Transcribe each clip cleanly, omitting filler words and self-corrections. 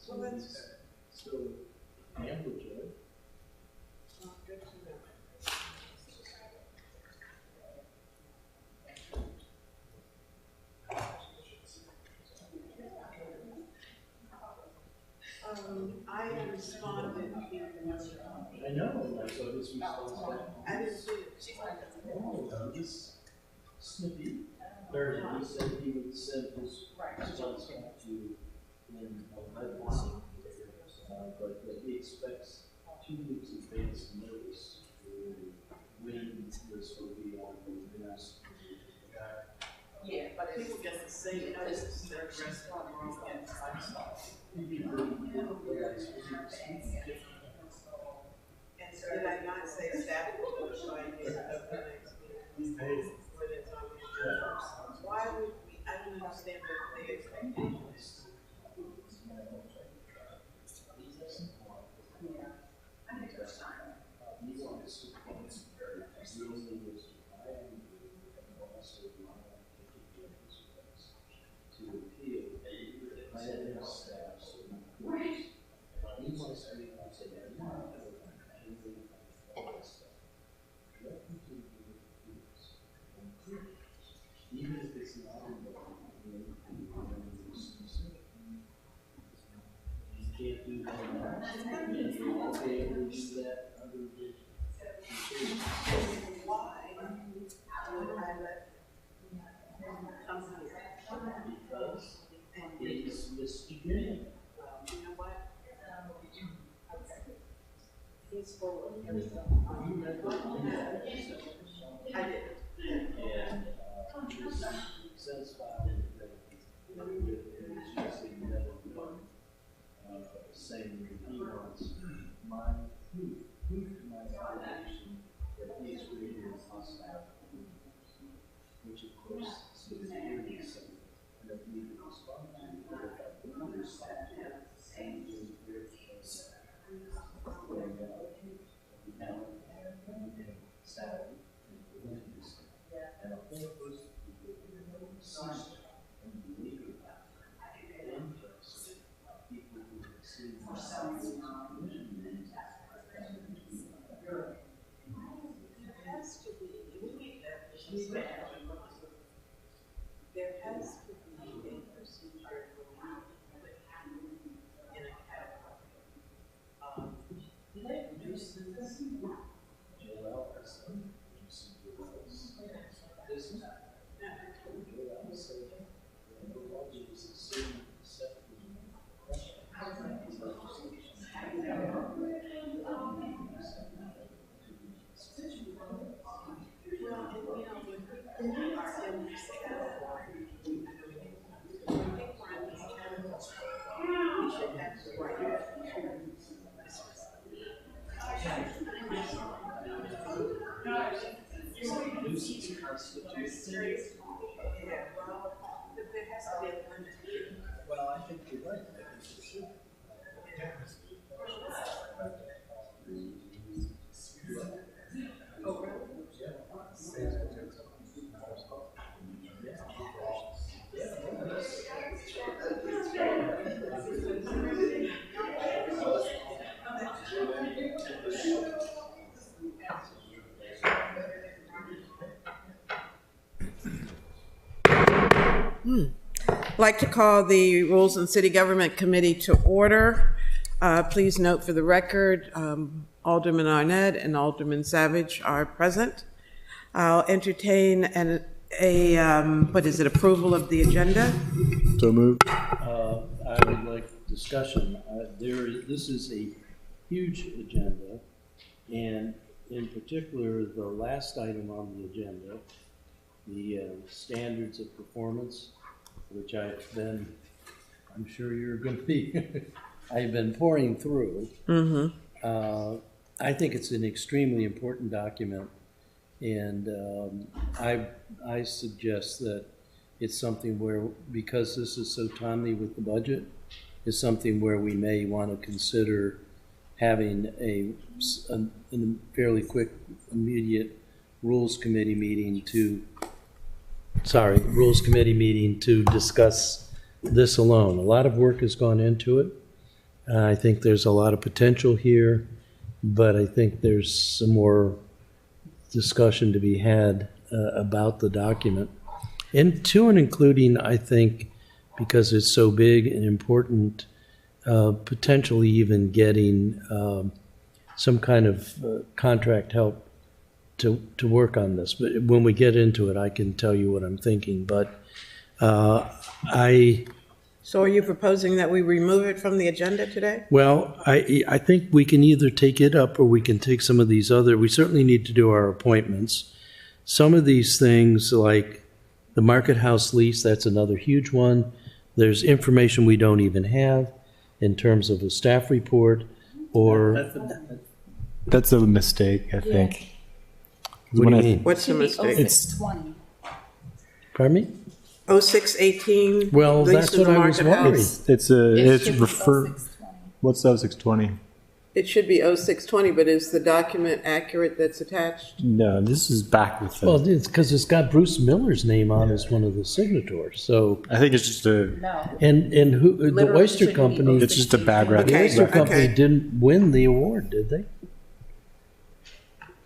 So that's still amplitude. Good to know. I responded to. I know, I saw this response. I didn't see it. Oh, this snippy. Thursday, he said he would send his response back to you in 11. But that he expects 2 weeks advance notice when this will be on the next. Yeah, but people get the same notice, their restaurant room and lifestyle. And so did I not say staff will push by the next meeting? When it's on the agenda? Why would we, I don't understand what the expectations. Even if it's not in the you can't do that now. And you'll all be able to do that under the. Why would I let him come here? Because he's misbehaving. You know what? He's full of everything. I did. And his sense filed that saying that he wants my proof to my allegation that he is creating a hostile, which of course is very something that we need to respond to. But if I don't respond to it, and do very close when salary and religious, and I think those people see and believe interest people who receive There has to be, there has to be a procedure in a category. Nuisance. Joel has some this is Joel said the logic is the same Yeah, well, there has to be a limit. Well, I think you're right. I think it should. Oh, really? I'd like to call the Rules and City Government Committee to order. Please note for the record, Alderman Arnett and Alderman Savage are present. I'll entertain approval of the agenda? So moved. I would like discussion. This is a huge agenda, and in particular, the last item on the agenda, the standards of performance, which I'm sure you're going to be, I've been pouring through. Mm-hmm. I think it's an extremely important document, and I suggest that it's something where, because this is so timely with the budget, is something where we may want to consider having a fairly quick, immediate Rules Committee meeting to discuss this alone. A lot of work has gone into it. I think there's a lot of potential here, but I think there's some more discussion to be had about the document. And to and including, I think, because it's so big and important, potentially even getting some kind of contract help to work on this. But when we get into it, I can tell you what I'm thinking. But So are you proposing that we remove it from the agenda today? Well, I think we can either take it up or we can take some of these other, we certainly need to do our appointments. Some of these things, like the Market House lease, that's another huge one. There's information we don't even have in terms of a staff report or. That's a mistake, I think. What do you mean? What's the mistake? It's 20. Pardon me? 0618? Well, lease that's in what the I was Market wondering. House? it's refer. 0620. What's 0620? It should be 0620, but is the document accurate that's attached? No, this is back with the. Well, it's because it's got Bruce Miller's name on as one of the signatories, so. I think it's just a. No. And who, the Literally Oyster should be Company, It's just a bad the Okay, Oyster record. Company okay. didn't win the award, did they?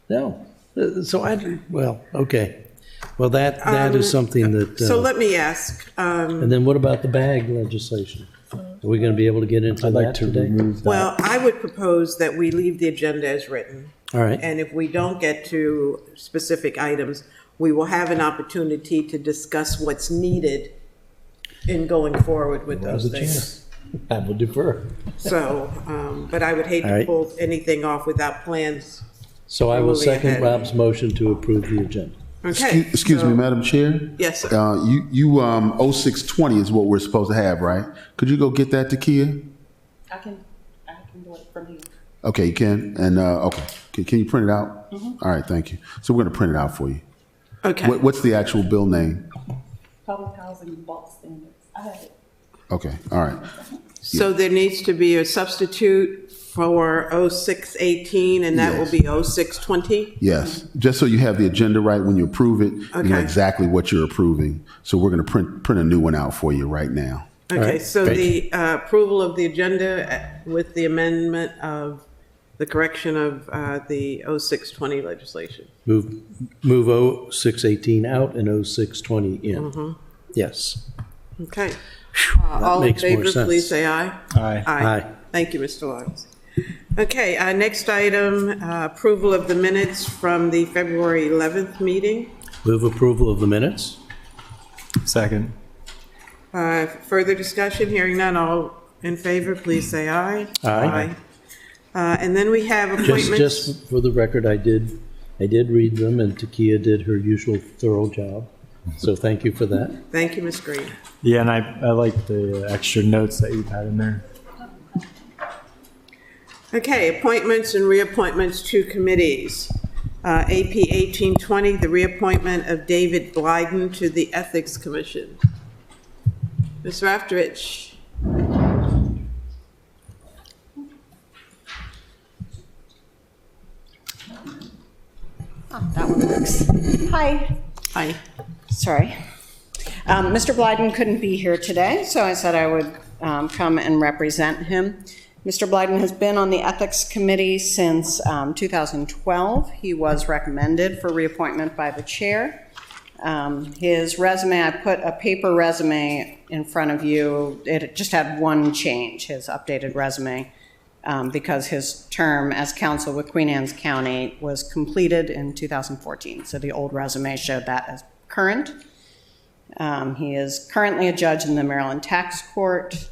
No. So well, okay. Well, that is something that, So let me ask, and then what about the bag legislation? Are we going to be able to get into I'd like that to today? remove that. well, I would propose that we leave the agenda as written. All right. And if we don't get to specific items, we will have an opportunity to discuss what's needed in going forward with Now's those the things. chance. I will defer. So, but I would hate All to right. pull anything off without plans. So I will Moving second ahead. Rob's motion to approve the agenda. Okay. Excuse me, so- Madam Chair? Yes, sir. You 0620 is what we're supposed to have, right? Could you go get that to Kia? I can do it from here. Okay, you can? And, okay. Can you print it out? All right, thank you. So we're going to print it out for you. Okay. What's the actual bill name? Public housing bulk standards. I have it. Okay, all right. So there needs to be a substitute for 0618, and that will Yes. be 0620? Yes, just so you have the agenda right when you approve it, you know Okay. exactly what you're approving. So we're going to print a new one out for you right now. Okay, right, so great. the approval of the agenda with the amendment of the correction of the 0620 legislation. Move 0618 out and 0620 in. Yes. Okay. That All in makes more favor, sense. please say aye. Aye. Aye. Thank you, Mr. Lawrence. Okay, next item, approval of the minutes from the February 11th meeting. Move approval of the minutes. Second. Further discussion, hearing none, all in favor, please say aye. Aye. And then we have appointments. Just for the record, I did read them, and Takia did her usual thorough job. So thank you for that. Thank you, Ms. Green. Yeah, and I like the extra notes that you've had in there. Okay, appointments and reappointments to committees. AP 1820, the reappointment of David Blyden to the Ethics Commission. Ms. Rafterich. That one works. Hi. Hi. Sorry. Mr. Blyden couldn't be here today, so I said I would come and represent him. Mr. Blyden has been on the Ethics Committee since 2012. He was recommended for reappointment by the chair. His resume, I put a paper resume in front of you. It just had one change, his updated resume, because his term as counsel with Queen Anne's County was completed in 2014. So the old resume showed that as current. He is currently a judge in the Maryland Tax Court,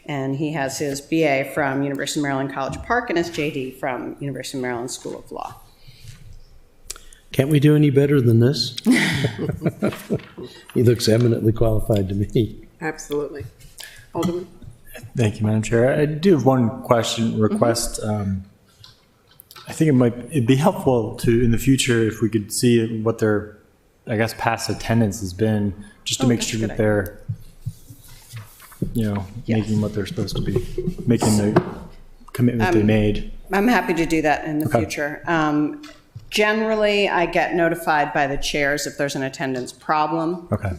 and he has his BA from University of Maryland College Park and his JD from University of Maryland School of Law. Can't we do any better than this? He looks eminently qualified to me. Absolutely. Alderman? Thank you, Madam Chair. I do have one request. I think it'd be helpful to, in the future, if we could see what their, I guess, past attendance has been, just to make that's sure a that good they're, making what they're supposed to be, making the commitment they made. I'm happy to do that in the Okay. future. Generally, I get notified by the chairs if there's an attendance problem. Okay.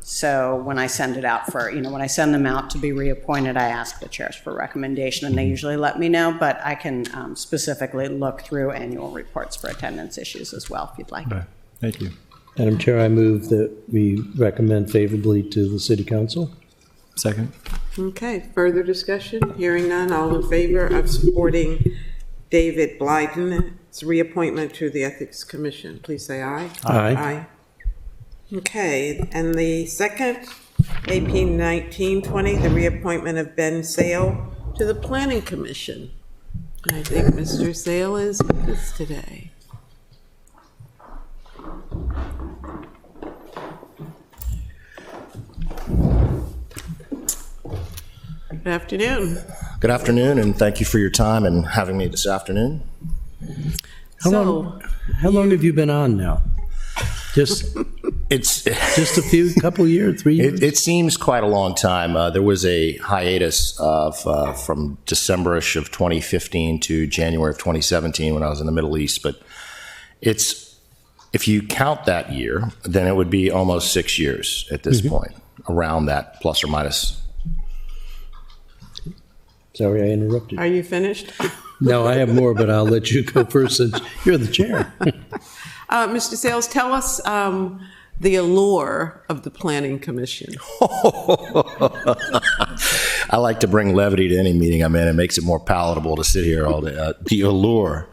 So when I send it out for, when I send them out to be reappointed, I ask the chairs for recommendation, and they usually let me know, but I can specifically look through annual reports for attendance issues as well, if you'd like. Okay. Thank you. Madam Chair, I move that we recommend favorably to the city council. Second. Okay, further discussion? Hearing none, all in favor of supporting David Blyden's reappointment to the Ethics Commission, please say aye. Aye. Okay, and the second, AP 1920, the reappointment of Ben Sale to the Planning Commission. I think Mr. Sale is with us today. Good afternoon. Good afternoon, and thank you for your time and having me this afternoon. How long have you been on now? Just It's a couple years, 3 years? it seems quite a long time. There was a hiatus of from December-ish of 2015 to January of 2017 when I was in the Middle East. But if you count that year, then it would be almost 6 years at this point, around that, plus or minus. Sorry, I interrupted. Are you finished? No, I have more, but I'll let you go first since you're the chair. Mr. Sales, tell us the allure of the Planning Commission. I like to bring levity to any meeting I'm in. It makes it more palatable to sit here all day. The allure.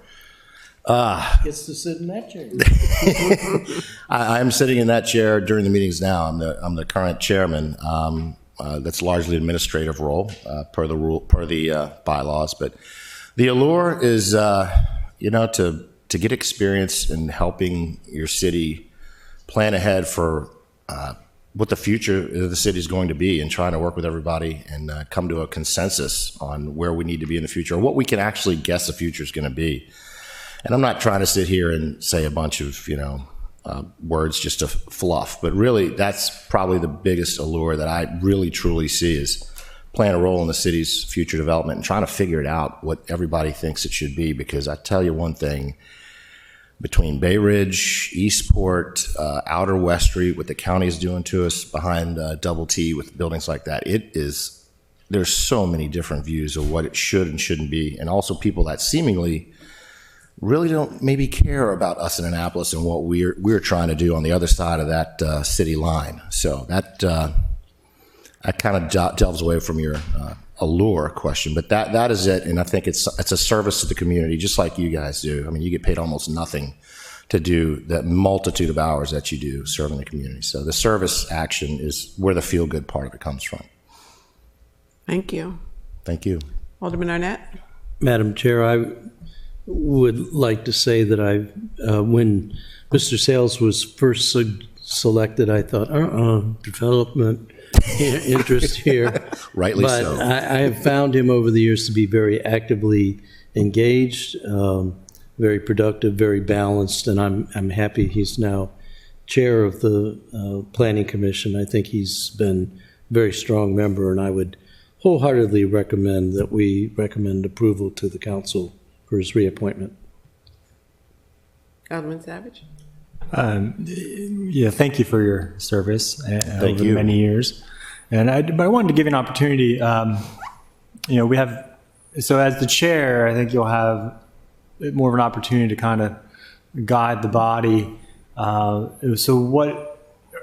Gets to sit in that chair. I am sitting in that chair during the meetings now. I'm the current chairman. That's largely administrative role per the bylaws. But the allure is, to get experience in helping your city plan ahead for what the future of the city is going to be, and trying to work with everybody and come to a consensus on where we need to be in the future, or what we can actually guess the future is going to be. And I'm not trying to sit here and say a bunch of, words just to fluff, but really that's probably the biggest allure that I really truly see, is playing a role in the city's future development and trying to figure it out what everybody thinks it should be. Because I tell you one thing, between Bay Ridge, Eastport, Outer West Street, what the county is doing to us behind Double T with buildings like that, there's so many different views of what it should and shouldn't be. And also people that seemingly really don't maybe care about us in Annapolis and what we're trying to do on the other side of that city line. So that kind of delves away from your allure question, but that is it. And I think it's a service to the community, just like you guys do. I mean, you get paid almost nothing to do the multitude of hours that you do serving the community. So the service action is where the feel-good part of it comes from. Thank you. Thank you. Alderman Arnett? Madam Chair, I would like to say that when Mr. Sales was first selected, I thought, development interest here. Rightly but so. I have found him over the years to be very actively engaged, very productive, very balanced, and I'm happy he's now chair of the Planning Commission. I think he's been a very strong member, and I would wholeheartedly recommend that we recommend approval to the council for his reappointment. Alderman Savage? Yeah, thank you for your service over you. many years. And but I wanted to give you an opportunity. We have, so as the chair, I think you'll have more of an opportunity to kind of guide the body. So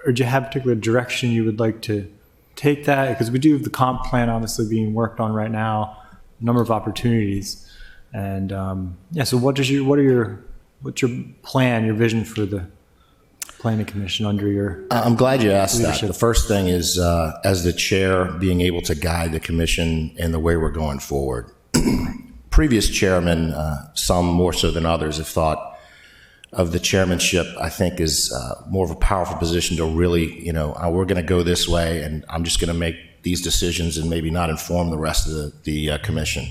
or do you have a particular direction you would like to take that? Because we do have the comp plan obviously being worked on right now, a number of opportunities. And so what's your plan, your vision for the Planning Commission under your I'm glad you asked leadership? that. The first thing is, as the chair, being able to guide the commission in the way we're going forward. Previous chairmen, some more so than others, have thought of the chairmanship, I think, is more of a powerful position to really, we're going to go this way, and I'm just going to make these decisions and maybe not inform the rest of the commission.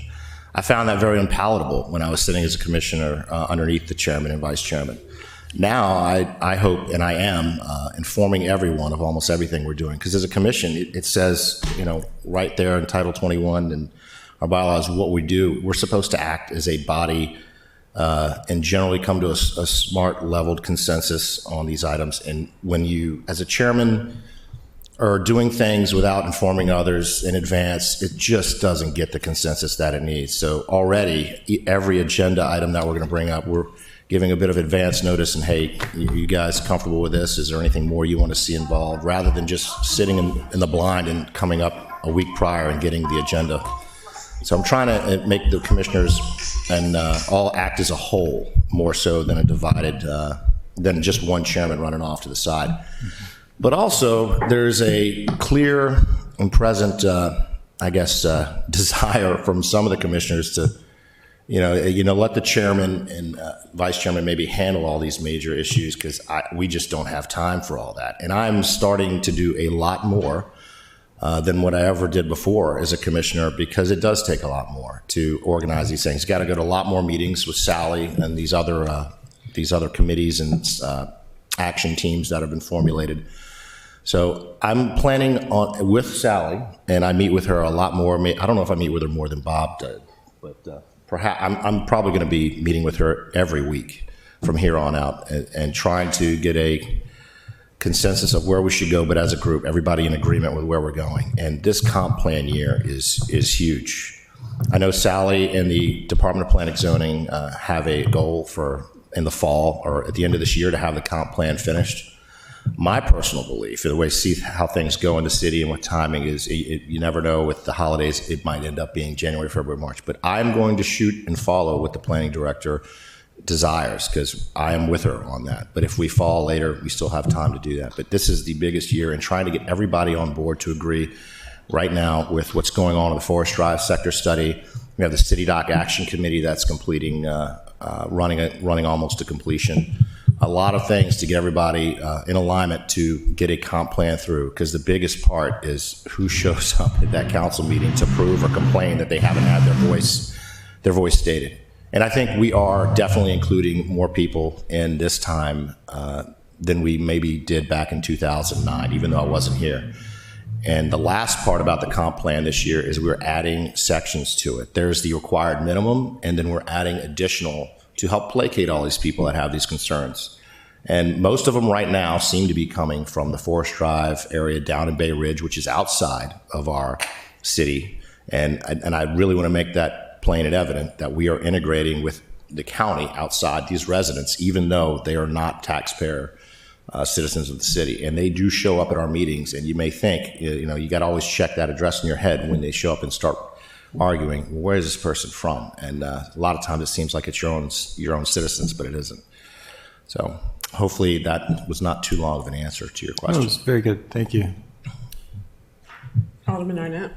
I found that very unpalatable when I was sitting as a commissioner underneath the chairman and vice chairman. Now I hope, and I am, informing everyone of almost everything we're doing. Because as a commission, it says, right there in Title 21 and our bylaws, what we do. We're supposed to act as a body and generally come to a smart, leveled consensus on these items. And when you, as a chairman, are doing things without informing others in advance, it just doesn't get the consensus that it needs. So already, every agenda item that we're going to bring up, we're giving a bit of advance notice and, hey, you guys comfortable with this? Is there anything more you want to see involved? Rather than just sitting in the blind and coming up a week prior and getting the agenda. So I'm trying to make the commissioners and all act as a whole more so than a divided, than just one chairman running off to the side. But also, there's a clear and present, desire from some of the commissioners to, let the chairman and vice chairman maybe handle all these major issues, because we just don't have time for all that. And I'm starting to do a lot more than what I ever did before as a commissioner, because it does take a lot more to organize these things. You got to go to a lot more meetings with Sally and these other committees and action teams that have been formulated. So I'm planning on, with Sally, and I meet with her a lot more. I don't know if I meet with her more than Bob did, but perhaps I'm probably going to be meeting with her every week from here on out, and trying to get a consensus of where we should go, but as a group, everybody in agreement with where we're going. And this comp plan year is huge. I know Sally and the Department of Planning Zoning have a goal for in the fall or at the end of this year to have the comp plan finished. My personal belief, the way I see how things go in the city and what timing is, you never know with the holidays, it might end up being January, February, March. But I'm going to shoot and follow what the planning director desires, because I am with her on that. But if we fall later, we still have time to do that. But this is the biggest year, and trying to get everybody on board to agree right now with what's going on in the Forest Drive sector study. We have the City Dock Action Committee that's completing, running almost to completion. A lot of things to get everybody in alignment to get a comp plan through, because the biggest part is who shows up at that council meeting to prove or complain that they haven't had their voice stated. And I think we are definitely including more people in this time than we maybe did back in 2009, even though I wasn't here. And the last part about the comp plan this year is we're adding sections to it. There's the required minimum, and then we're adding additional to help placate all these people that have these concerns. And most of them right now seem to be coming from the Forest Drive area down in Bay Ridge, which is outside of our city. And I really want to make that plain and evident that we are integrating with the county outside these residents, even though they are not taxpayer citizens of the city. And they do show up at our meetings, and you may think, you got to always check that address in your head when they show up and start arguing, where is this person from? And a lot of times it seems like it's your own citizens, but it isn't. So hopefully that was not too long of an answer to your question. That was very good. Thank you. Alderman Arnett.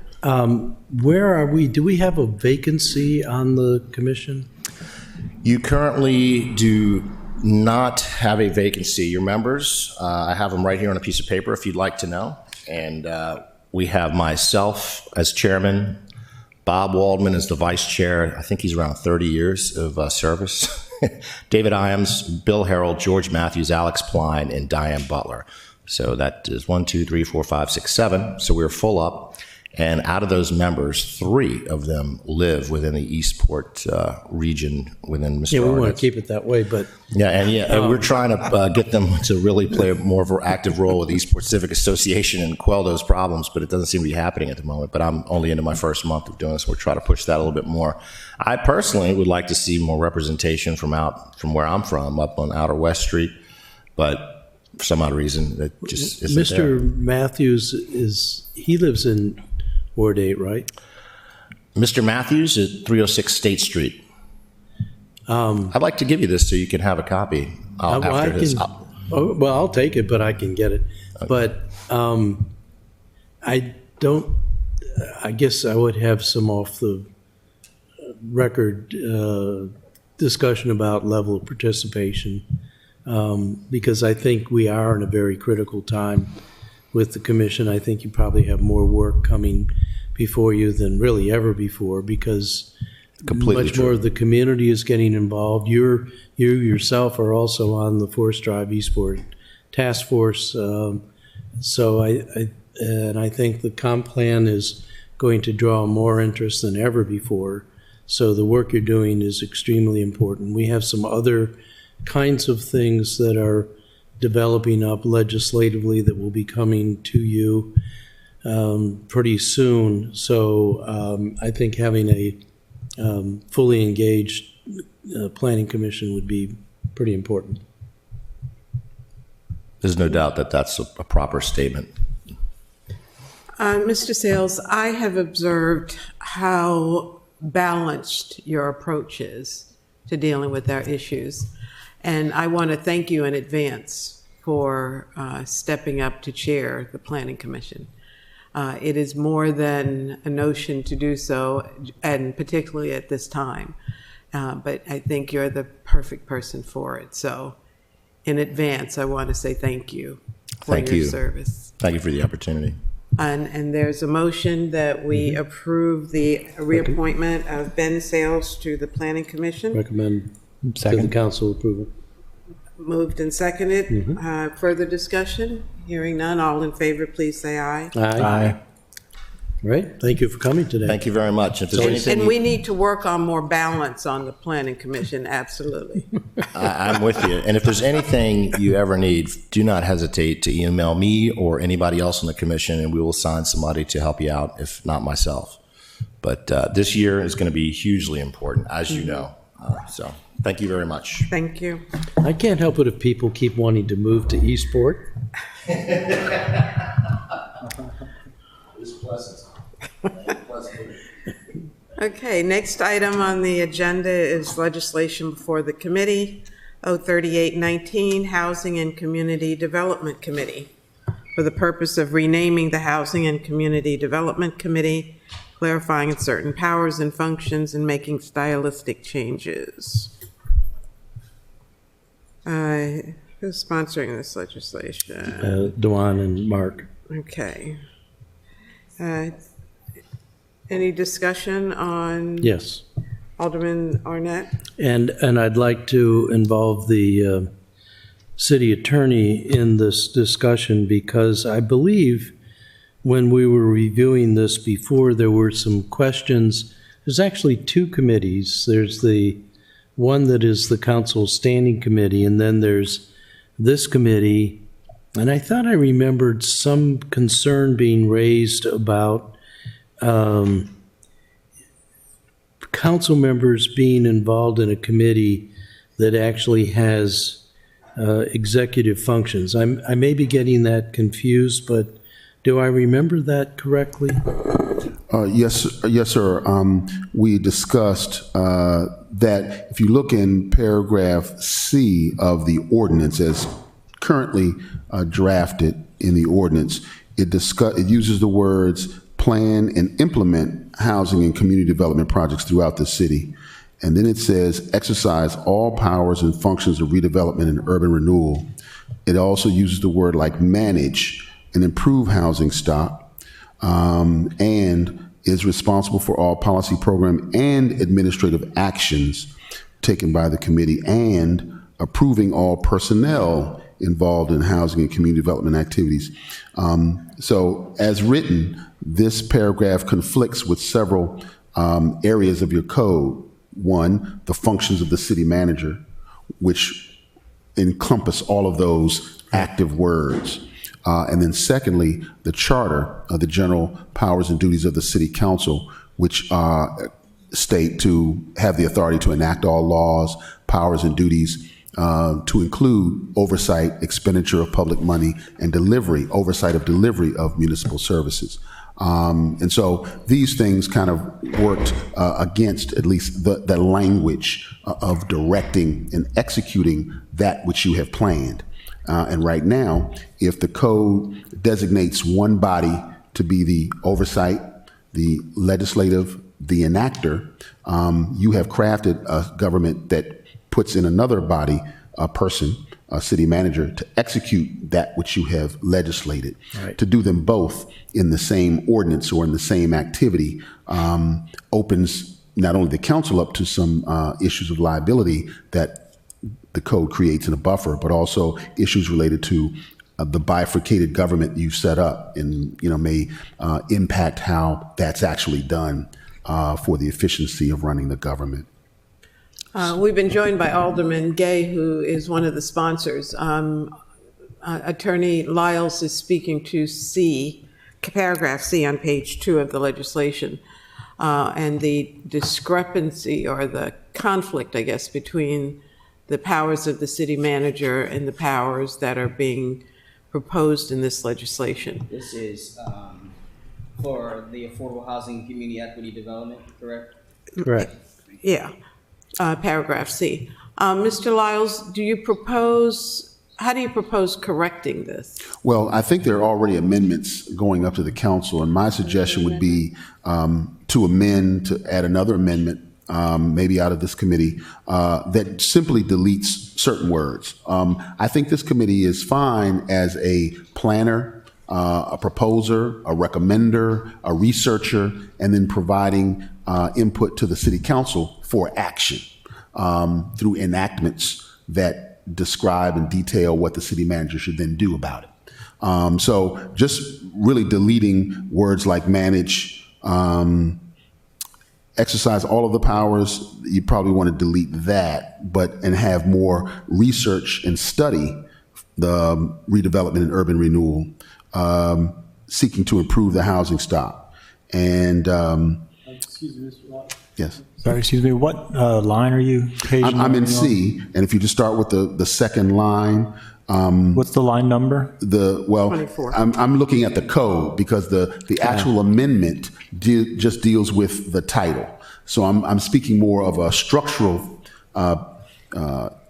Where are we? Do we have a vacancy on the commission? You currently do not have a vacancy. Your members, I have them right here on a piece of paper if you'd like to know. And we have myself as chairman, Bob Waldman is the vice chair. I think he's around 30 years of service. David Iams, Bill Harold, George Matthews, Alex Pline, and Diane Butler. So that is 1, 2, 3, 4, 5, 6, 7. So we're full up. And out of those members, 3 of them live within the Eastport region within Mr. Yeah, we want Arnett's. to keep it that way, but And we're trying to get them to really play more of an active role with the Eastport Civic Association and quell those problems, but it doesn't seem to be happening at the moment. But I'm only into my first month of doing this. We're trying to push that a little bit more. I personally would like to see more representation from where I'm from, up on Outer West Street, but for some odd reason, that just isn't there. Mr. Matthews he lives in Ward 8, right? Mr. Matthews at 306 State Street. I'd like to give you this so you can have a copy after this. I'll take it, but I can get it. Okay. But I guess I would have some off the record discussion about level of participation, because I think we are in a very critical time with the commission. I think you probably have more work coming before you than really ever before, because much more of the community is getting involved. You yourself are also on the Forest Drive Eastport Task Force. So I think the comp plan is going to draw more interest than ever before. So the work you're doing is extremely important. We have some other kinds of things that are developing up legislatively that will be coming to you pretty soon. So I think having a fully engaged planning commission would be pretty important. There's no doubt that that's a proper statement. Mr. Sales, I have observed how balanced your approach is to dealing with our issues. And I want to thank you in advance for stepping up to chair the Planning Commission. It is more than a notion to do so, and particularly at this time. But I think you're the perfect person for it. So in advance, I want to say thank you for Thank your you. service. Thank you for the opportunity. And there's a motion that we approve the reappointment of Ben Sales to the Planning Commission. Recommend to the Second. council approval. Moved and seconded. Further discussion? Hearing none. All in favor, please say aye. Aye. Right, thank you for coming today. Thank you very much. If there's anything, And we need to work on more balance on the Planning Commission, absolutely. I'm with you. And if there's anything you ever need, do not hesitate to email me or anybody else on the commission, and we will assign somebody to help you out, if not myself. But this year is going to be hugely important, as you know. So thank you very much. Thank you. I can't help it if people keep wanting to move to Eastport. Okay, next item on the agenda is legislation before the committee, 03819, Housing and Community Development Committee, for the purpose of renaming the Housing and Community Development Committee, clarifying certain powers and functions, and making stylistic changes. Who's sponsoring this legislation? Dewan and Mark. Okay. Any discussion on Yes. Alderman Arnett? And I'd like to involve the city attorney in this discussion because I believe when we were reviewing this before, there were some questions. There's actually two committees. There's the one that is the council standing committee, and then there's this committee. And I thought I remembered some concern being raised about council members being involved in a committee that actually has executive functions. I may be getting that confused, but do I remember that correctly? Yes, sir. We discussed that if you look in paragraph C of the ordinance as currently drafted in the ordinance, it uses the words plan and implement housing and community development projects throughout the city. And then it says exercise all powers and functions of redevelopment and urban renewal. It also uses the word like manage and improve housing stock, and is responsible for all policy, program, and administrative actions taken by the committee, and approving all personnel involved in housing and community development activities. So as written, this paragraph conflicts with several areas of your code. One, the functions of the city manager, which encompass all of those active words. And then secondly, the charter of the general powers and duties of the city council, which state to have the authority to enact all laws, powers and duties, to include oversight, expenditure of public money, and oversight of delivery of municipal services. And so these things kind of worked against at least the language of directing and executing that which you have planned. And right now, if the code designates one body to be the oversight, the legislative, the enactor, you have crafted a government that puts in another body, a person, a city manager, to execute that which you have legislated. Right. To do them both in the same ordinance or in the same activity opens not only the council up to some issues of liability that the code creates in a buffer, but also issues related to the bifurcated government you've set up, and may impact how that's actually done. for the efficiency of running the government. We've been joined by Alderman Gay, who is one of the sponsors. Attorney Lyles is speaking to C, paragraph C on page 2 of the legislation, and the discrepancy or the conflict, I guess, between the powers of the city manager and the powers that are being proposed in this legislation. This is for the Affordable Housing and Community Equity Development, correct? Correct. Yeah, paragraph C. Mr. Lyles, how do you propose correcting this? Well, I think there are already amendments going up to the council, and my suggestion would be to add another amendment, maybe out of this committee, that simply deletes certain words. I think this committee is fine as a planner, a proposer, a recommender, a researcher, and then providing input to the city council for action through enactments that describe and detail what the city manager should then do about it. So just really deleting words like manage, exercise all of the powers, you probably want to delete that, and have more research and study the redevelopment and urban renewal, seeking to improve the housing stock. And Excuse me, Mr. Lott. yes. Sorry, excuse me, what line are you? Page I'm in number on? C, and if you just start with the second line, What's the line number? 24. I'm looking at the code because the actual amendment just deals with the title. So I'm speaking more of a structural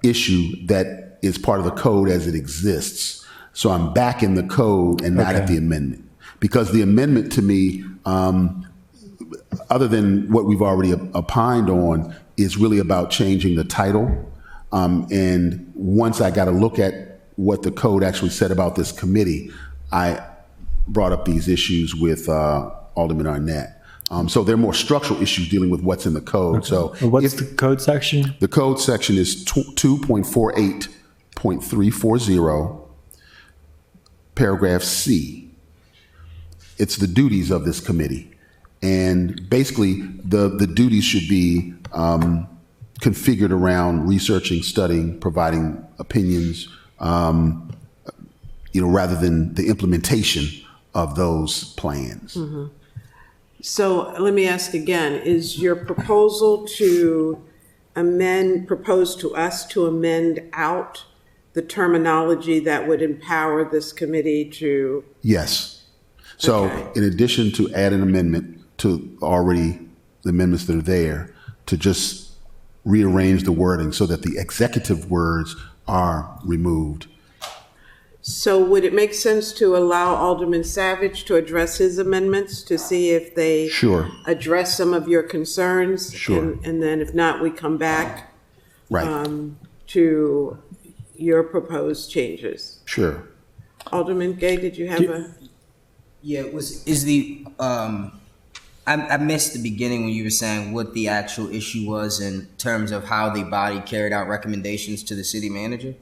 issue that is part of the code as it exists. So I'm back in the code and not at the amendment, because the amendment to me, other than what we've already opined on, is really about changing the title. And once I got to look at what the code actually said about this committee, I brought up these issues with Alderman Arnett. So there are more structural issues dealing with what's in the code. So What's the code section? the code section is 2.48.340, paragraph C. It's the duties of this committee. And basically, the duties should be configured around researching, studying, providing opinions, rather than the implementation of those plans. Mm-hmm. So let me ask again, is your proposal propose to us to amend out the terminology that would empower this committee to? Yes. So Okay. in addition to add an amendment to already the amendments that are there, to just rearrange the wording so that the executive words are removed. So would it make sense to allow Alderman Savage to address his amendments to see if they Sure. address some of your concerns? Sure. And then if not, we come back Right. to your proposed changes. Sure. Alderman Gay, did you have I missed the beginning when you were saying what the actual issue was in terms of how the body carried out recommendations to the city manager.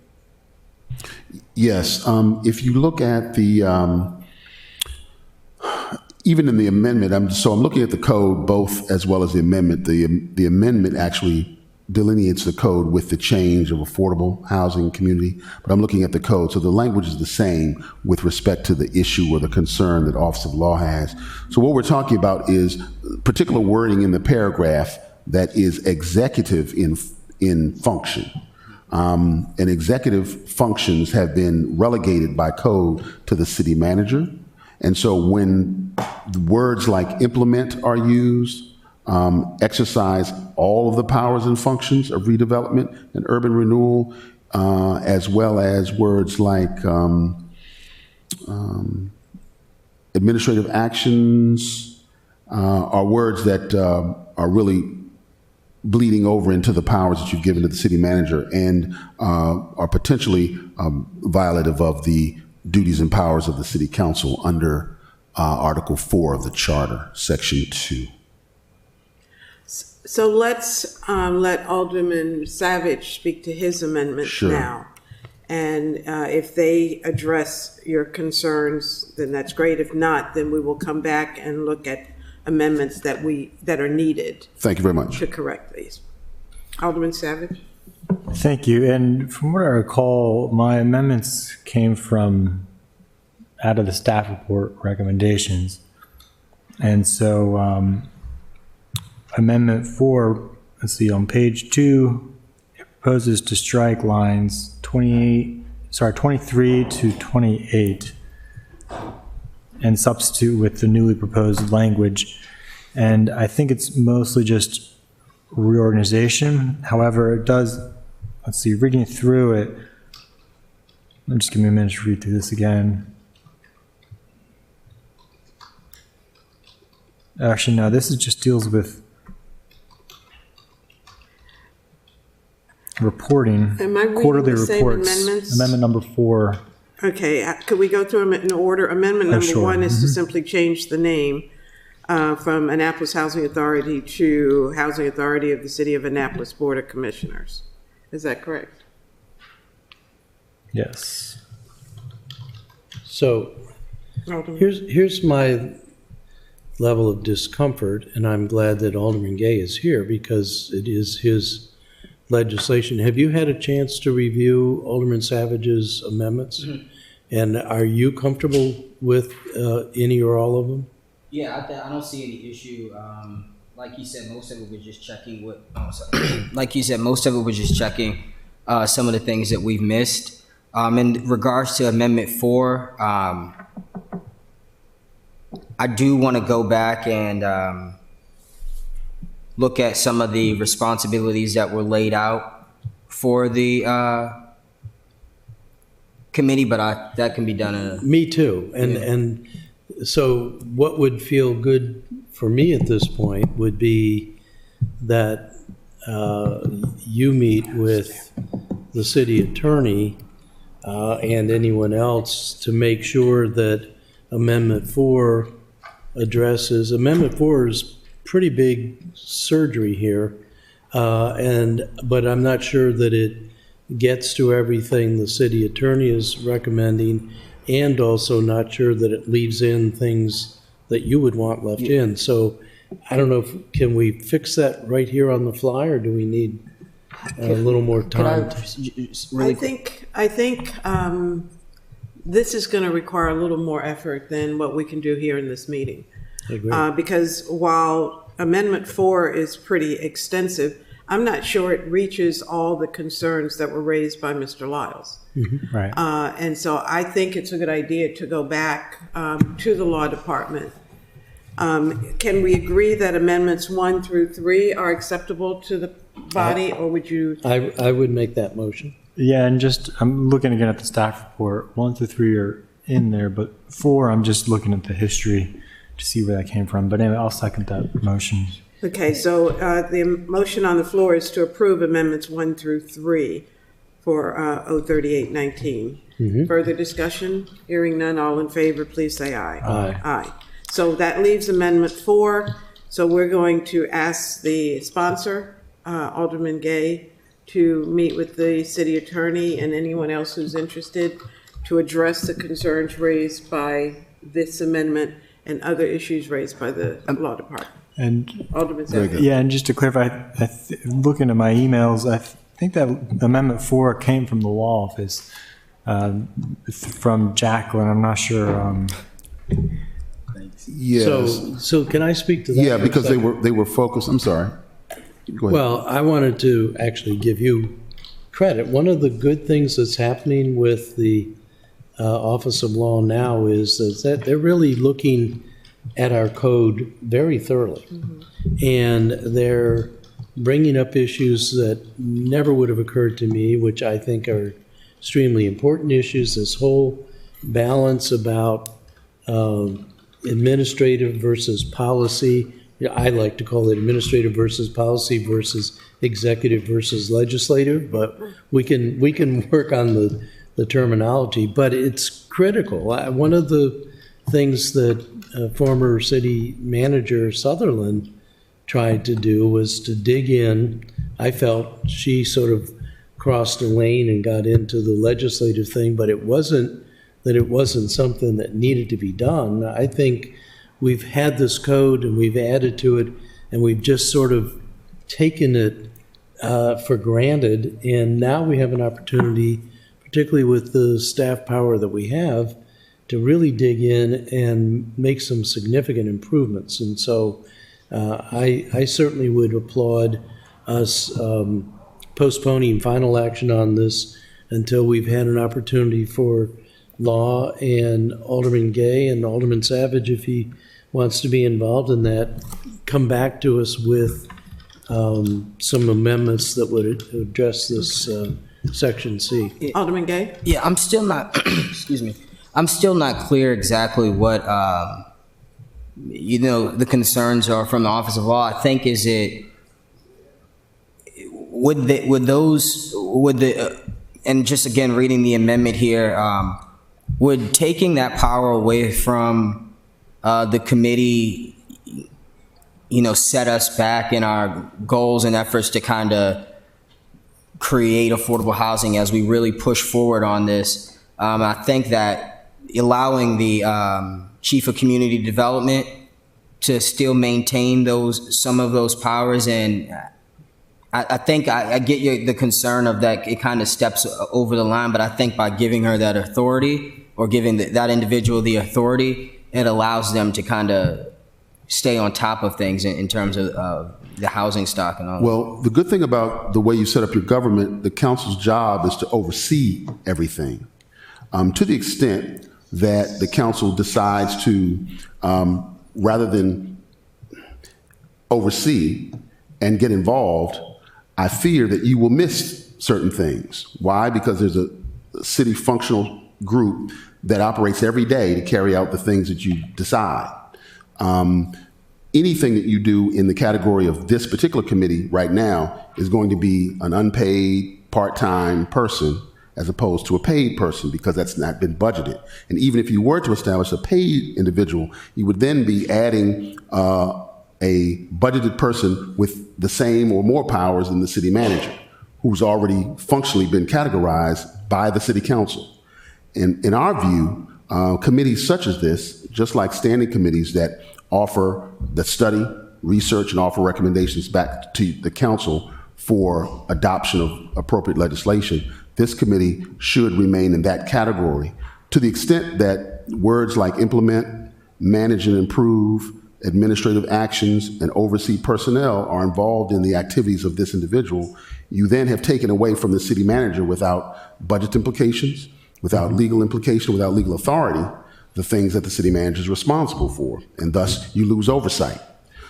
Yes. If you look at the, even in the amendment, I'm looking at the code both as well as the amendment. The amendment actually delineates the code with the change of affordable housing community, but I'm looking at the code. So the language is the same with respect to the issue or the concern that Office of Law has. So what we're talking about is particular wording in the paragraph that is executive in function. And executive functions have been relegated by code to the city manager. And so when words like implement are used, exercise all of the powers and functions of redevelopment and urban renewal, as well as words like administrative actions, are words that are really bleeding over into the powers that you've given to the city manager and are potentially violative of the duties and powers of the city council under Article 4 of the Charter, Section 2. So let's let Alderman Savage speak to his amendment Sure. now. And if they address your concerns, then that's great. If not, then we will come back and look at amendments that are needed Thank you very much. to correct these. Alderman Savage? Thank you. And from what I recall, my amendments came from out of the staff report recommendations. And so Amendment 4, let's see, on page 2, it proposes to strike lines 23 to 28 and substitute with the newly proposed language. And I think it's mostly just reorganization. However, it does, let's see, reading through it, just give me a minute to read through this again. Actually, no, this is just deals with reporting, Am I reading quarterly the same reports. amendments? Amendment number 4. Okay, could we go through them in order? Amendment number sure. 1 is to simply change the name from Annapolis Housing Authority to Housing Authority of the City of Annapolis Board of Commissioners. Is that correct? Yes. So Alderman? here's my level of discomfort, and I'm glad that Alderman Gay is here because it is his legislation. Have you had a chance to review Alderman Savage's amendments? Mm-hmm. And are you comfortable with any or all of them? Yeah, I don't see any issue. Like you said, most of it was just checking what. Oh, sorry. Like you said, most of it was just checking some of the things that we've missed. In regards to Amendment 4, I do want to go back and look at some of the responsibilities that were laid out for the committee, but that can be done. Me too. And so what would feel good for me at this point would be that you meet with the city attorney and anyone else to make sure that Amendment 4 addresses. Amendment 4 is pretty big surgery here, but I'm not sure that it gets to everything the city attorney is recommending, and also not sure that it leaves in things that you would want left in. So I don't know, can we fix that right here on the fly, or do we need a little more time? I think this is going to require a little more effort than what we can do here in this meeting. I agree. Because while Amendment 4 is pretty extensive, I'm not sure it reaches all the concerns that were raised by Mr. Lyles. Right. And so I think it's a good idea to go back to the law department. Can we agree that amendments 1 through 3 are acceptable to the body, or would you? I would make that motion. Yeah, and just, I'm looking again at the staff report. 1 through 3 are in there, but 4, I'm just looking at the history to see where that came from. But anyway, I'll second that motion. Okay, so the motion on the floor is to approve amendments 1 through 3 for 03819. Further discussion? Hearing none, all in favor, please say aye. Aye. Aye. So that leaves Amendment 4. So we're going to ask the sponsor, Alderman Gay, to meet with the city attorney and anyone else who's interested to address the concerns raised by this amendment and other issues raised by the law department. And Alderman Savage. yeah, and just to clarify, looking at my emails, I think that Amendment 4 came from the law office, from Jacqueline. I'm not sure. Yes. So can I speak to that? Yeah, for a because they second? were focused. I'm sorry. Go ahead. Well, I wanted to actually give you credit. One of the good things that's happening with the Office of Law now is that they're really looking at our code very thoroughly. And they're bringing up issues that never would have occurred to me, which I think are extremely important issues. This whole balance about administrative versus policy. I like to call it administrative versus policy versus executive versus legislative, but we can work on the terminology, but it's critical. One of the things that former city manager Sutherland tried to do was to dig in. I felt she sort of crossed a lane and got into the legislative thing, but it wasn't something that needed to be done. I think we've had this code and we've added to it, and we've just sort of taken it for granted. And now we have an opportunity, particularly with the staff power that we have, to really dig in and make some significant improvements. And so I certainly would applaud us postponing final action on this until we've had an opportunity for Law and Alderman Gay and Alderman Savage, if he wants to be involved in that, come back to us with some amendments that would address this Section C. Alderman Gay? Yeah, I'm still not, excuse me, I'm still not clear exactly what, the concerns are from the Office of Law. I think and just again, reading the amendment here, would taking that power away from the committee, set us back in our goals and efforts to kind of create affordable housing as we really push forward on this? I think that allowing the chief of community development to still maintain some of those powers, and I think I get the concern of that it kind of steps over the line, but I think by giving her that authority, or giving that individual the authority, it allows them to kind of stay on top of things in terms of the housing stock and all that. Well, the good thing about the way you set up your government, the council's job is to oversee everything. To the extent that the council decides to, rather than oversee and get involved, I fear that you will miss certain things. Why? Because there's a city functional group that operates every day to carry out the things that you decide. Anything that you do in the category of this particular committee right now is going to be an unpaid part-time person as opposed to a paid person, because that's not been budgeted. And even if you were to establish a paid individual, you would then be adding a budgeted person with the same or more powers than the city manager, who's already functionally been categorized by the city council. In our view, committees such as this, just like standing committees that study, research, and offer recommendations back to the council for adoption of appropriate legislation, this committee should remain in that category. To the extent that words like implement, manage and improve, administrative actions, and oversee personnel are involved in the activities of this individual, you then have taken away from the city manager, without budget implications, without legal implication, without legal authority, the things that the city manager is responsible for, and thus you lose oversight.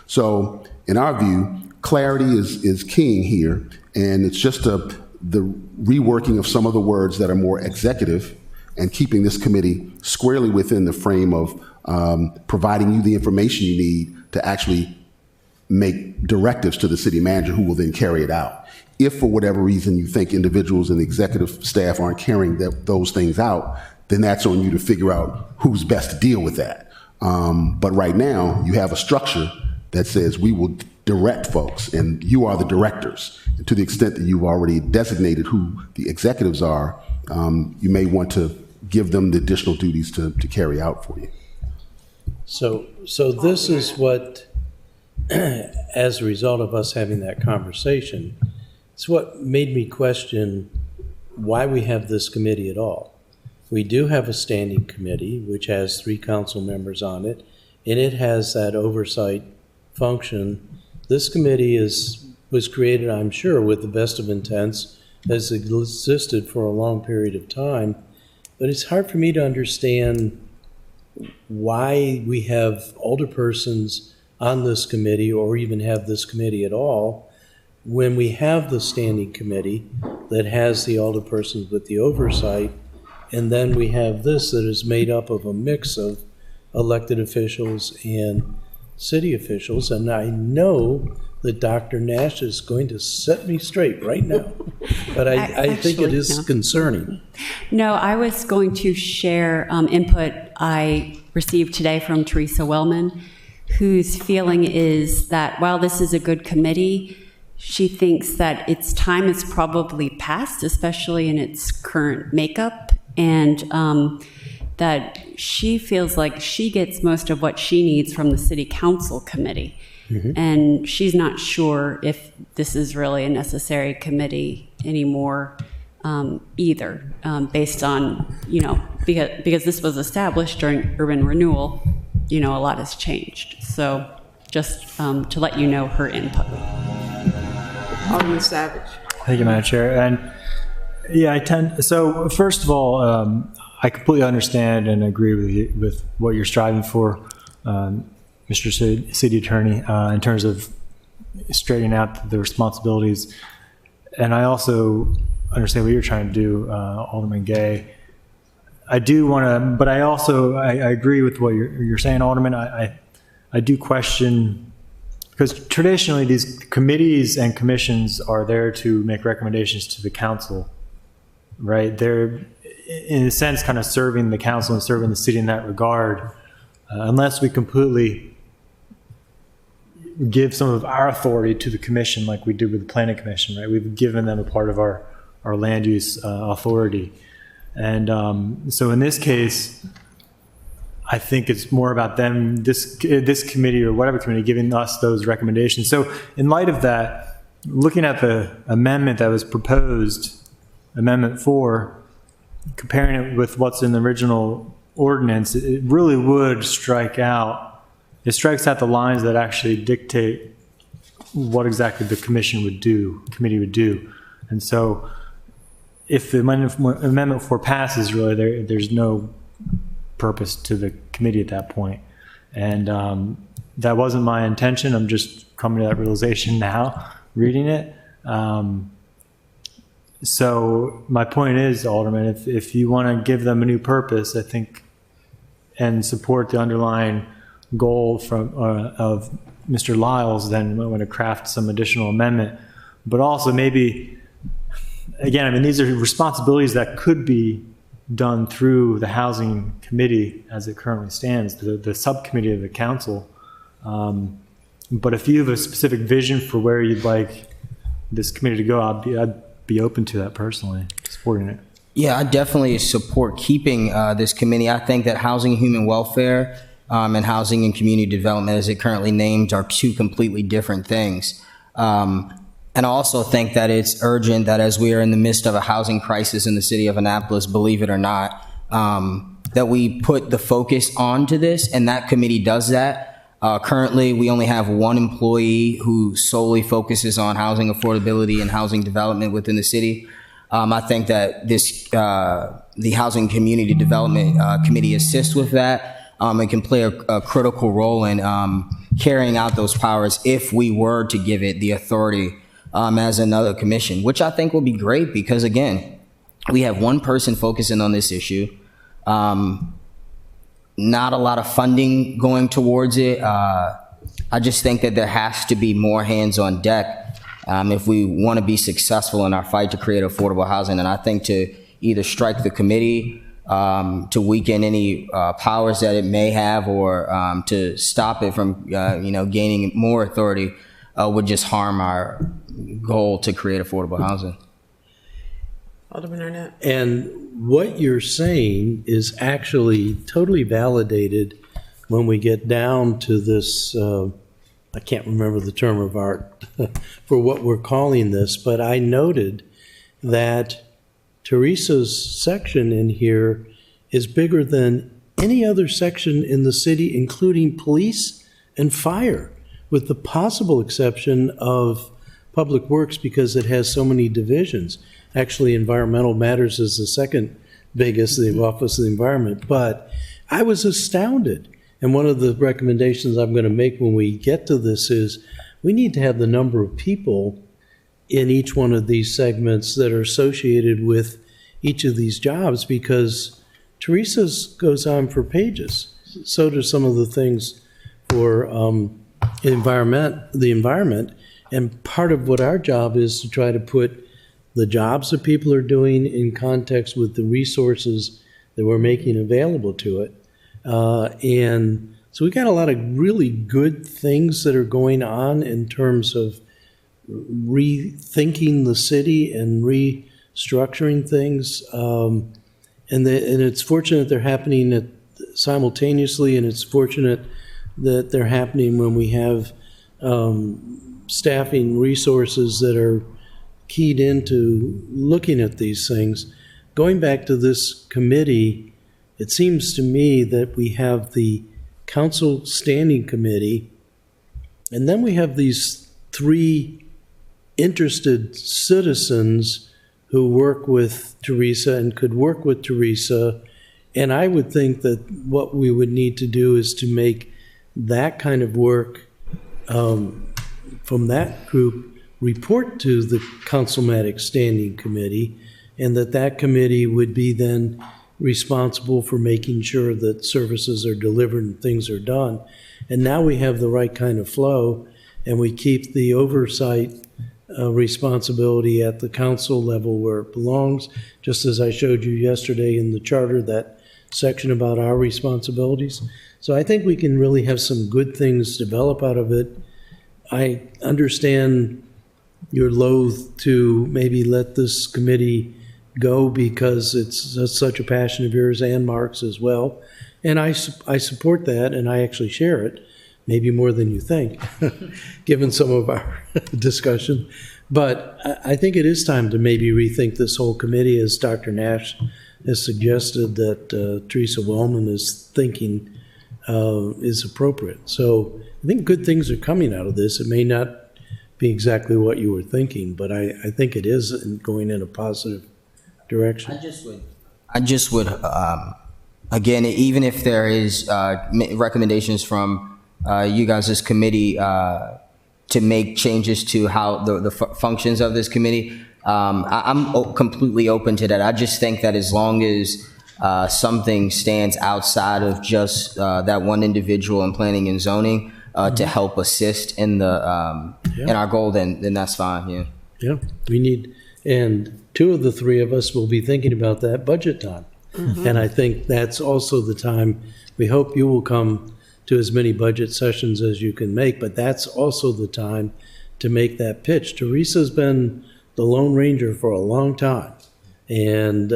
So in our view, clarity is king here, and it's just the reworking of some of the words that are more executive and keeping this committee squarely within the frame of providing you the information you need to actually make directives to the city manager, who will then carry it out. If for whatever reason you think individuals in the executive staff aren't carrying those things out, then that's on you to figure out who's best to deal with that. But right now, you have a structure that says we will direct folks, and you are the directors. And to the extent that you've already designated who the executives are, you may want to give them the additional duties to carry out for you. So this is what, as a result of us having that conversation, it's what made me question why we have this committee at all. We do have a standing committee, which has 3 council members on it, and it has that oversight function. This committee was created, I'm sure, with the best of intents, has existed for a long period of time, but it's hard for me to understand why we have older persons on this committee, or even have this committee at all, when we have the standing committee that has the older persons with the oversight, and then we have this that is made up of a mix of elected officials and city officials. And I know that Dr. Nash is going to set me straight right now, but I think it is concerning. No, I was going to share input I received today from Teresa Wellman, whose feeling is that while this is a good committee, she thinks that its time is probably past, especially in its current makeup. And that she feels like she gets most of what she needs from the city council committee. And she's not sure if this is really a necessary committee anymore either, based on, because this was established during urban renewal, a lot has changed. So just to let you know her input. Alderman Savage. Thank you, Madam Chair. And yeah, so first of all, I completely understand and agree with what you're striving for, Mr. City Attorney, in terms of straightening out the responsibilities. And I also understand what you're trying to do, Alderman Gay. I do want to, but I agree with what you're saying, Alderman. I do question, because traditionally these committees and commissions are there to make recommendations to the council, right? They're, in a sense, kind of serving the council and serving the city in that regard, unless we completely give some of our authority to the commission like we did with the planning commission, right? We've given them a part of our land use authority. And so in this case, I think it's more about them, this committee or whatever committee, giving us those recommendations. So in light of that, looking at the amendment that was proposed, Amendment 4, comparing it with what's in the original ordinance, it really would strike out. It strikes out the lines that actually dictate what exactly the committee would do. And so if the Amendment 4 passes, really, there's no purpose to the committee at that point. And that wasn't my intention. I'm just coming to that realization now, reading it. So my point is, Alderman, if you want to give them a new purpose, I think, and support the underlying goal of Mr. Lyles, then you might want to craft some additional amendment. But also maybe, again, I mean, these are responsibilities that could be done through the Housing Committee as it currently stands, the subcommittee of the council. But if you have a specific vision for where you'd like this committee to go, I'd be open to that personally, supporting it. Yeah, I definitely support keeping this committee. I think that Housing and Human Welfare and Housing and Community Development, as it currently named, are two completely different things. And I also think that it's urgent that as we are in the midst of a housing crisis in the city of Annapolis, believe it or not, that we put the focus onto this, and that committee does that. Currently, we only have one employee who solely focuses on housing affordability and housing development within the city. I think that the Housing Community Development Committee assists with that and can play a critical role in carrying out those powers if we were to give it the authority as another commission, which I think will be great because, again, we have one person focusing on this issue. Not a lot of funding going towards it. I just think that there has to be more hands on deck if we want to be successful in our fight to create affordable housing. And I think to either strike the committee, to weaken any powers that it may have, or to stop it from gaining more authority would just harm our goal to create affordable housing. Alderman Arnett. And what you're saying is actually totally validated when we get down to this, I can't remember the term of art for what we're calling this, but I noted that Teresa's section in here is bigger than any other section in the city, including police and fire, with the possible exception of Public Works because it has so many divisions. Actually, Environmental Matters is the second biggest, the Office of the Environment. But I was astounded. And one of the recommendations I'm going to make when we get to this is we need to have the number of people in each one of these segments that are associated with each of these jobs, because Teresa's goes on for pages. So do some of the things for the environment. And part of what our job is to try to put the jobs that people are doing in context with the resources that we're making available to it. And so we got a lot of really good things that are going on in terms of rethinking the city and restructuring things. and it's fortunate they're happening simultaneously, and it's fortunate that they're happening when we have staffing resources that are keyed into looking at these things. Going back to this committee, it seems to me that we have the Council Standing Committee, and then we have these 3 interested citizens who work with Teresa and could work with Teresa. And I would think that what we would need to do is to make that kind of work from that group report to the Councilmatic Standing Committee, and that committee would be then responsible for making sure that services are delivered and things are done. And now we have the right kind of flow, and we keep the oversight responsibility at the council level where it belongs, just as I showed you yesterday in the charter, that section about our responsibilities. So I think we can really have some good things develop out of it. I understand you're loath to maybe let this committee go because it's such a passion of yours and Mark's as well. And I support that, and I actually share it, maybe more than you think, given some of our discussion. But I think it is time to maybe rethink this whole committee, as Dr. Nash has suggested that Teresa Wellman is thinking is appropriate. So I think good things are coming out of this. It may not be exactly what you were thinking, but I think it is going in a positive direction. I just would, again, even if there is recommendations from you guys as committee to make changes to how the functions of this committee, I'm completely open to that. I just think that as long as something stands outside of just that one individual in planning and zoning to help assist in the in our goal, then that's fine. Yeah. Yeah, we need, and 2 of the 3 of us will be thinking about that budget time. And I think that's also the time, we hope you will come to as many budget sessions as you can make, but that's also the time to make that pitch. Teresa's been the Lone Ranger for a long time, and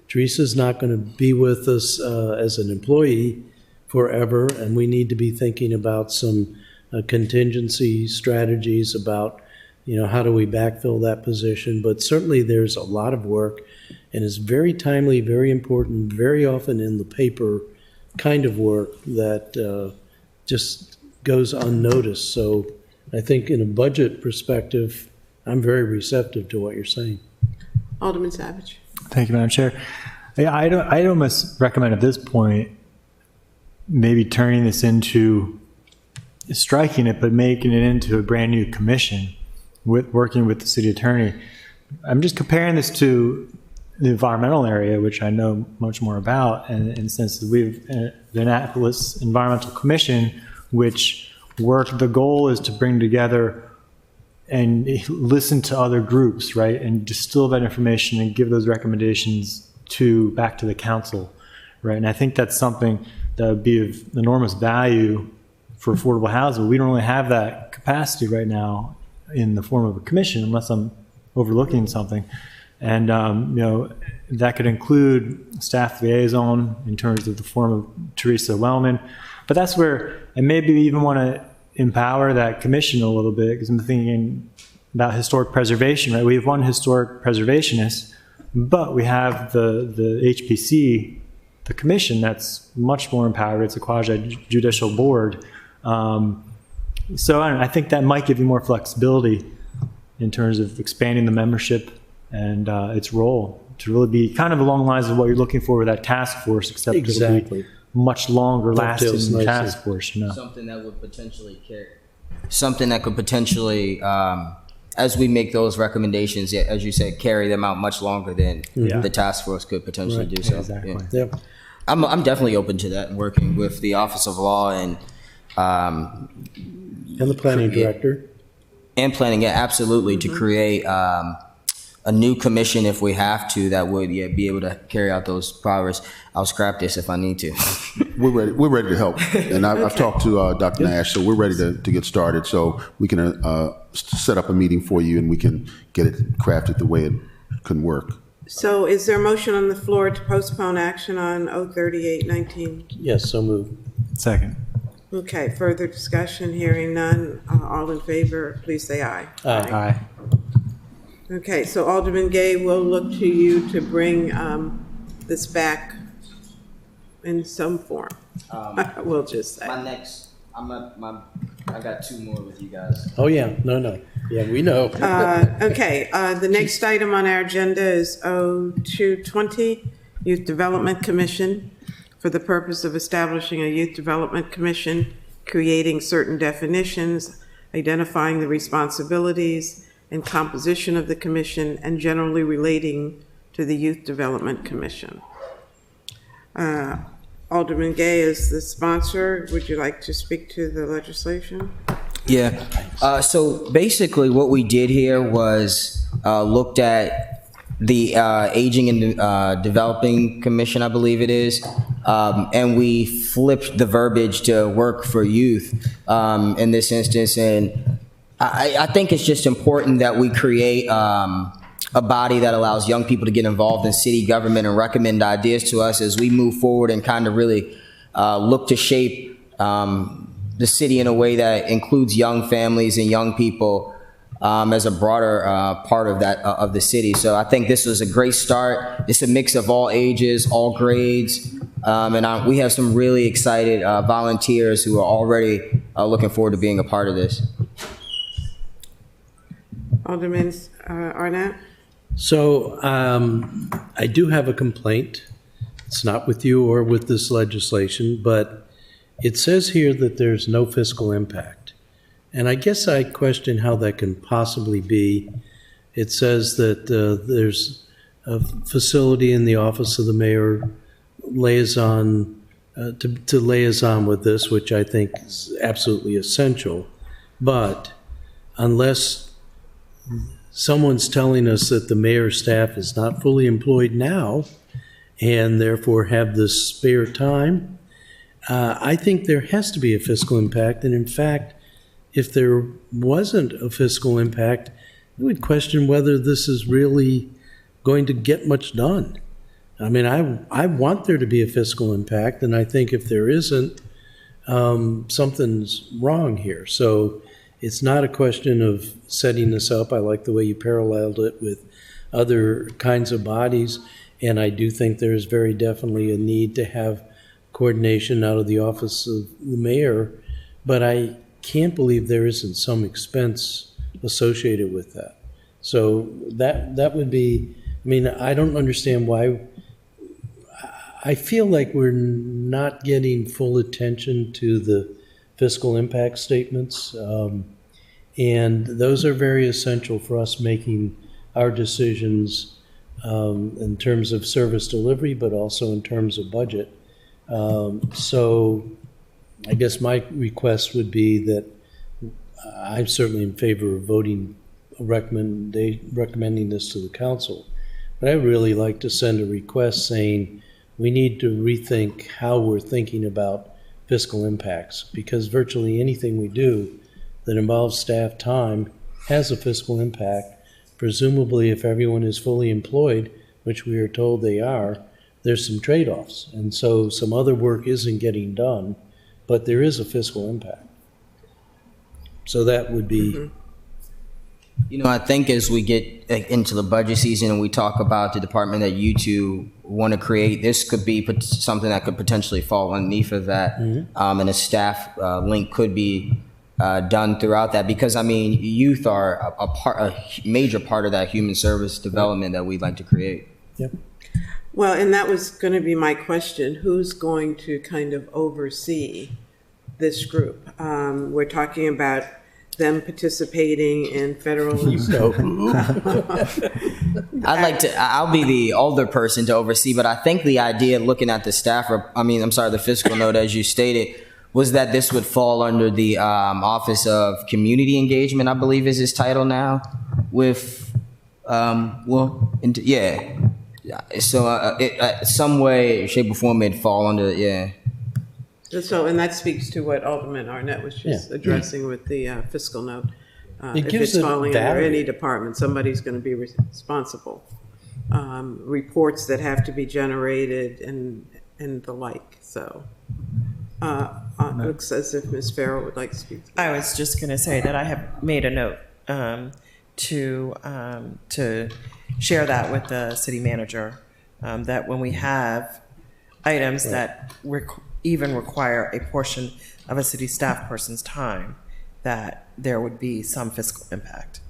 Teresa's not going to be with us as an employee forever, and we need to be thinking about some contingency strategies about, how do we backfill that position. But certainly there's a lot of work, and it's very timely, very important, very often in the paper kind of work that just goes unnoticed. So I think in a budget perspective, I'm very receptive to what you're saying. Alderman Savage. Thank you, Madam Chair. I'd almost recommend at this point maybe turning this into, striking it, but making it into a brand new commission working with the city attorney. I'm just comparing this to the environmental area, which I know much more about, and in the sense that we have the Annapolis Environmental Commission, which the goal is to bring together and listen to other groups, right, and distill that information and give those recommendations back to the council, right? And I think that's something that would be of enormous value for affordable housing. We don't really have that capacity right now in the form of a commission, unless I'm overlooking something. And, that could include staff liaison in terms of the form of Teresa Wellman. But that's where, and maybe we even want to empower that commission a little bit, because I'm thinking about historic preservation, right? We have one historic preservationist, but we have the HPC, the commission, that's much more empowered. It's a quasi-judicial board. So I think that might give you more flexibility in terms of expanding the membership and its role to really be kind of along the lines of what you're looking for with that task force, except it'll be much longer lasting task force. Something that would potentially as we make those recommendations, as you said, carry them out much longer than the task force could potentially do so. Exactly. Yeah. I'm definitely open to that and working with the Office of Law and the planning director. And planning, absolutely, to create a new commission if we have to, that would be able to carry out those powers. I'll scrap this if I need to. We're ready to help. And I've talked to Dr. Nash, so we're ready to get started. So we can set up a meeting for you and we can get it crafted the way it can work. So is there a motion on the floor to postpone action on 03819? Yes, so moved. Second. Okay, further discussion, hearing none. All in favor, please say aye. Aye. Okay, so Alderman Gay, we'll look to you to bring this back in some form. We'll just say. My next, I got two more with you guys. Oh, yeah, no. Yeah, we know. Okay, the next item on our agenda is 0220, Youth Development Commission, for the purpose of establishing a Youth Development Commission, creating certain definitions, identifying the responsibilities and composition of the commission, and generally relating to the Youth Development Commission. Alderman Gay is the sponsor. Would you like to speak to the legislation? Yeah. So basically, what we did here was looked at the Aging and Developing Commission, I believe it is, and we flipped the verbiage to work for youth in this instance. And I think it's just important that we create a body that allows young people to get involved in city government and recommend ideas to us as we move forward and kind of really look to shape the city in a way that includes young families and young people as a broader part of that of the city. So I think this was a great start. It's a mix of all ages, all grades, and we have some really excited volunteers who are already looking forward to being a part of this. Alderman Arnett? So I do have a complaint. It's not with you or with this legislation, but it says here that there's no fiscal impact. And I guess I question how that can possibly be. It says that there's a facility in the office of the mayor liaison to liaison with this, which I think is absolutely essential. But unless someone's telling us that the mayor's staff is not fully employed now and therefore have this spare time, I think there has to be a fiscal impact. And in fact, if there wasn't a fiscal impact, I would question whether this is really going to get much done. I mean, I want there to be a fiscal impact, and I think if there isn't, something's wrong here. So it's not a question of setting this up. I like the way you paralleled it with other kinds of bodies, and I do think there is very definitely a need to have coordination out of the office of the mayor, but I can't believe there isn't some expense associated with that. So that would be, I mean, I don't understand why. I feel like we're not getting full attention to the fiscal impact statements, and those are very essential for us making our decisions in terms of service delivery, but also in terms of budget. So I guess my request would be that I'm certainly in favor of recommending this to the council, but I'd really like to send a request saying we need to rethink how we're thinking about fiscal impacts, because virtually anything we do that involves staff time has a fiscal impact. Presumably, if everyone is fully employed, which we are told they are, there's some trade-offs. And so some other work isn't getting done, but there is a fiscal impact. So that would be... You know, I think as we get into the budget season and we talk about the department that you two want to create, this could be something that could potentially fall underneath of that. And a staff link could be done throughout that, because I mean, youth are a major part of that human service development that we'd like to create. Yep. Well, and that was going to be my question. Who's going to kind of oversee this group? We're talking about them participating in federal and I'll be the older person to oversee, but I think the idea looking at the staff, the fiscal note as you stated, was that this would fall under the Office of Community Engagement, I believe is his title now, with, So some way, shape or form it'd fall under, So, and that speaks to what Alderman Arnett was just addressing with the fiscal note. It If gives it's it falling under value. any department, somebody's going to be responsible. reports that have to be generated and the like. So it looks as if Ms. Farrell would like to speak. I was just going to say that I have made a note to share that with the city manager, that when we have items that even require a portion of a city staff person's time, that there would be some fiscal impact.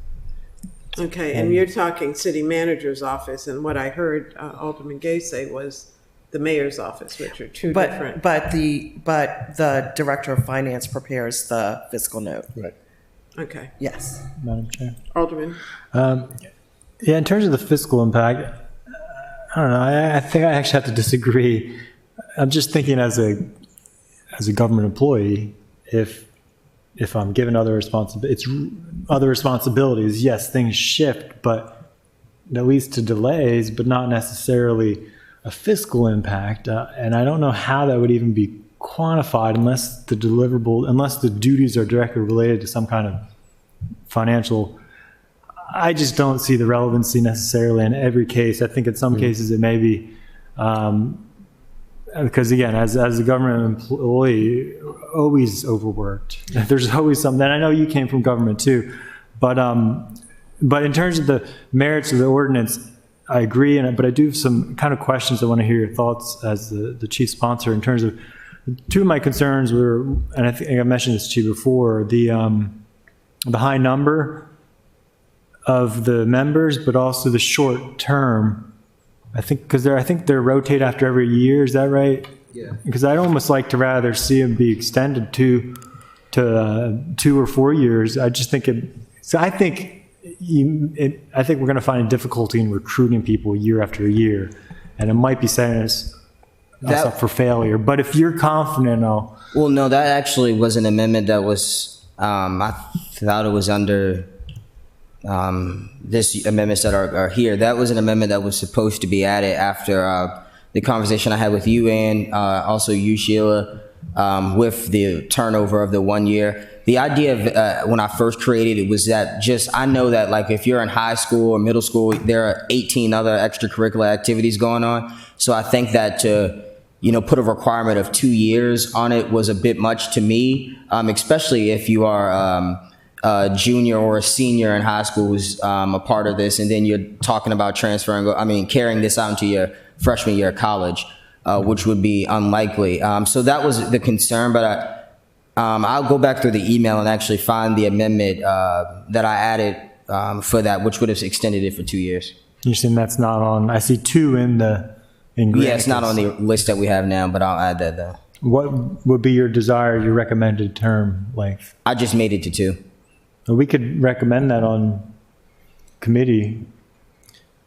Okay, and you're talking city manager's office, and what I heard Alderman Gay say was the mayor's office, which are two different. But the director of finance prepares the fiscal note. Right. Okay, Yes. Madam Chair. Alderman. Yeah, in terms of the fiscal impact, I don't know. I think I actually have to disagree. I'm just thinking as a government employee, if I'm given other responsibilities, yes, things shift, but that leads to delays, but not necessarily a fiscal impact. And I don't know how that would even be quantified unless the duties are directly related to some kind of financial. I just don't see the relevancy necessarily in every case. I think in some cases it may be, because again, as a government employee, always overworked. There's always something. And I know you came from government too, but in terms of the merits of the ordinance, I agree. But I do have some kind of questions. I want to hear your thoughts as the chief sponsor in terms of two of my concerns were, and I think I mentioned this to you before, the high number of the members, but also the short term. I think they rotate after every year. Is that right? Yeah. Because I'd almost like to rather see them be extended to 2 or 4 years. I just think I think we're going to find a difficulty in recruiting people year after year, and it might be setting us up for failure. But if you're confident, Well, no, that actually was an amendment that was, I thought it was under this amendments that are here. That was an amendment that was supposed to be added after the conversation I had with you and also you, Sheila, with the turnover of the 1 year. The idea of when I first created it was that I know that like if you're in high school or middle school, there are 18 other extracurricular activities going on. So I think that to put a requirement of 2 years on it was a bit much to me, especially if you are a junior or a senior in high school who's a part of this, and then you're talking about carrying this out into your freshman year of college, which would be unlikely. So that was the concern, but I'll go back through the email and actually find the amendment that I added for that, which would have extended it for 2 years. you're saying that's not on. I see 2 in Granicus. Yeah, it's not on the list that we have now, but I'll add that though. What would be your recommended term length? I just made it to 2. We could recommend that on committee,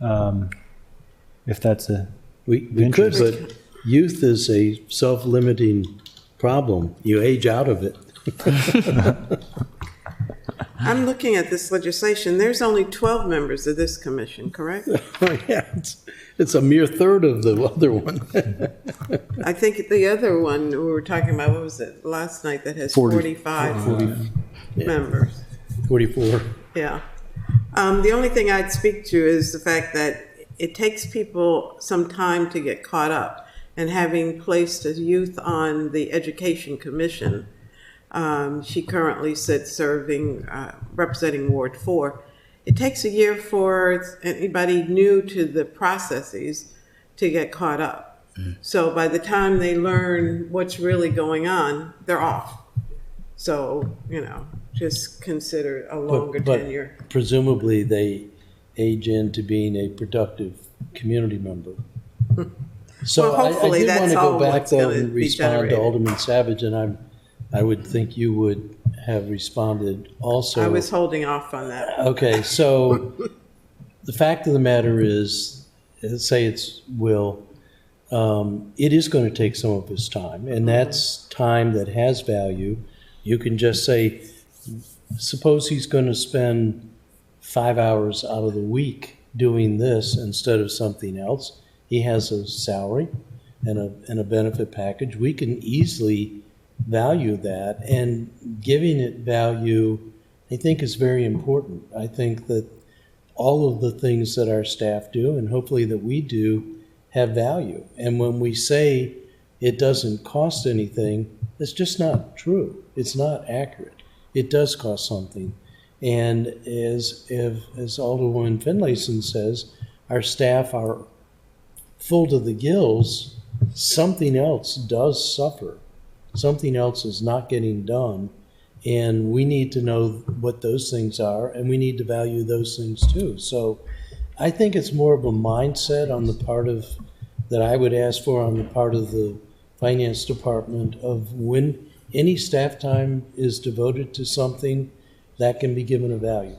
if that's We could, but youth is a self-limiting problem. You age out of it. I'm looking at this legislation. There's only 12 members of this commission, correct? Yeah, it's a mere third of the other one. I think the other one we were talking about, what was it, last night, that has 45 members. 44. Yeah. The only thing I'd speak to is the fact that it takes people some time to get caught up. And having placed a youth on the Education Commission, she currently sits representing Ward 4. It takes a year for anybody new to the processes to get caught up. So by the time they learn what's really going on, they're off. So, just consider a longer tenure. But presumably they age into being a productive community member. So Well, hopefully I did that's want to all go back what's though gonna and be respond generated. to Alderman Savage, and I would think you would have responded also. I was holding off on that. Okay, so the fact of the matter is, say it's Will, it is going to take some of his time, and that's time that has value. You can just say, suppose he's going to spend 5 hours out of the week doing this instead of something else. He has a salary and a benefit package. We can easily value that, and giving it value, I think, is very important. I think that all of the things that our staff do and hopefully that we do have value. And when we say it doesn't cost anything, it's just not true. It's not accurate. It does cost something. And as Alderwoman Finlayson says, our staff are full to the gills. Something else does suffer. Something else is not getting done. And we need to know what those things are, and we need to value those things too. So I think it's more of a mindset on the part of, that I would ask for on the part of the finance department, of when any staff time is devoted to something, that can be given a value.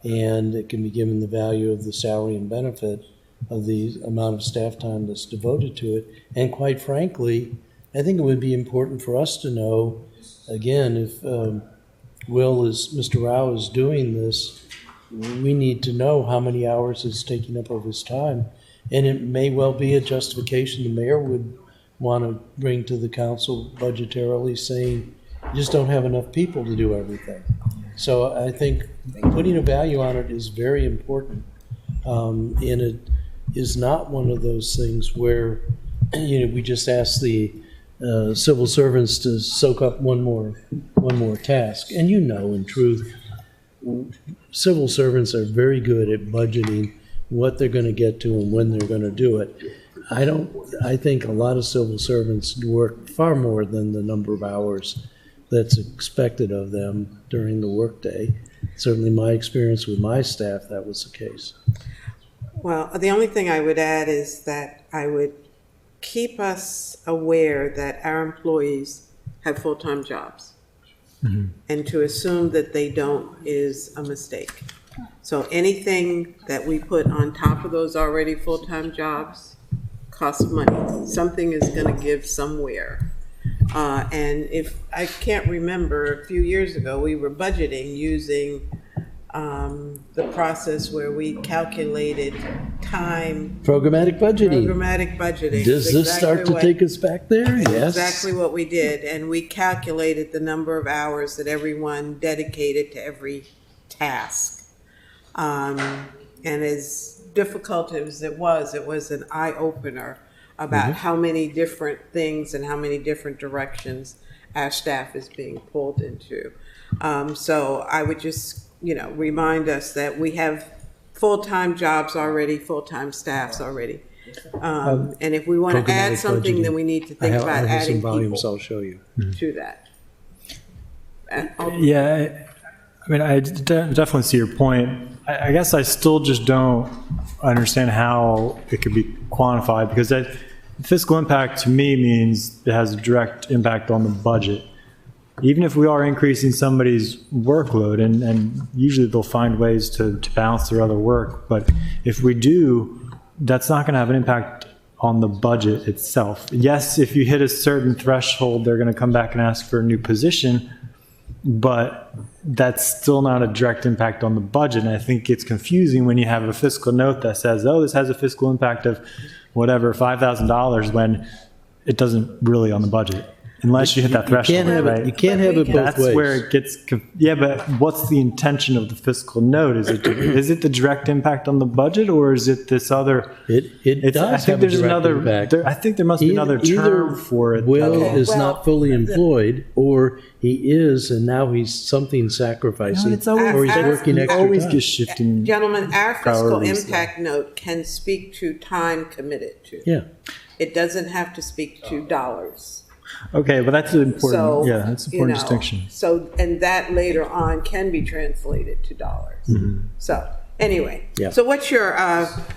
And it can be given the value of the salary and benefit of the amount of staff time that's devoted to it. And quite frankly, I think it would be important for us to know, again, if Mr. Rao is doing this, we need to know how many hours it's taking up of his time. And it may well be a justification the mayor would want to bring to the council budgetarily, saying, you just don't have enough people to do everything. So I think putting a value on it is very important. And it is not one of those things where, we just ask the civil servants to soak up one more task. And in truth, civil servants are very good at budgeting what they're going to get to and when they're going to do it. I think a lot of civil servants work far more than the number of hours that's expected of them during the workday. Certainly my experience with my staff, that was the case. Well, the only thing I would add is that I would keep us aware that our employees have full-time jobs. Mm-hmm. And to assume that they don't is a mistake. So anything that we put on top of those already full-time jobs costs money. Something is going to give somewhere. And if I can't remember, a few years ago, we were budgeting using the process where we calculated time. Programmatic budgeting. Programmatic budgeting. Does this start to take us back there? Yes. Exactly what we did. And we calculated the number of hours that everyone dedicated to every task. And as difficult as it was an eye-opener about how many different things and how many different directions our staff is being pulled into. So I would just, remind us that we have full-time jobs already, full-time staffs already. And if we want to add something, then we need to think about adding some volumes people I'll show you. to that. Yeah, I mean, I definitely see your point. I guess I still just don't understand how it could be quantified, because fiscal impact to me means it has a direct impact on the budget. Even if we are increasing somebody's workload, and usually they'll find ways to balance their other work, but if we do, that's not going to have an impact on the budget itself. Yes, if you hit a certain threshold, they're going to come back and ask for a new position, but that's still not a direct impact on the budget. And I think it's confusing when you have a fiscal note that says, oh, this has a fiscal impact of whatever, $5,000, when it doesn't really on the budget. Unless you hit that threshold, right? You can't have it both That's ways. where it gets, but what's the intention of the fiscal note? Is it the direct impact on the budget, or is it this other? It does I think have a there's direct another. impact. I think there must be another term for it. Will is well, not fully employed, or he is, and now he's something sacrificing, No, it's always- or he's working extra always time. just shifting. Gentlemen, our fiscal priorities, impact note can speak to time committed to. Yeah. It doesn't have to speak to dollars. Okay, but that's an important. So, That's an important distinction. So, and that later on can be translated to dollars. So, anyway. Yeah. So what's your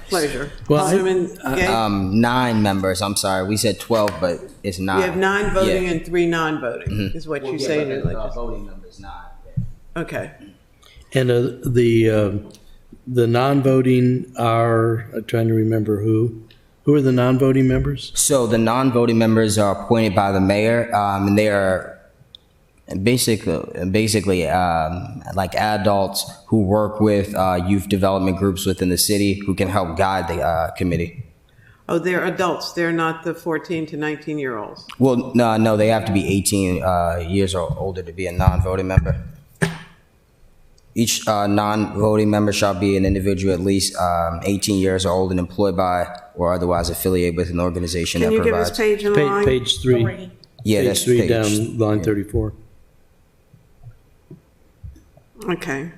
pleasure? Well, Alderman Gay? 9 members. I'm sorry, we said 12, but it's 9. You have 9 voting Yeah. and 3 non-voting, is what you say in your legislation. Voting members 9. Okay. And the non-voting are, I'm trying to remember who are the non-voting members? So the non-voting members are appointed by the mayor, and they are basically like adults who work with youth development groups within the city who can help guide the committee. Oh, they're adults. They're not the 14 to 19-year-olds. Well, no, they have to be 18 years or older to be a non-voting member. Each non-voting member shall be an individual at least 18 years old and employed by or otherwise affiliated with an organization Can that you give provides. us page and line? Page 3. Yeah, Page that's 3 page. down, line 34. Okay.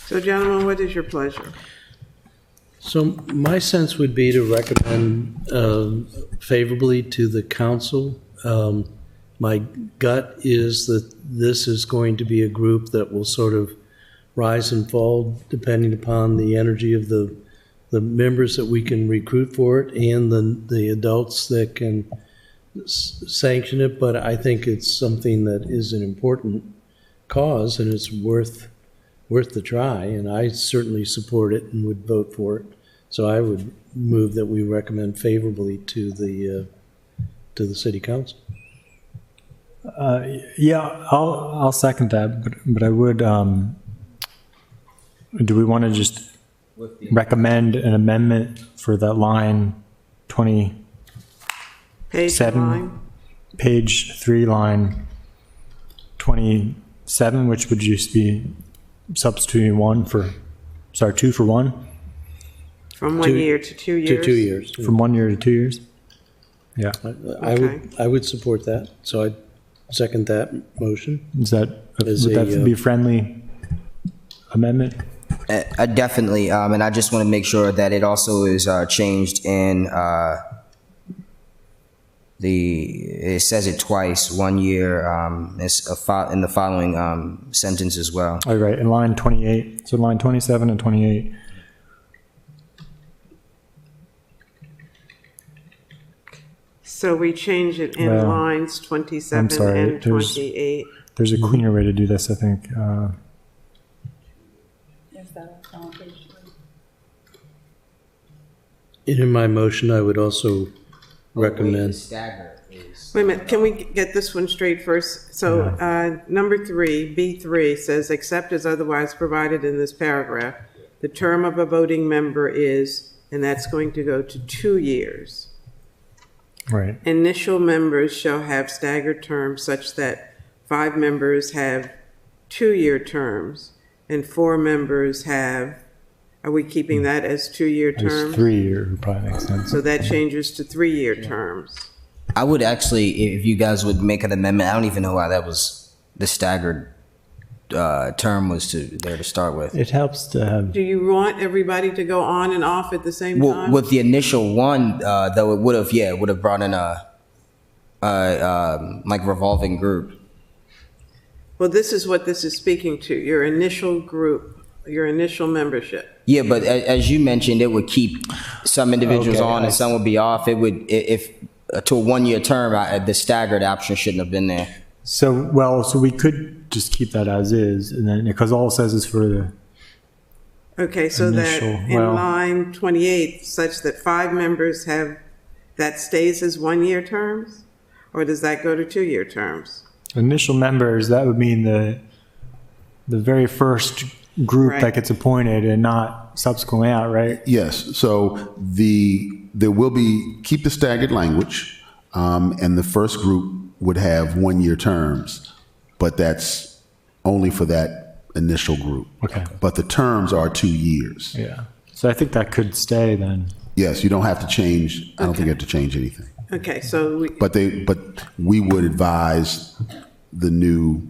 So gentlemen, what is your pleasure? So my sense would be to recommend favorably to the council. My gut is that this is going to be a group that will sort of rise and fall depending upon the energy of the members that we can recruit for it and the adults that can sanction it. But I think it's something that is an important cause and it's worth the try, and I certainly support it and would vote for it. So I would move that we recommend favorably to the city council. Yeah, I'll second that, but I would, do we want to just recommend an amendment for that line 27? Page and line? Page 3, line 27, which would just be substituting 2 for 1? From 1 year to 2 years? To 2 years. From 1 year to 2 years? Yeah. I would support that, so I'd second that motion. Would that be a friendly amendment? Definitely, and I just want to make sure that it also is changed in it says it twice, 1 year, in the following sentence as well. Oh, right, in line 28, so line 27 and 28. So we change it in Well, lines 27 sorry, and 28. There's a cleaner way to do this, I think. Is that on page 3? And in my motion, I would also recommend. Wait a minute, can we get this one straight first? So, number 3, B3 says, except as otherwise provided in this paragraph, the term of a voting member is, and that's going to go to 2 years. Right. Initial members shall have staggered terms such that 5 members have 2-year terms and 4 members have, are we keeping that as 2-year There's terms? 3 year would probably make sense. So that changes to 3-year terms. I would actually, if you guys would make an amendment, I don't even know why that was the staggered term was there to start with. It helps to have. Do you want everybody to go on and off at the same Well, time? with the initial one, though, it would have brought in a like revolving group. Well, this is what this is speaking to, your initial group, your initial membership. Yeah, but as you mentioned, it would keep some individuals Okay, on and some would be off. It would, if to a 1 year term, the staggered option shouldn't have been there. So we could just keep that as is, and then, because all it says is for the, Okay, so that Initial, in well- line 28, such that 5 members have, that stays as 1-year terms? Or does that go to 2-year terms? initial members, that would mean the very first group Right. that gets appointed and not subsequently out, right? Yes, so there will be, keep the staggered language, and the first group would have 1-year terms, but that's only for that initial group. Okay. But the terms are 2 years. Yeah. So I think that could stay then. Yes, you don't have to change, I don't think you have to change anything. Okay, so we, But we would advise the new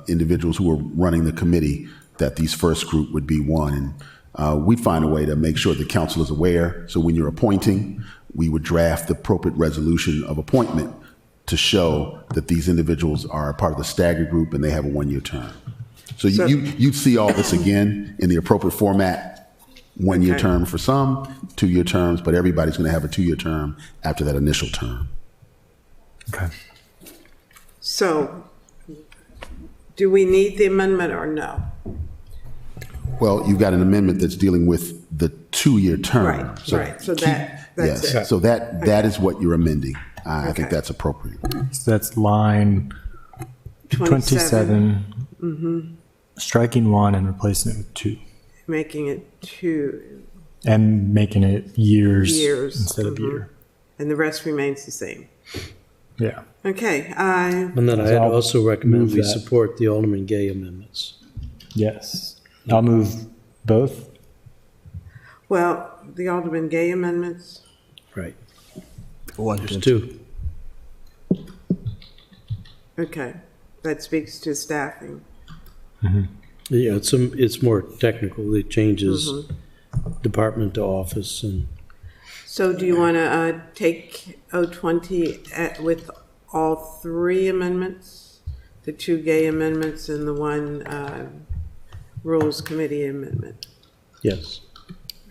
individuals who are running the committee that these first group would be one. And we find a way to make sure the council is aware. So when you're appointing, we would draft the appropriate resolution of appointment to show that these individuals are a part of the staggered group and they have a 1-year term. So you'd see all this again in the appropriate format. 1-year Okay. term for some, 2-year terms, but everybody's going to have a 2-year term after that initial term. Okay. so, do we need the amendment or no? Well, you've got an amendment that's dealing with the 2-year term. Right, right, so that's Yes, it. so that is what you're amending. I think Okay. that's appropriate. So that's line 27. Striking 1 and replacing it with 2. Making it 2, And making it years, Years, instead of year. and the rest remains the same. Yeah. Okay, And then I'd So I'll also recommend move we that. support the Alderman Gay amendments. Yes. I'll move both. well, the Alderman Gay amendments, Right. One, There's two. okay, that speaks to staffing. Yeah, it's more technical. It changes department to office and, So do you want to take 020 with all three amendments? The two gay amendments and the one Rules Committee amendment? yes.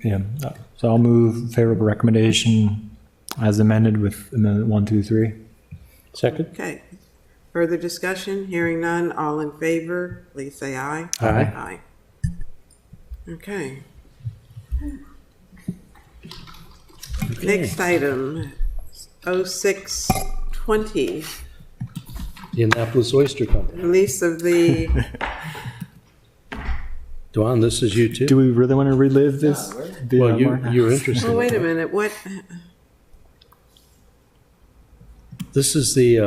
Yeah. So I'll move favorable recommendation as amended with amendment 1, 2, 3. Second? Okay. Further discussion? Hearing none. All in favor, please say aye. Aye. Aye. Okay. Next item, 0620, The Annapolis Oyster Company. release of the, Duan, this is you too? Do we really want to relive this? Well, you're interested. oh, wait a in that. minute, what, This is the,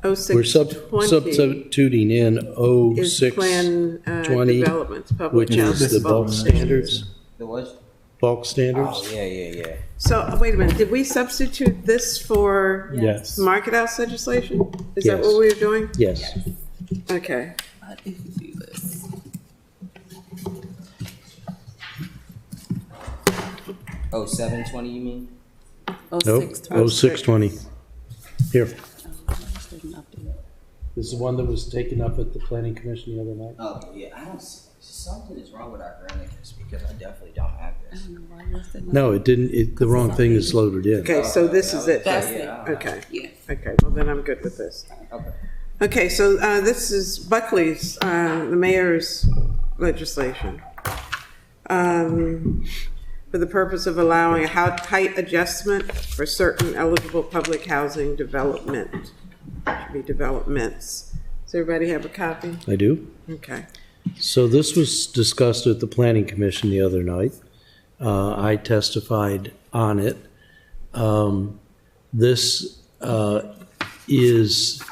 we're 0620 substituting in is 06, plan 20, developments, public which is house the bulk standards. standards. The what? Bulk standards? Oh, yeah. So, wait a minute, did we substitute this for Yes. market house legislation? Is that Yes. what we were doing? Yes. Okay. Oh, 720, you mean? Nope, 0620. Here. This is the one that was taken up at the planning commission the other night. Oh, yeah, I don't see, something is wrong with our Granicus because I definitely don't have this. No, it didn't, the wrong thing is loaded in. Okay, so this is it. That's then. it. Okay. Yeah. Okay, well then I'm good with this. Okay. Okay, so this is Buckley's, the mayor's legislation. For the purpose of allowing a height adjustment for certain eligible public housing development. Should be developments. Does everybody have a copy? I do. Okay. So this was discussed at the planning commission the other night. I testified on it. This is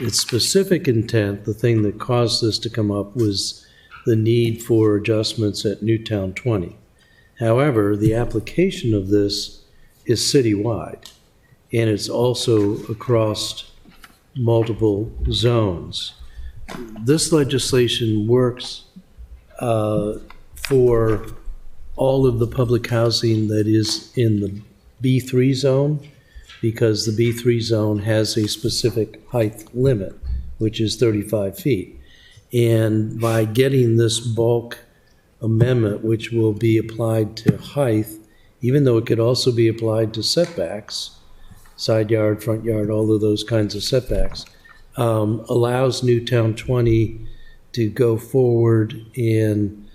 its specific intent. The thing that caused this to come up was the need for adjustments at Newtown 20. However, the application of this is citywide, and it's also across multiple zones. This legislation works for all of the public housing that is in the B3 zone, because the B3 zone has a specific height limit, which is 35 feet. And by getting this bulk amendment, which will be applied to height, even though it could also be applied to setbacks, side yard, front yard, all of those kinds of setbacks, allows Newtown 20 to go forward and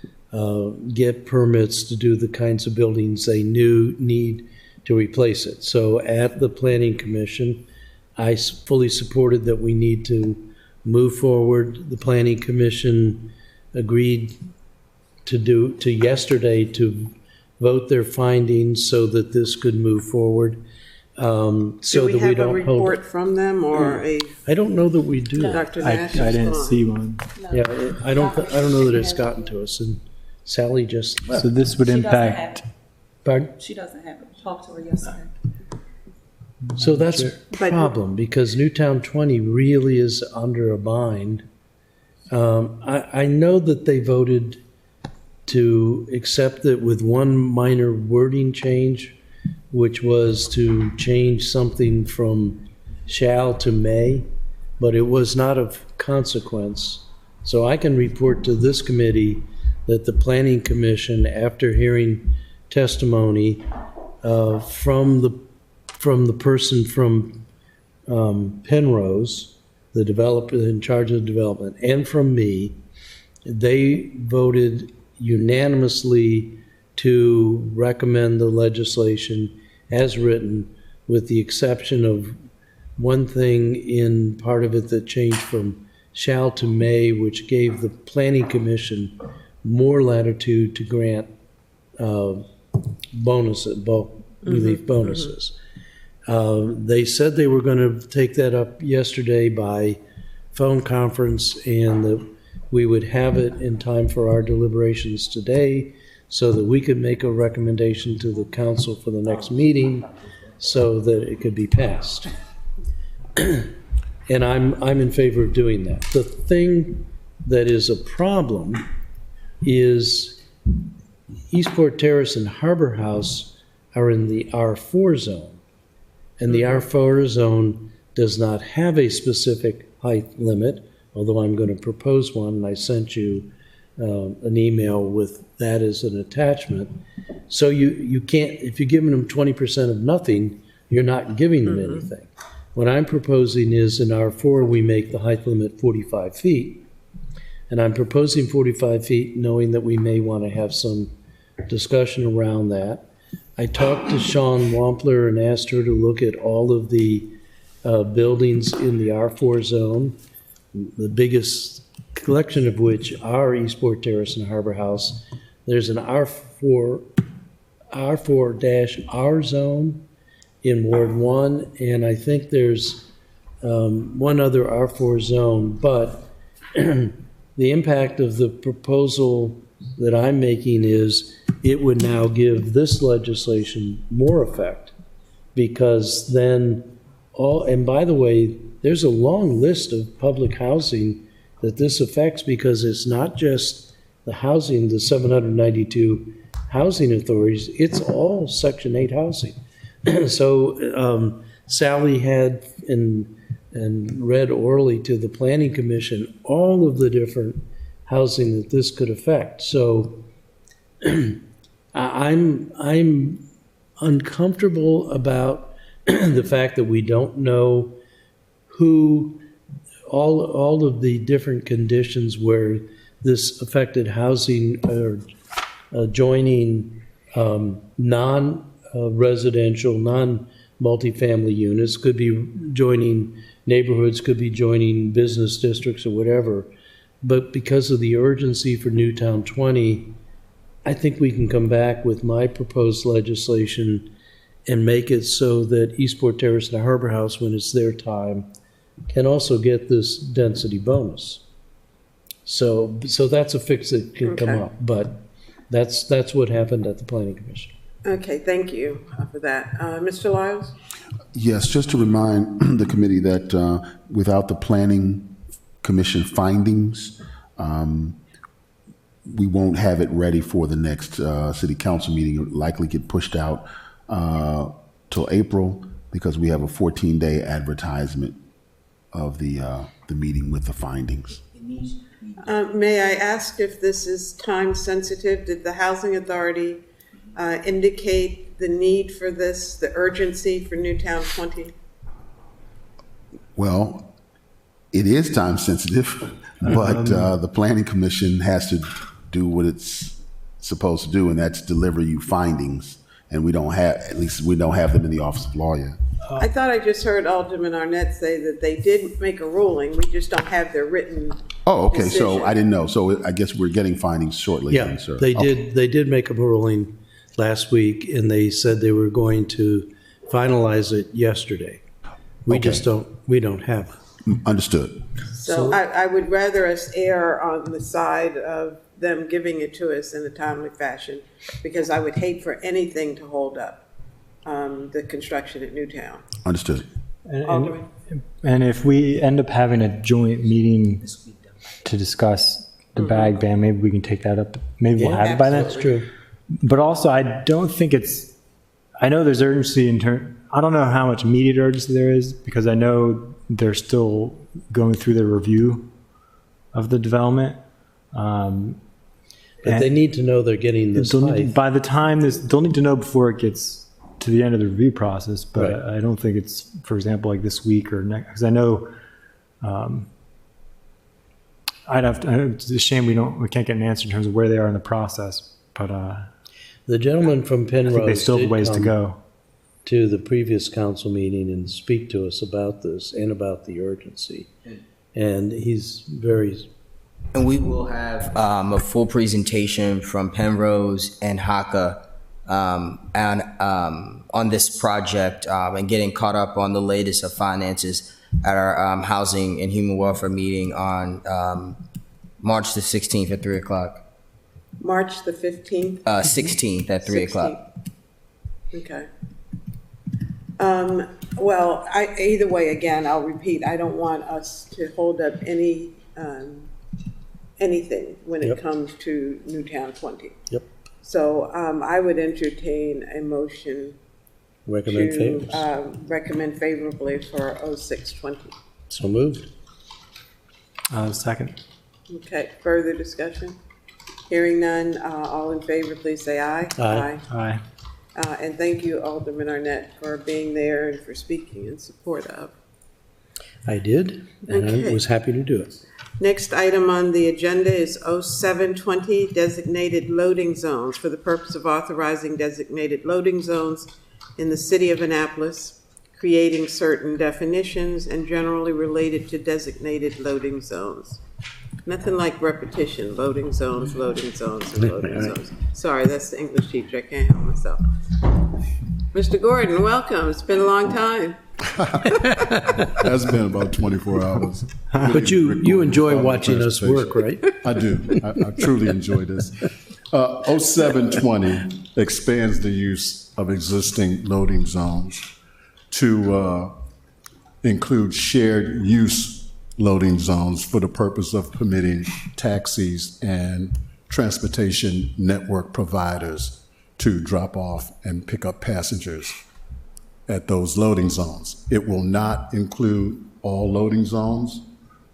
get permits to do the kinds of buildings they need to replace it. So at the Planning Commission, I fully supported that we need to move forward. The Planning Commission agreed to yesterday to vote their findings so that this could move forward. So Do we that we have a don't hold. report from them or a, I don't know that we do. Dr. I Nash? is didn't gone. see one. Yeah, I don't know that it's gotten to us, and Sally just, So this would She doesn't have impact. it. pardon? She doesn't have it. Talked to her yesterday. So that's a But- problem, because Newtown 20 really is under a bind. I know that they voted to accept it with one minor wording change, which was to change something from shall to may, but it was not of consequence. So I can report to this committee that the Planning Commission, after hearing testimony from the person from Penrose, the developer in charge of the development, and from me, they voted unanimously to recommend the legislation as written, with the exception of one thing in part of it that changed from shall to may, which gave the Planning Commission more latitude to grant bonuses, bulk relief bonuses. They said they were going to take that up yesterday by phone conference, and that we would have it in time for our deliberations today so that we could make a recommendation to the council for the next meeting so that it could be passed. And I'm in favor of doing that. The thing that is a problem is Eastport Terrace and Harbor House are in the R4 zone. And the R4 zone does not have a specific height limit, although I'm going to propose one, and I sent you an email with that as an attachment. So you can't, if you're giving them 20% of nothing, you're not giving them anything. What I'm proposing is in R4, we make the height limit 45 feet. And I'm proposing 45 feet, knowing that we may want to have some discussion around that. I talked to Sean Wampler and asked her to look at all of the buildings in the R4 zone, the biggest collection of which are Eastport Terrace and Harbor House. There's an R4-R zone in Ward 1, and I think there's one other R4 zone, but the impact of the proposal that I'm making is it would now give this legislation more effect, because then and by the way, there's a long list of public housing that this affects, because it's not just the housing, the 792 housing authorities, it's all Section 8 housing. So Sally had and read orally to the Planning Commission all of the different housing that this could affect. So I'm uncomfortable about the fact that we don't know who all of the different conditions where this affected housing or adjoining non-residential, non-multifamily units, could be joining neighborhoods, could be joining business districts or whatever. But because of the urgency for Newtown 20, I think we can come back with my proposed legislation and make it so that Eastport Terrace and Harbor House, when it's their time, can also get this density bonus. So that's a fix that can come up, but that's what happened at the Planning Commission. Okay, thank you for that. Mr. Lyles? Yes, just to remind the committee that without the Planning Commission findings, we won't have it ready for the next city council meeting. It will likely get pushed out till April, because we have a 14-day advertisement of the meeting with the findings. May I ask if this is time sensitive? Did the Housing Authority indicate the need for this, the urgency for Newtown 20? Well, it is time sensitive, but the Planning Commission has to do what it's supposed to do, and that's deliver you findings. And we don't have, at least we don't have them in the Office of Law yet. I thought I just heard Alderman Arnett say that they did make a ruling. We just don't have their written Oh, okay, so decision. I didn't know. So I guess we're getting findings shortly Yeah, then, sir. they Okay. did. They did make a ruling last week, and they said they were going to finalize it yesterday. We Okay. just don't. We don't have it. Understood. So I would rather us err on the side of them giving it to us in a timely fashion, because I would hate for anything to hold up the construction at Newtown. Understood. Alderman? And if we end up having a joint meeting to discuss the bag ban, maybe we can take that up. Maybe we'll have it by then. That's true. But also, I don't think it's, I know there's urgency I don't know how much immediate urgency there is, because I know they're still going through the review of the development. But they need to know they're getting this height. By the time they'll need to know before it gets to the end of the review process, but Right. I don't think it's, for example, like this week or next, because I know, it's a shame we can't get an answer in terms of where they are in the process, but The gentleman from I Penrose think they still have did ways to come go. to the previous council meeting and speak to us about this and about the urgency. And he's very, And we will have a full presentation from Penrose and HACA on this project and getting caught up on the latest of finances at our Housing and Human Welfare meeting on March the 16th at 3 o'clock. March the 15th? 16th at 3 o'clock. Okay. Well, either way, again, I'll repeat, I don't want us to hold up anything when it comes to Newtown 20. Yep. So I would entertain a motion Recommend to favors. recommend favorably for 0620. So moved. Second. Okay, further discussion? Hearing none, all in favor, please say aye. Aye. Aye. And thank you, Alderman Arnett, for being there and for speaking in support of. I did, and Okay. I was happy to do it. Next item on the agenda is 0720, designated loading zones, for the purpose of authorizing designated loading zones in the city of Annapolis, creating certain definitions and generally related to designated loading zones. Nothing like repetition, loading zones, and loading zones. Sorry, that's the English teacher, I can't help myself. Mr. Gordon, welcome, it's been a long time. That's been about 24 hours. But you enjoy watching us work, right? I do. I truly enjoy this. 0720 expands the use of existing loading zones to include shared use loading zones for the purpose of permitting taxis and transportation network providers to drop off and pick up passengers at those loading zones. It will not include all loading zones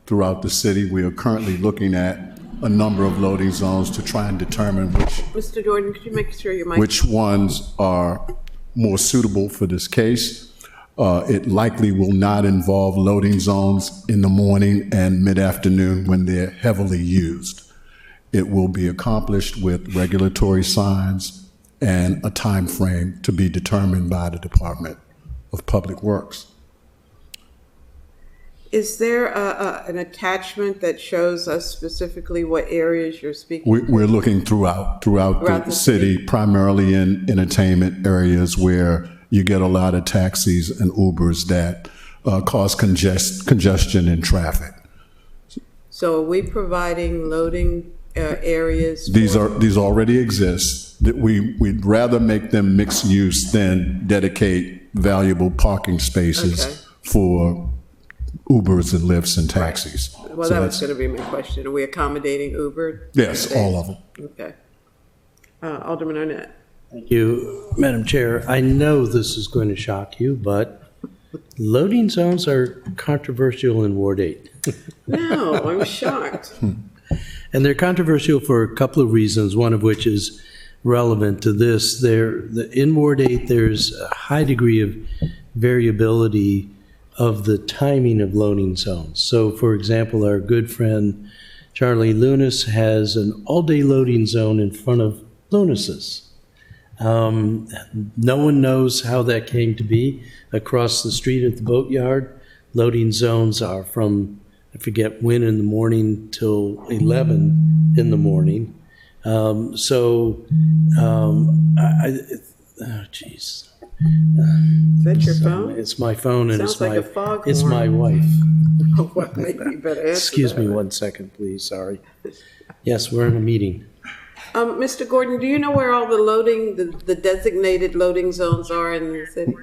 throughout the city. We are currently looking at a number of loading zones to try and determine Mr. Jordan, could you make sure your mic? which ones are more suitable for this case. It likely will not involve loading zones in the morning and mid-afternoon when they're heavily used. It will be accomplished with regulatory signs and a time frame to be determined by the Department of Public Works. Is there an attachment that shows us specifically what areas you're speaking? We're looking throughout the city, primarily in entertainment areas where you get a lot of taxis and Ubers that cause congestion in traffic. So are we providing loading areas? These already exist. That we'd rather make them mixed use than dedicate valuable parking spaces for Ubers and Lyfts and taxis. Well, that was going to be my question. Are we accommodating Uber? Yes, all of them. Okay. Alderman Arnett. Thank you, Madam Chair. I know this is going to shock you, but loading zones are controversial in Ward 8. No, I'm shocked. And they're controversial for a couple of reasons, one of which is relevant to this. In Ward 8, there's a high degree of variability of the timing of loading zones. So, for example, our good friend Charlie Lunas has an all-day loading zone in front of Lunas's. No one knows how that came to be. Across the street at the boatyard, loading zones are from, I forget when in the morning till 11 in the morning. Jeez. Is that your phone? It's my phone, and Sounds like a foghorn. it's my wife. Oh, well, maybe you better answer Excuse that. me 1 second, please. Sorry. Yes, we're in a meeting. Mr. Gordon, do you know where all the loading, the designated loading zones are in the city?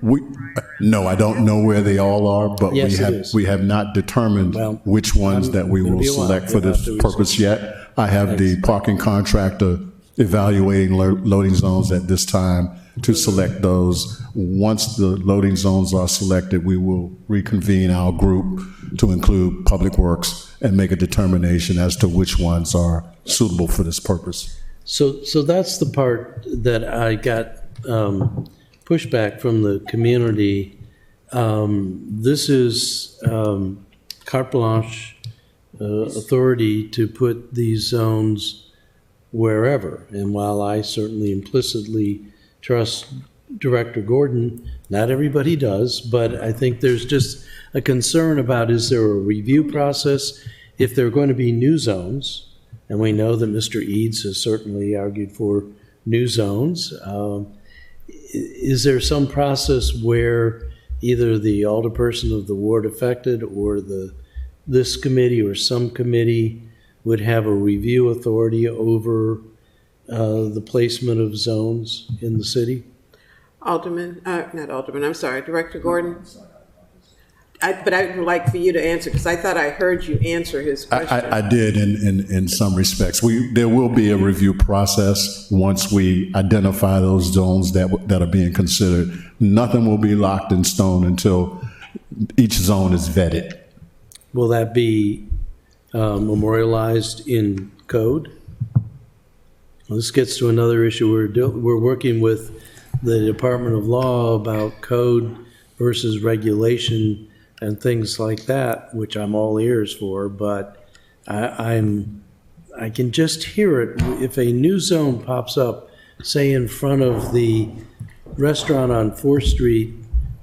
No, I don't know where they all are, but Yes, it is. we have not determined Well, which ones that we it'll will be a while. select for We'll this have to purpose yet. I have the parking contractor evaluating loading zones at this time to select those. Once the loading zones are selected, we will reconvene our group to include Public Works and make a determination as to which ones are suitable for this purpose. So that's the part that I got pushback from the community. This is carte blanche authority to put these zones wherever. And while I certainly implicitly trust Director Gordon, not everybody does, but I think there's just a concern about, is there a review process? If there are going to be new zones, and we know that Mr. Eads has certainly argued for new zones. Is there some process where either the alderperson of the ward affected or this committee or some committee would have a review authority over the placement of zones in the city? Director Gordon? But I would like for you to answer, because I thought I heard you answer his question. I did in some respects. There will be a review process once we identify those zones that are being considered. Nothing will be locked in stone until each zone is vetted. Will that be memorialized in code? Well, this gets to another issue. We're working with the Department of Law about code versus regulation and things like that, which I'm all ears for, but I can just hear it. If a new zone pops up, say in front of the restaurant on 4th Street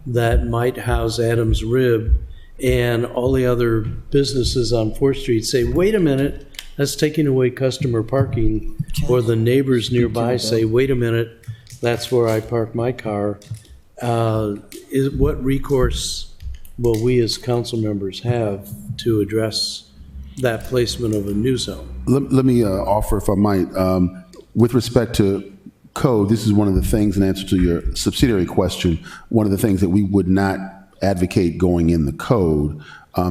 that might house Adam's Rib, and all the other businesses on 4th Street say, wait a minute, that's taking away customer parking, or the neighbors nearby say, wait a minute, that's where I park my car. What recourse will we as council members have to address that placement of a new zone? Let me offer, if I might, with respect to code, this is one of the things, in answer to your subsidiary question, one of the things that we would not advocate going in the code,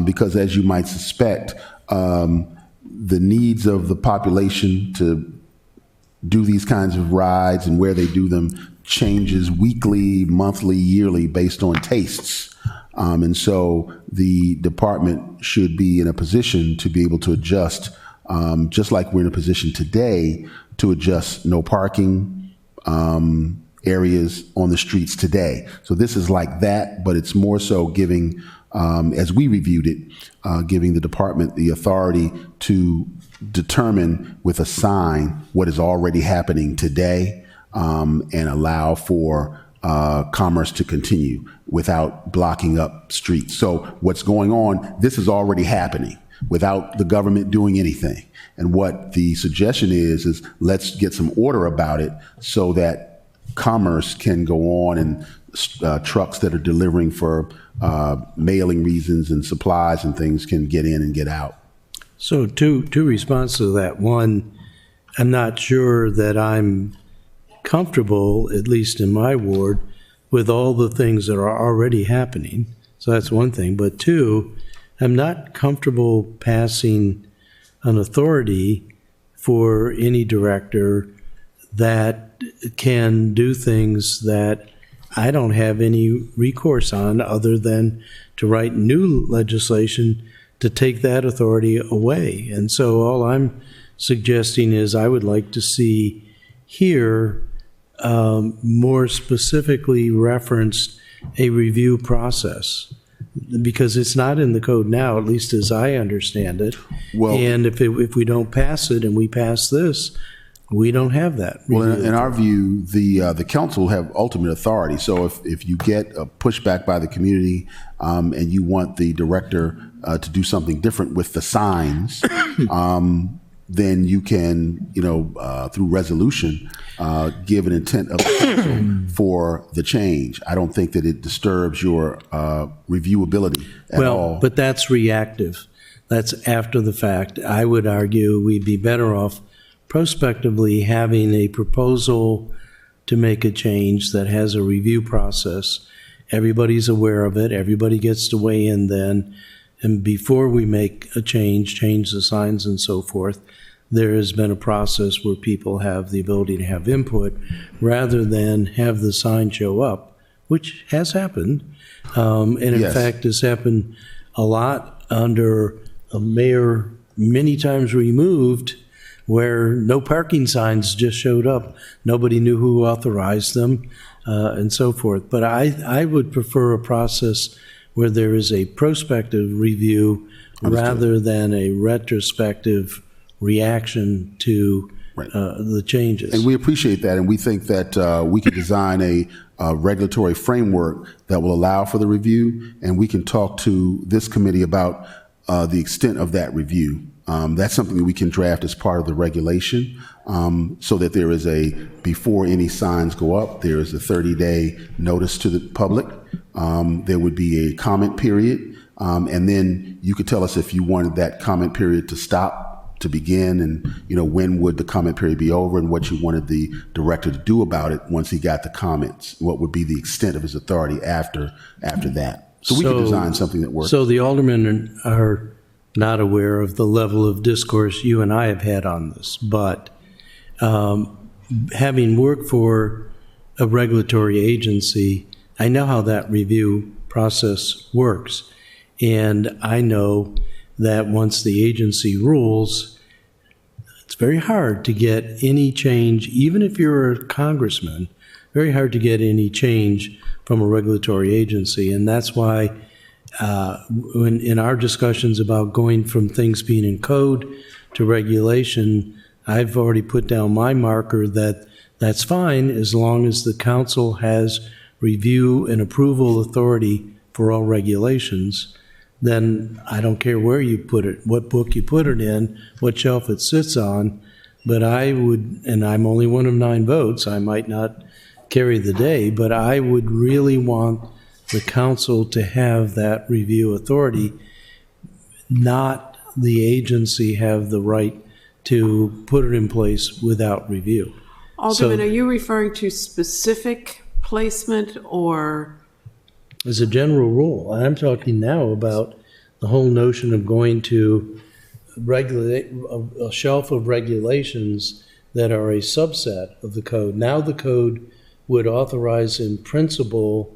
because as you might suspect, the needs of the population to do these kinds of rides and where they do them changes weekly, monthly, yearly based on tastes. And so the department should be in a position to be able to adjust, just like we're in a position today to adjust no parking areas on the streets today. So this is like that, but it's more so giving, as we reviewed it, giving the department the authority to determine with a sign what is already happening today, and allow for commerce to continue without blocking up streets. So what's going on, this is already happening without the government doing anything. And what the suggestion is let's get some order about it so that commerce can go on, and trucks that are delivering for mailing reasons and supplies and things can get in and get out. So two responses to that. One, I'm not sure that I'm comfortable, at least in my ward, with all the things that are already happening. So that's one thing. But two, I'm not comfortable passing an authority for any director that can do things that I don't have any recourse on other than to write new legislation to take that authority away. And so all I'm suggesting is I would like to see here more specifically referenced a review process, because it's not in the code now, at least as I understand it. Well, and if we don't pass it and we pass this, we don't have that. Well, in our view, the council will have ultimate authority. So if you get a pushback by the community and you want the director to do something different with the signs, then you can, through resolution, give an intent of the council for the change. I don't think that it disturbs your reviewability at all. Well, but that's reactive. That's after the fact. I would argue we'd be better off prospectively having a proposal to make a change that has a review process. Everybody's aware of it. Everybody gets to weigh in then. And before we make a change the signs and so forth, there has been a process where people have the ability to have input rather than have the sign show up, which has happened. And in Yes. fact, has happened a lot under a mayor many times removed, where no parking signs just showed up. Nobody knew who authorized them, and so forth. But I would prefer a process where there is a prospective review rather than a retrospective reaction to the changes. And we appreciate that, and we think that we can design a regulatory framework that will allow for the review, and we can talk to this committee about the extent of that review That's something that we can draft as part of the regulation, so that there is before any signs go up, there is a 30-day notice to the public. There would be a comment period, and then you could tell us if you wanted that comment period to stop, to begin, and when would the comment period be over, and what you wanted the director to do about it once he got the comments. What would be the extent of his authority after that? So we could design something that works. So the aldermen are not aware of the level of discourse you and I have had on this, but having worked for a regulatory agency, I know how that review process works. And I know that once the agency rules, it's very hard to get any change, even if you're a congressman, very hard to get any change from a regulatory agency. And that's why when in our discussions about going from things being in code to regulation, I've already put down my marker that that's fine as long as the council has review and approval authority for all regulations. Then I don't care where you put it, what book you put it in, what shelf it sits on, but I would, and I'm only one of 9 votes, I might not carry the day, but I would really want the council to have that review authority, not the agency have the right to put it in place without review. Alderman, are you referring to specific placement or? As a general rule, I'm talking now about the whole notion of going to regulate a shelf of regulations that are a subset of the code. Now the code would authorize in principle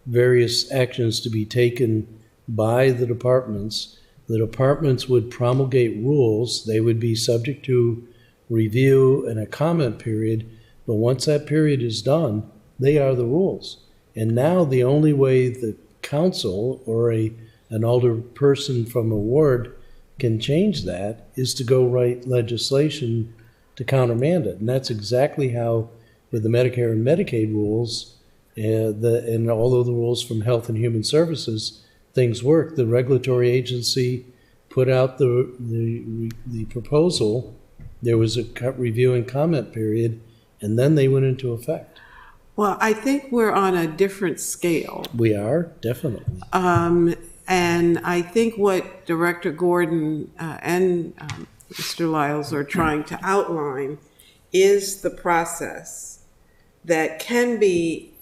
various actions to be taken by the departments. The departments would promulgate rules. They would be subject to review and a comment period. But once that period is done, they are the rules. And now the only way the council or an older person from a ward can change that is to go write legislation to countermand it. And that's exactly how, with the Medicare and Medicaid rules, and all of the rules from Health and Human Services, things work. The regulatory agency put out the proposal. There was a review and comment period, and then they went into effect. Well, I think we're on a different scale. We are, definitely. And I think what Director Gordon and Mr. Lyles are trying to outline is the process that can be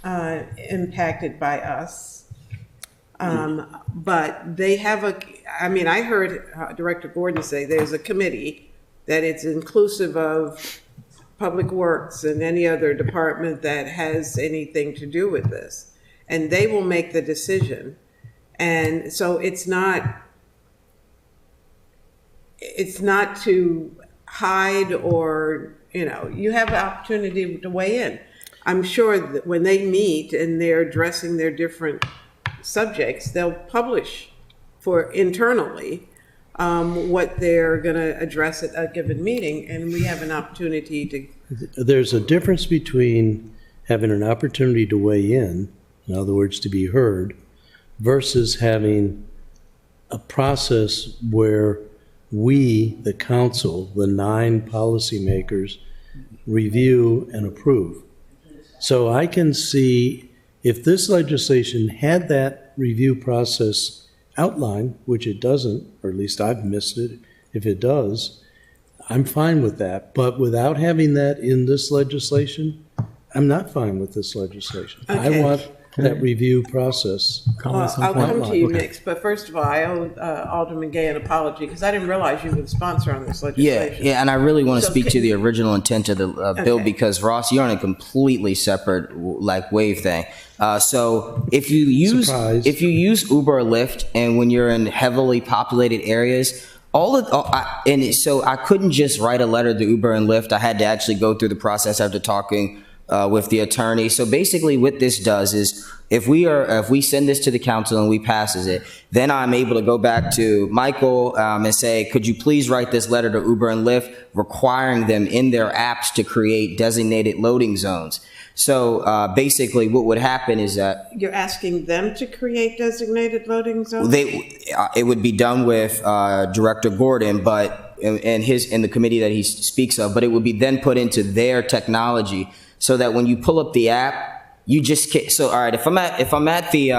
impacted by us. But they have I heard Director Gordon say there's a committee that it's inclusive of Public Works and any other department that has anything to do with this. And they will make the decision. And so it's not to hide or, you have the opportunity to weigh in. I'm sure that when they meet and they're addressing their different subjects, they'll publish internally what they're going to address at a given meeting, and we have an opportunity to. There's a difference between having an opportunity to weigh in other words, to be heard, versus having a process where we, the council, the 9 policymakers, review and approve. So I can see if this legislation had that review process outlined, which it doesn't, or at least I've missed it, if it does, I'm fine with that. But without having that in this legislation, I'm not fine with this legislation. Okay. I want that review process. Well, I'll come to you next, but first of all, I owe Alderman Gay an apology because I didn't realize you were the sponsor on this legislation. Yeah, and I really want to speak to the original intent of the bill Okay. because Ross, you're on a completely separate wave thing. So if you use Surprise. Uber or Lyft, and when you're in heavily populated areas, so I couldn't just write a letter to Uber and Lyft. I had to actually go through the process after talking with the attorney. So basically what this does is if we send this to the council and we passes it, then I'm able to go back to Michael and say, could you please write this letter to Uber and Lyft requiring them in their apps to create designated loading zones. So basically what would happen is that You're asking them to create designated loading zones? it would be done with Director Gordon, but in the committee that he speaks of, but it would be then put into their technology so that when you pull up the app, you just so all right. If I'm at the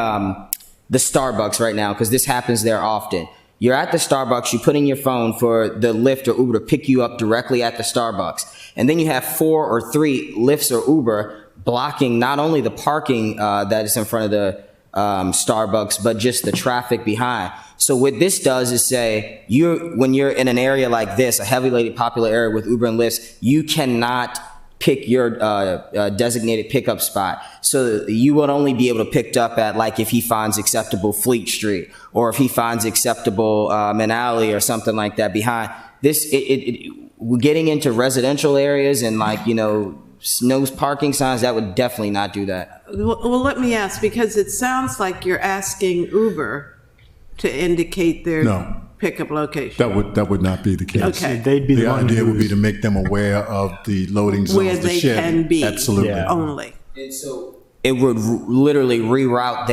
Starbucks right now, because this happens there often. You're at the Starbucks, you put in your phone for the Lyft or Uber to pick you up directly at the Starbucks, and then you have 4 or 3 Lyfts or Uber blocking not only the parking that is in front of the Starbucks, but just the traffic behind. So what this does is say, when you're in an area like this, a heavily popular area with Uber and Lyft, you cannot pick your designated pickup spot. So you would only be able to pick up at, like, if he finds acceptable Fleet Street, or if he finds acceptable Manali or something like that behind. This, we're getting into residential areas and, like, no parking signs, that would definitely not do that. Well, let me ask, because it sounds like you're asking Uber to indicate their No. pickup location. That would not be the case. Okay. They'd be The one idea would be who's- to make them aware of the loading zones. Where the they shared- can be. Absolutely. Yeah. Only. And so it would literally reroute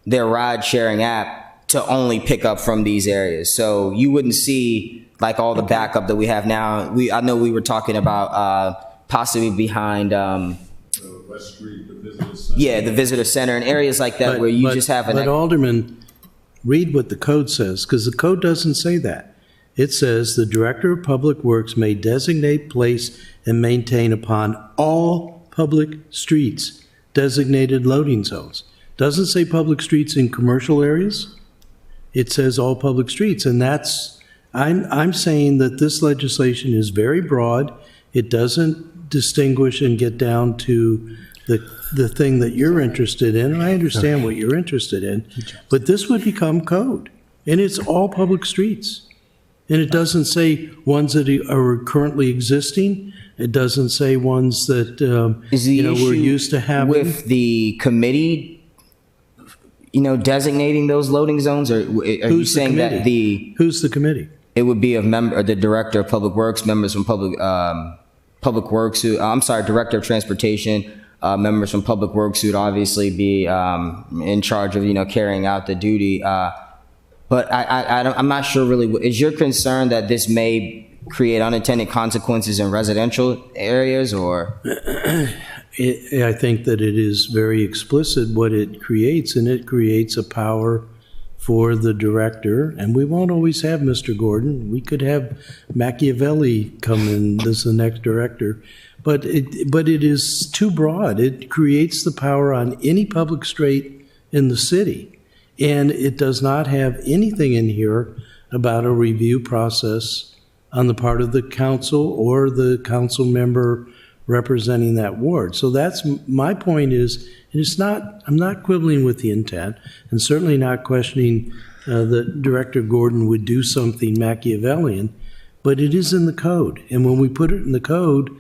their ride sharing app to only pick up from these areas. So you wouldn't see, like, all the backup that we have now. I know we were talking about possibly behind West Street, the visitor center. the visitor center and areas like that where you just have But Alderman, read what the code says, because the code doesn't say that. It says the Director of Public Works may designate, place, and maintain upon all public streets designated loading zones. Doesn't say public streets in commercial areas. It says all public streets, and I'm saying that this legislation is very broad. It doesn't distinguish and get down to the thing that you're interested in, and I understand what you're interested in, but this would become code, and it's all public streets. And it doesn't say ones that are currently existing. It doesn't say ones that, is the we're issue used to having. with the committee, designating those loading zones, or are you Who's the saying that committee? Who's the committee? it would be the Director of Public Works, members from Public Works, Director of Transportation, members from Public Works who would obviously be in charge of, carrying out the duty. But I'm not sure really, is your concern that this may create unintended consequences in residential areas, or? I think that it is very explicit what it creates, and it creates a power for the director, and we won't always have Mr. Gordon. We could have Machiavelli come in as the next director, but it is too broad. It creates the power on any public street in the city, and it does not have anything in here about a review process on the part of the council or the council member representing that ward. So that's my point is, I'm not quibbling with the intent, and certainly not questioning that Director Gordon would do something Machiavellian, but it is in the code. And when we put it in the code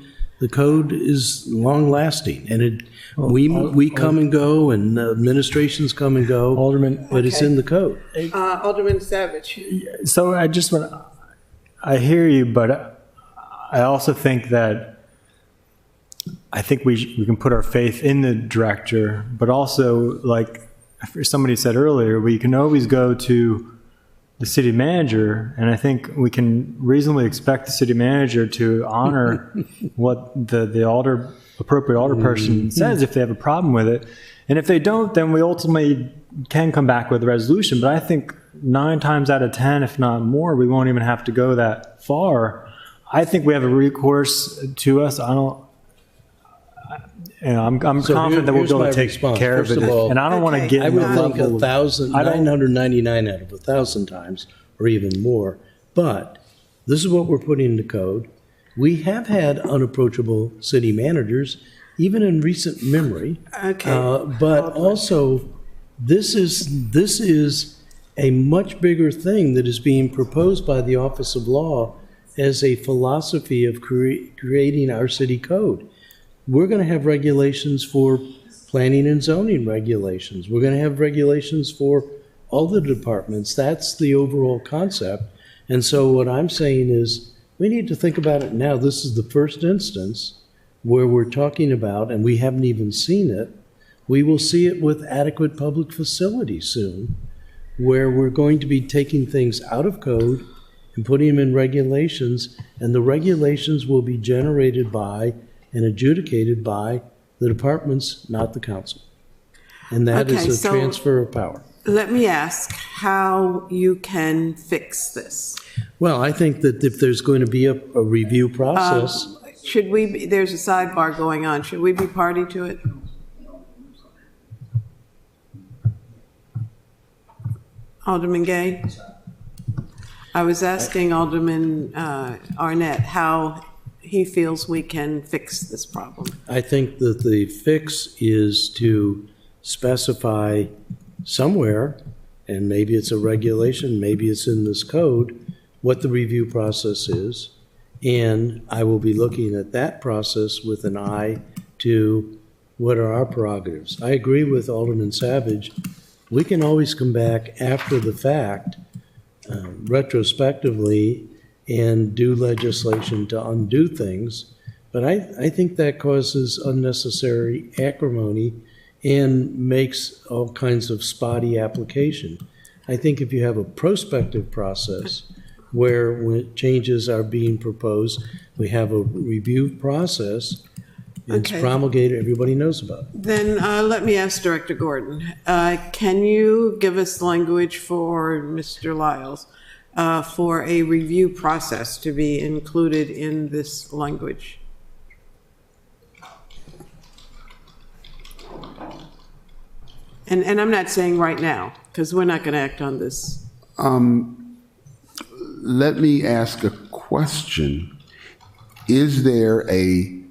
is long-lasting, and we come and go, and administrations come and go, Alderman, but it's in the code. Alderman Savage. So I hear you, but I also think that we can put our faith in the director, but also, like somebody said earlier, we can always go to the city manager, and I think we can reasonably expect the city manager to honor what the appropriate alder person says if they have a problem with it. And if they don't, then we ultimately can come back with a resolution. But I think 9 times out of 10, if not more, we won't even have to go that far. I think we have a recourse to us. I'm confident that we'll be able to take care of it. And I don't want to get I in the would think level of- 999 out of 1,000 times, or even more. But this is what we're putting in the code. We have had unapproachable city managers, even in recent memory. Okay. But also, this is a much bigger thing that is being proposed by the Office of Law as a philosophy of creating our city code. we're going to have regulations for planning and zoning regulations. We're going to have regulations for all the departments. That's the overall concept. And so what I'm saying is we need to think about it now. This is the first instance where we're talking about, and we haven't even seen it. We will see it with adequate public facilities soon, where we're going to be taking things out of code and putting them in regulations, and the regulations will be generated by and adjudicated by the departments, not the council. And that Okay, is a so- transfer of power. Let me ask how you can fix this. Well, I think that if there's going to be a review process, Should we, there's a sidebar going on, should we be party to it? Alderman Gay? I was asking Alderman Arnett how he feels we can fix this problem. I think that the fix is to specify somewhere, and maybe it's a regulation, maybe it's in this code, what the review process is. And I will be looking at that process with an eye to what are our prerogatives. I agree with Alderman Savage. We can always come back after the fact, retrospectively, and do legislation to undo things. But I think that causes unnecessary acrimony and makes all kinds of spotty application. I think if you have a prospective process where when changes are being proposed, we have a review process, it's Okay. promulgated, everybody knows about it. Then let me ask Director Gordon, can you give us language for Mr. Lyles for a review process to be included in this language? And I'm not saying right now, because we're not going to act on this. Let me ask a question. Is there an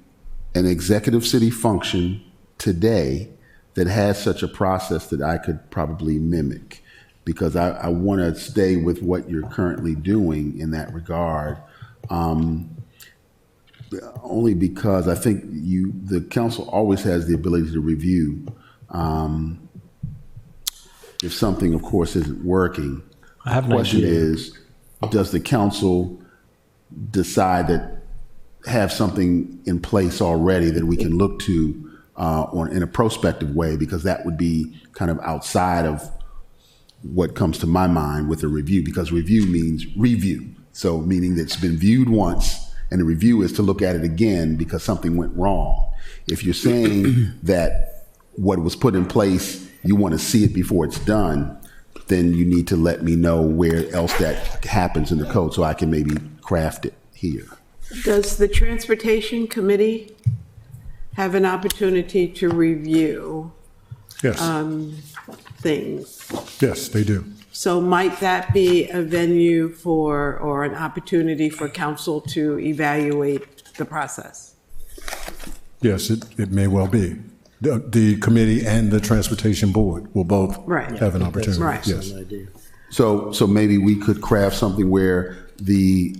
executive city function today that has such a process that I could probably mimic? Because I want to stay with what you're currently doing in that regard. Only because I think the council always has the ability to review if something, of course, isn't working. I have The an question idea. is, does the council decide that have something in place already that we can look to in a prospective way? Because that would be kind of outside of what comes to my mind with a review, because review means review. So meaning that it's been viewed once, and the review is to look at it again because something went wrong. If you're saying that what was put in place, you want to see it before it's done, then you need to let me know where else that happens in the code so I can maybe craft it here. Does the Transportation Committee have an opportunity to review Yes, things? yes, they do. So might that be a venue for, or an opportunity for council to evaluate the process? Yes, it may well be. The committee and the transportation board will both Right. have an opportunity. Right. Yes. An idea. So maybe we could craft something where the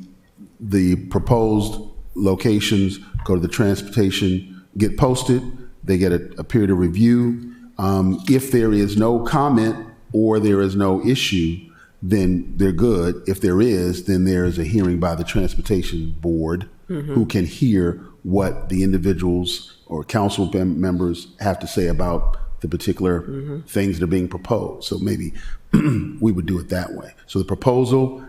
proposed locations go to the transportation, get posted, they get a period of review. If there is no comment or there is no issue, then they're good. If there is, then there is a hearing by the transportation board who can hear what the individuals or council members have to say about the particular things that are being proposed. So maybe we would do it that way. So the proposal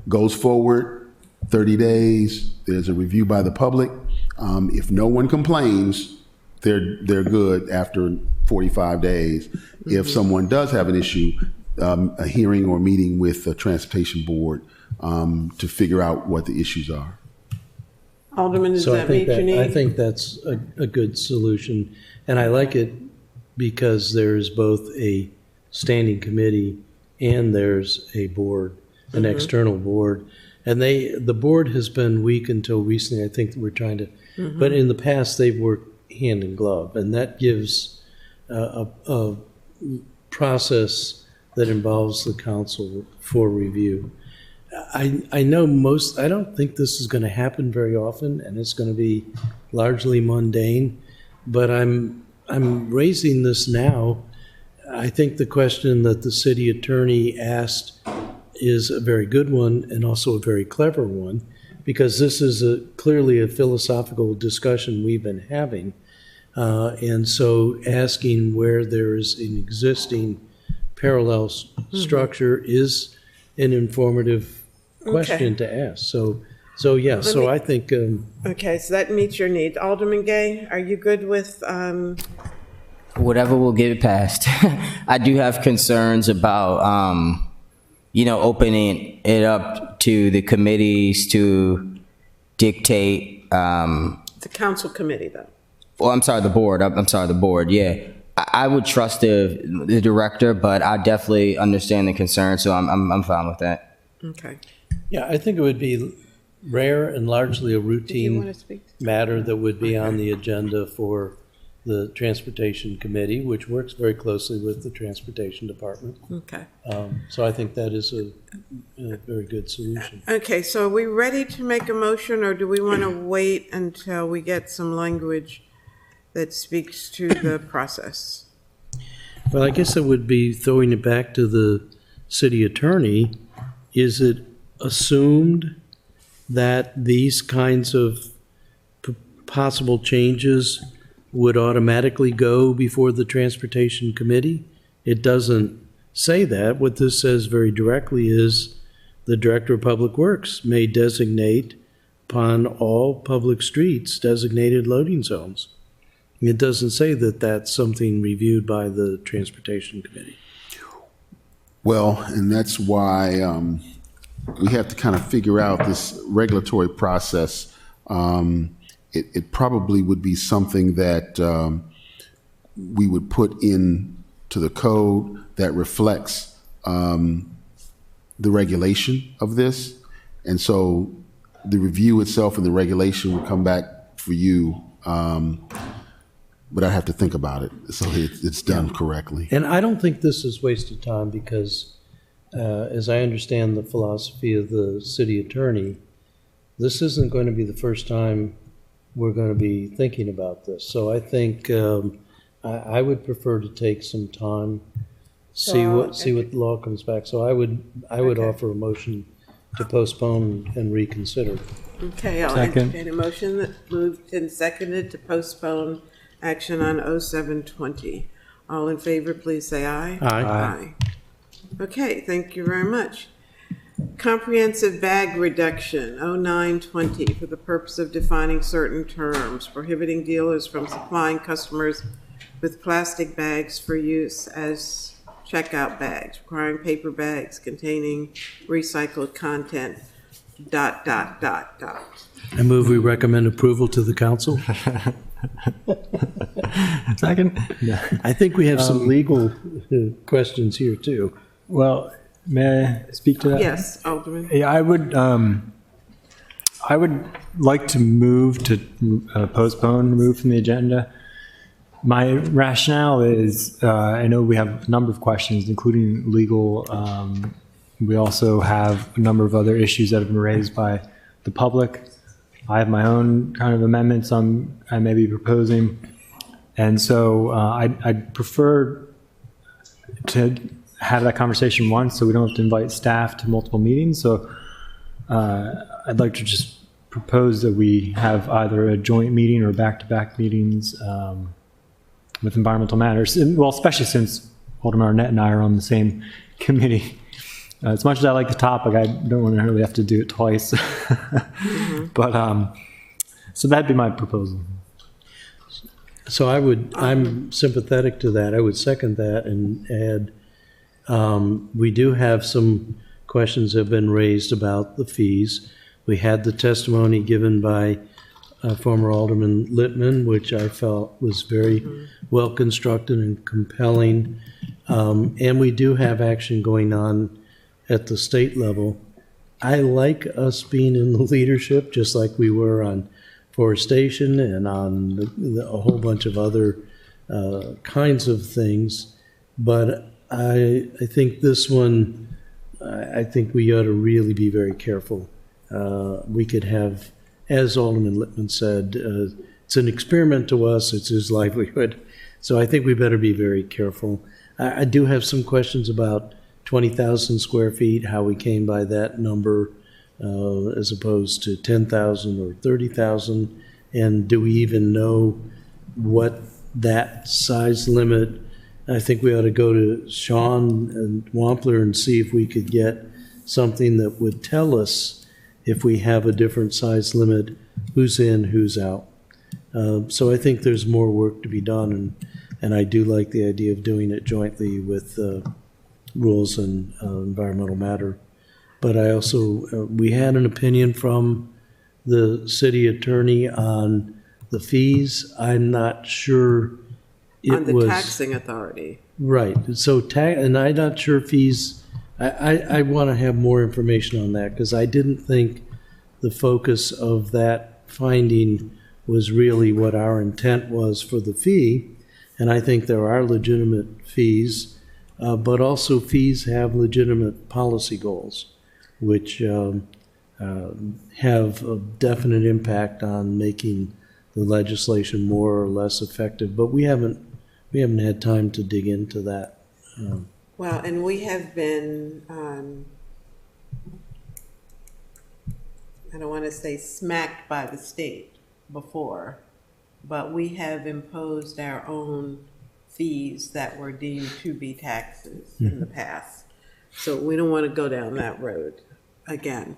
goes forward, 30 days, there's a review by the public. If no one complains, they're good after 45 days. If someone does have an issue, a hearing or meeting with the transportation board to figure out what the issues are. Alderman, does So I that think meet your need? I think that's a good solution. And I like it because there's both a standing committee and there's a board, an external board. And the board has been weak until recently. I think that we're trying to, but in the past, they've worked hand in glove. And that gives a process that involves the council for review. I know I don't think this is going to happen very often, and it's going to be largely mundane, but I'm raising this now. I think the question that the city attorney asked is a very good one and also a very clever one, because this is clearly a philosophical discussion we've been having. And so asking where there is an existing parallel structure is an informative question to ask. So yeah, so I think, Okay, so that meets your needs. Alderman Gay, are you good with, Whatever will get it passed. I do have concerns about, opening it up to the committees to dictate, the council committee, though? well, I'm sorry, the board. I'm sorry, the board. Yeah, I would trust the director, but I definitely understand the concern, so I'm fine with that. Okay. yeah, I think it would be rare and largely a Do you want routine to speak? matter that would be on the agenda for the Transportation Committee, which works very closely with the Transportation Department. Okay. So I think that is a very good solution. Okay, so are we ready to make a motion, or do we want to wait until we get some language that speaks to the process? Well, I guess it would be throwing it back to the city attorney. Is it assumed that these kinds of possible changes would automatically go before the Transportation Committee? It doesn't say that. What this says very directly is the Director of Public Works may designate upon all public streets designated loading zones. It doesn't say that that's something reviewed by the Transportation Committee. Well, and that's why we have to kind of figure out this regulatory process. It probably would be something that we would put into the code that reflects the regulation of this. And so the review itself and the regulation would come back for you, but I have to think about it so it's done correctly. And I don't think this is wasted time because, as I understand the philosophy of the city attorney, this isn't going to be the first time we're going to be thinking about this. So I think I would prefer to take some time, see what the law comes back. So I would offer a motion to postpone and reconsider. Okay, I'll Second. entertain a motion that moved and seconded to postpone action on 0720. All in favor, please say aye. Aye. Okay, thank you very much. Comprehensive bag reduction, 0920, for the purpose of defining certain terms, prohibiting dealers from supplying customers with plastic bags for use as checkout bags, requiring paper bags containing recycled content, ... I move we recommend approval to the council. Second? I think we have some legal questions here too. Well, may I speak to that? Yes, Alderman. Yeah, I would like to move to postpone, remove from the agenda. My rationale is, I know we have a number of questions, including legal. We also have a number of other issues that have been raised by the public. I have my own kind of amendments I may be proposing. And so I'd prefer to have that conversation once so we don't have to invite staff to multiple meetings. So I'd like to just propose that we have either a joint meeting or back-to-back meetings with environmental matters. And, well, especially since Alderman Arnett and I are on the same committee. As much as I like the topic, I don't want to really have to do it twice. But so that'd be my proposal. So I'm sympathetic to that. I would second that and add, we do have some questions that have been raised about the fees. We had the testimony given by former Alderman Littman, which I felt was very well constructed and compelling. And we do have action going on at the state level. I like us being in the leadership, just like we were on forestation and on a whole bunch of other kinds of things. But I think this one, I think we ought to really be very careful. We could have, as Alderman Littman said, it's an experiment to us, it's his livelihood. So I think we better be very careful. I do have some questions about 20,000 square feet, how we came by that number as opposed to 10,000 or 30,000. And do we even know what that size limit? I think we ought to go to Sean and Wampler and see if we could get something that would tell us if we have a different size limit, who's in, who's out. So I think there's more work to be done, and I do like the idea of doing it jointly with Rules and Environmental Matter. But I also, we had an opinion from the city attorney on the fees. I'm not sure it On the was. taxing authority. Right, so and I'm not sure fees, I want to have more information on that, because I didn't think the focus of that finding was really what our intent was for the fee, and I think there are legitimate fees, but also fees have legitimate policy goals, which have a definite impact on making the legislation more or less effective, but we haven't had time to dig into that. Well, and we have been, I don't want to say smacked by the state before, but we have imposed our own fees that were deemed to be taxes in the past. So we don't want to go down that road again.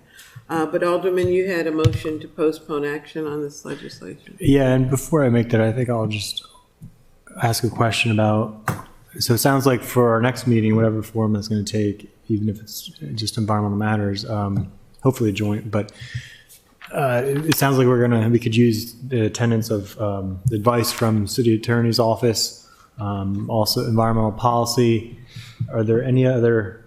But Alderman, you had a motion to postpone action on this legislation. Yeah, and before I make that, I think I'll just ask a question about, so it sounds like for our next meeting, whatever form that's going to take, even if it's just environmental matters, hopefully joint, but it sounds like we could use the attendance of the advice from city attorney's office, also environmental policy. Are there any other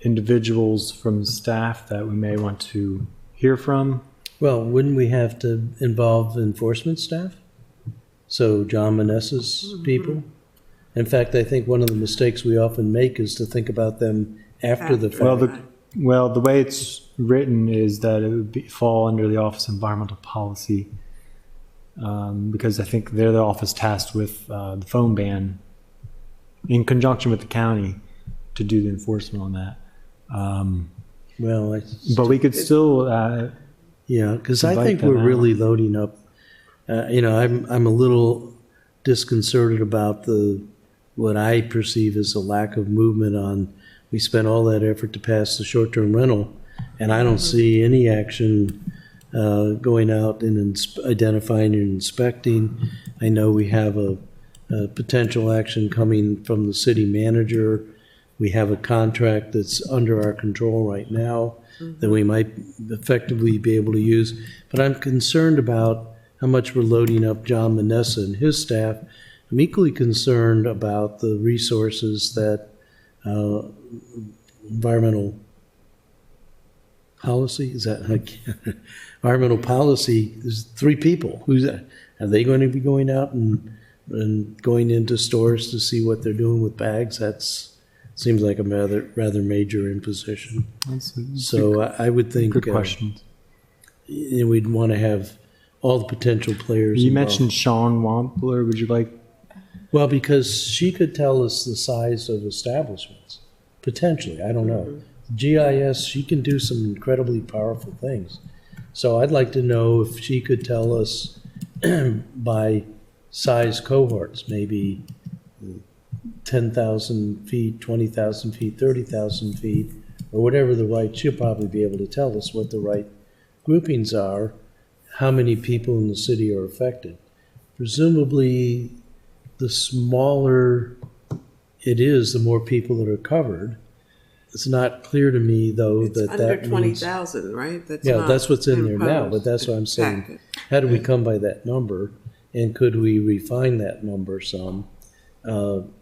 individuals from staff that we may want to hear from? Well, wouldn't we have to involve enforcement staff? So John Manessa's people? In fact, I think one of the mistakes we often make is to think about them after the fact. Well, the way it's written is that it would fall under the Office of Environmental Policy, because I think they're the office tasked with the phone ban in conjunction with the county to do the enforcement on that. But we could still, yeah, because I invite think them we're out. really loading up. I'm a little disconcerted about what I perceive as a lack of movement on. We spent all that effort to pass the short-term rental, and I don't see any action going out and identifying and inspecting. I know we have a potential action coming from the city manager. We have a contract that's under our control right now that we might effectively be able to use. But I'm concerned about how much we're loading up John Manessa and his staff. I'm equally concerned about the resources that environmental policy, environmental policy is 3 people. Are they going to be going out and going into stores to see what they're doing with bags? That's seems like a rather major imposition. So I would think good question. We'd want to have all the potential players You involved. mentioned Sean Wampler. Would you like? Well, because she could tell us the size of establishments, potentially. I don't know. GIS, she can do some incredibly powerful things. So I'd like to know if she could tell us by size cohorts, maybe 10,000 feet, 20,000 feet, 30,000 feet, or whatever the right, she'll probably be able to tell us what the right groupings are, how many people in the city are affected. Presumably, the smaller it is, the more people that are covered. It's not clear to me, though, It's that under means 20,000, right? yeah, not that's what's in there now, but imposed. that's what I'm saying. Exactly. How do we come by that number? And could we refine that number some?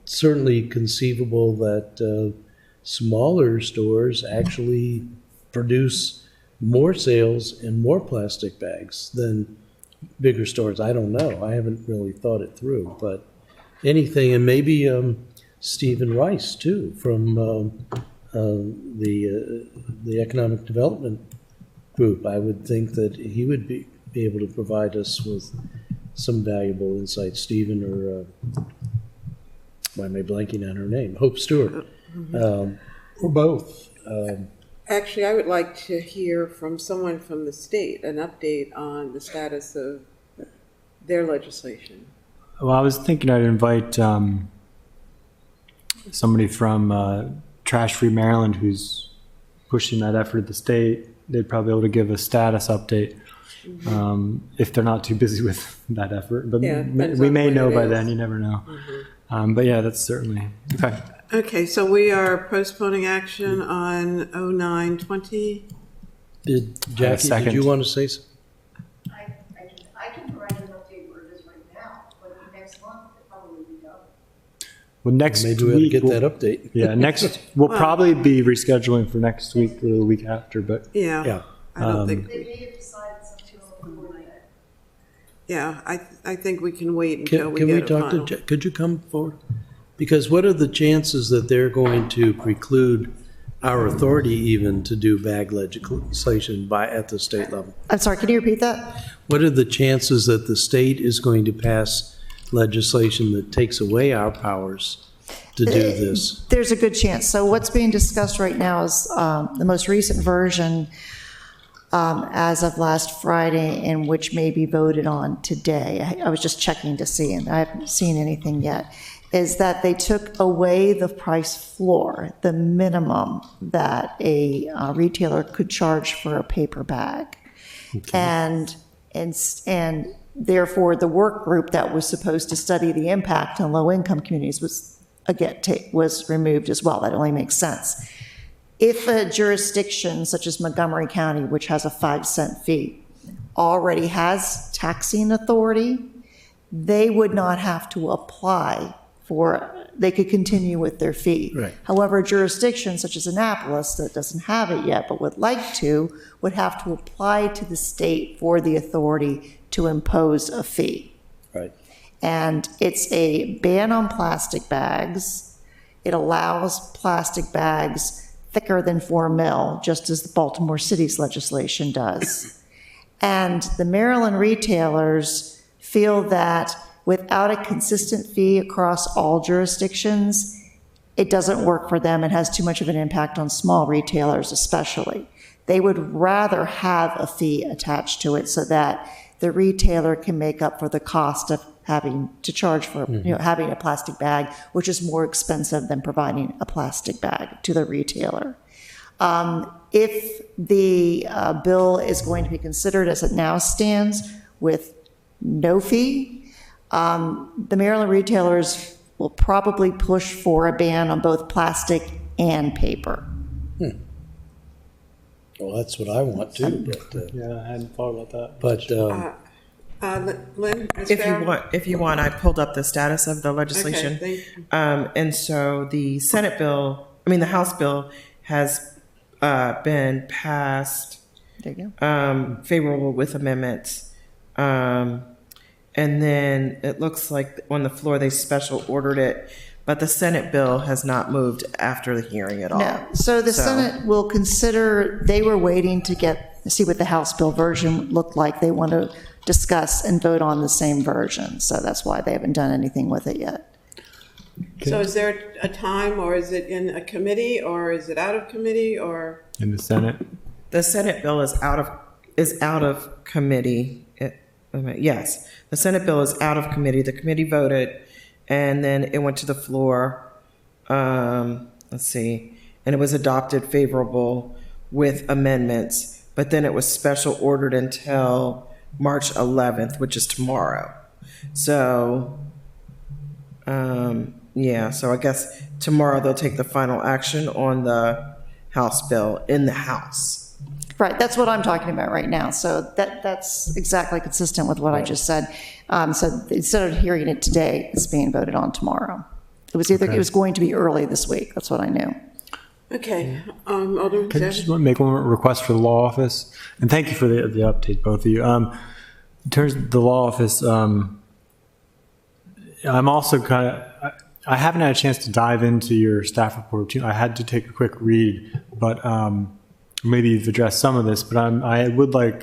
Certainly conceivable that smaller stores actually produce more sales and more plastic bags than bigger stores. I don't know. I haven't really thought it through, but anything, and maybe Stephen Rice too from the Economic Development Group. I would think that he would be able to provide us with some valuable insight. Stephen or, why am I blanking on her name? Hope Stewart, or both. Actually, I would like to hear from someone from the state, an update on the status of their legislation. Well, I was thinking I'd invite somebody from Trash Free Maryland who's pushing that effort at the state. They'd probably be able to give a status update if they're not too busy with that effort. But Yeah, depends we on may when know it by is. then. You never know. But yeah, that's certainly okay. Okay, so we are postponing action on 0920. Jackie, did second. you want to say something? I can provide an update where it is right now, but next month it probably will be done. Well, next Maybe we ought to week get we'll- that update. Yeah, next we'll probably be rescheduling for next week or the week after. But Yeah. Yeah. I don't think, They may have decided something before that. yeah, I think we can wait until Can we we get a talk final. to, could you come forward? Because what are the chances that they're going to preclude our authority even to do bag legislation at the state level? I'm sorry, can you repeat that? What are the chances that the state is going to pass legislation that takes away our powers to do this? There's a good chance. So what's being discussed right now is the most recent version as of last Friday, and which may be voted on today. I was just checking to see, and I haven't seen anything yet, is that they took away the price floor, the minimum that a retailer could charge for a paper bag. And therefore, the work group that was supposed to study the impact on low-income communities was removed as well. That only makes sense. If a jurisdiction such as Montgomery County, which has a 5-cent fee, already has taxing authority, they would not have to apply they could continue with their fee. Right. However, a jurisdiction such as Annapolis that doesn't have it yet but would like to, would have to apply to the state for the authority to impose a fee. Right. And it's a ban on plastic bags. It allows plastic bags thicker than 4 mil, just as the Baltimore City's legislation does. And the Maryland retailers feel that without a consistent fee across all jurisdictions, it doesn't work for them and has too much of an impact on small retailers especially. They would rather have a fee attached to it so that the retailer can make up for the cost of having to charge for having a plastic bag, which is more expensive than providing a plastic bag to the retailer. If the bill is going to be considered as it now stands with no fee, the Maryland retailers will probably push for a ban on both plastic and paper. Well, that's what I want too, Yeah, I hadn't thought about that. but, Lynn, Ms. If Farrell? you want, I pulled up the status of the legislation. Okay, thank you. And so the the House bill has been passed There you go. favorable with amendments. And then it looks like on the floor, they special ordered it, but the Senate bill has not moved after the hearing at all. No, so the So- Senate will consider, they were waiting to see what the House bill version looked like. They want to discuss and vote on the same version, so that's why they haven't done anything with it yet. So is there a time, or is it in a committee, or is it out of committee, or? In the Senate. The Senate bill is out of committee. Yes, the Senate bill is out of committee. The committee voted, and then it went to the floor. Let's see, and it was adopted favorable with amendments, but then it was special ordered until March 11th, which is tomorrow. So, so I guess tomorrow they'll take the final action on the House bill in the House. Right, that's what I'm talking about right now. So that's exactly consistent with what I just said. So instead of hearing it today, it's being voted on tomorrow. It was going to be early this week. That's what I knew. Okay, Alderman Can I Savage? just make one request for the law office? And thank you for the update, both of you. In terms of the law office, I'm also I haven't had a chance to dive into your staff report. I had to take a quick read, but maybe you've addressed some of this, but I would like,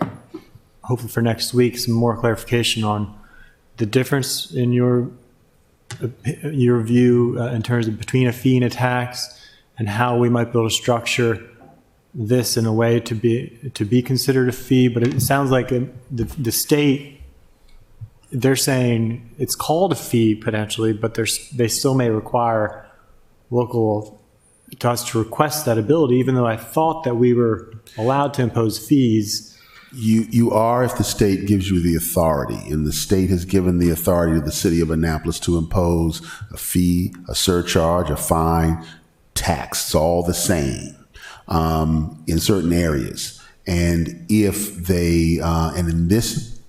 hopefully for next week, some more clarification on the difference in your view in terms of between a fee and a tax, and how we might be able to structure this in a way to be considered a fee? But it sounds like the state, they're saying it's called a fee potentially, but they still may require to us to request that ability, even though I thought that we were allowed to impose fees. You are if the state gives you the authority, and the state has given the authority to the city of Annapolis to impose a fee, a surcharge, a fine, tax. It's all the same in certain areas. And if they, and in this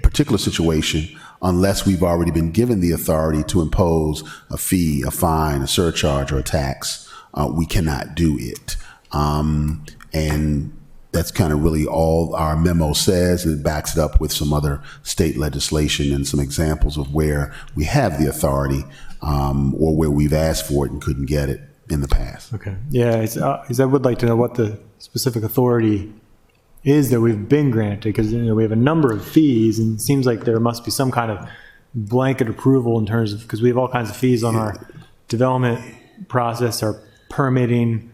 particular situation, unless we've already been given the authority to impose a fee, a fine, a surcharge, or a tax, we cannot do it. And that's kind of really all our memo says, and it backs it up with some other state legislation and some examples of where we have the authority or where we've asked for it and couldn't get it in the past. Okay. Yeah, because I would like to know what the specific authority is that we've been granted, because we have a number of fees, and it seems like there must be some kind of blanket approval in terms of, because we have all kinds of fees on our development process, our permitting.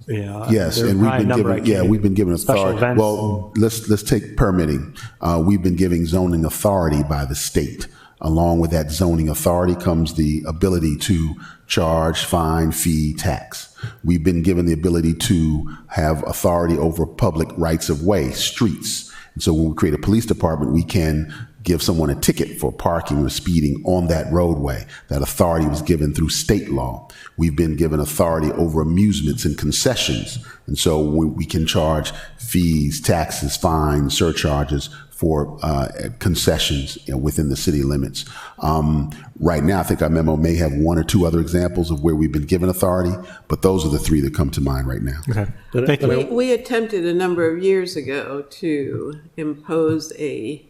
Yes, and we've been given authority. Well, let's take permitting. We've been giving zoning authority by the state. Along with that zoning authority comes the ability to charge, fine, fee, tax. We've been given the ability to have authority over public rights of way, streets. And so when we create a police department, we can give someone a ticket for parking or speeding on that roadway. That authority was given through state law. We've been given authority over amusements and concessions. And so we can charge fees, taxes, fines, surcharges for concessions within the city limits. Right now, I think our memo may have one or two other examples of where we've been given authority, but those are the three that come to mind right now. Okay. Thank you. We attempted a number of years ago to impose a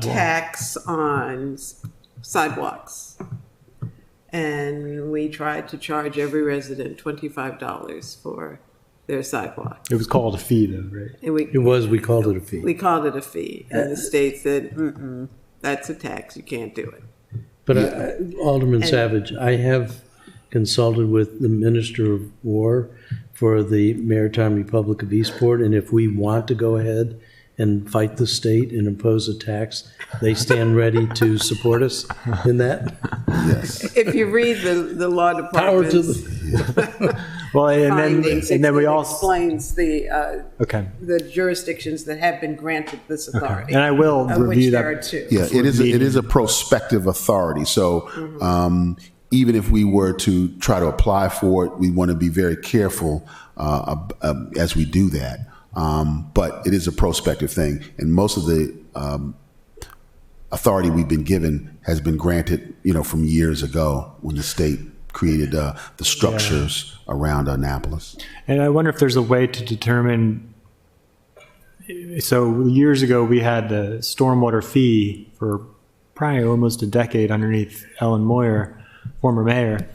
tax on sidewalks. And we tried to charge every resident $25 for their sidewalk. It was called a fee though, right? And we called it a fee. We called it a fee. And the state said, that's a tax, you can't do it. But Alderman Savage, I have consulted with the Minister of War for the Maritime Republic of Eastport, and if we want to go ahead and fight the state and impose a tax, they stand ready to support us in that. Yes. If you read the law department's Power to the well, findings, and then we also explains the jurisdictions that have been granted this authority. And I will review that. There are two. Yeah, it is a prospective authority. So even if we were to try to apply for it, we want to be very careful as we do that. But it is a prospective thing, and most of the authority we've been given has been granted, from years ago when the state created the structures around Annapolis. And I wonder if there's a way to determine. So years ago, we had the stormwater fee for probably almost a decade underneath Ellen Moyer, former mayor,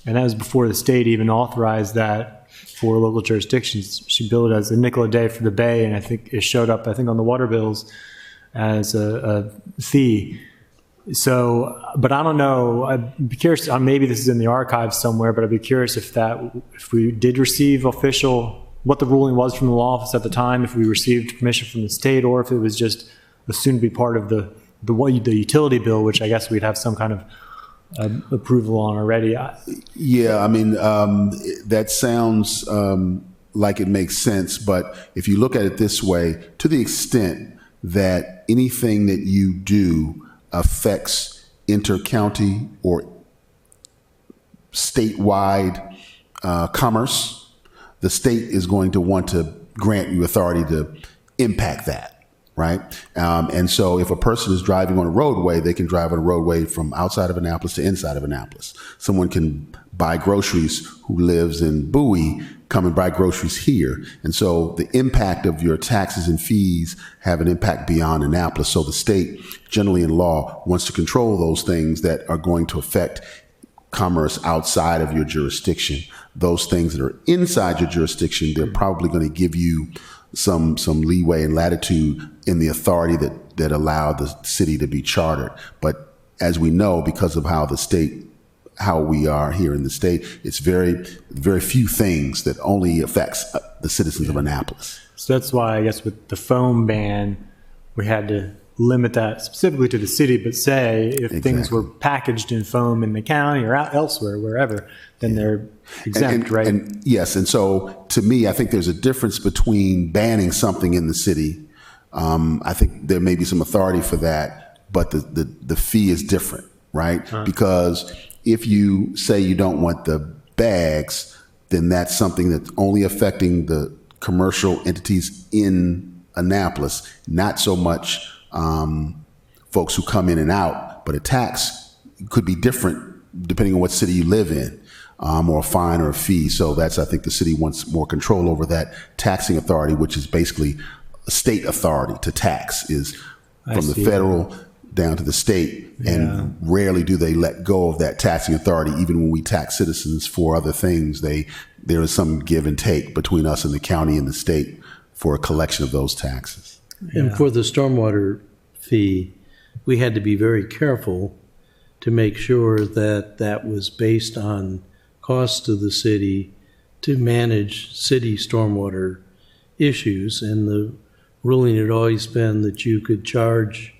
and that was before the state even authorized that for local jurisdictions. She billed it as a nickel a day for the bay, and I think it showed up, on the water bills as a fee. So, but I don't know, I'd be curious, maybe this is in the archives somewhere, but I'd be curious if we did receive what the ruling was from the law office at the time, if we received permission from the state, or if it was just assumed to be part of the utility bill, which I guess we'd have some kind of approval on already. Yeah, that sounds like it makes sense, but if you look at it this way, to the extent that anything that you do affects inter-county or statewide commerce, the state is going to want to grant you authority to impact that. Right. And so if a person is driving on a roadway, they can drive on a roadway from outside of Annapolis to inside of Annapolis. Someone can buy groceries who lives in Bowie, come and buy groceries here. And so the impact of your taxes and fees have an impact beyond Annapolis. So the state, generally in law, wants to control those things that are going to affect commerce outside of your jurisdiction. Those things that are inside your jurisdiction, they're probably going to give you some leeway and latitude in the authority that allowed the city to be chartered. But as we know, because of how we are here in the state, it's very few things that only affects the citizens of Annapolis. So that's why I guess with the foam ban, we had to limit that specifically to the city, but say if things were packaged in foam in the county or out elsewhere, wherever, then they're exempt, right? And yes, and so to me, I think there's a difference between banning something in the city. I think there may be some authority for that, but the fee is different, right? Because if you say you don't want the bags, then that's something that's only affecting the commercial entities in Annapolis, not so much folks who come in and out, but a tax could be different depending on what city you live in, or a fine or a fee. So that's, I think the city wants more control over that taxing authority, which is basically a state authority to tax, is from the federal down to the state. And rarely do they let go of that taxing authority. Even when we tax citizens for other things, there is some give and take between us and the county and the state for a collection of those taxes. And for the stormwater fee, we had to be very careful to make sure that that was based on cost to the city to manage city stormwater issues. And the ruling had always been that you could charge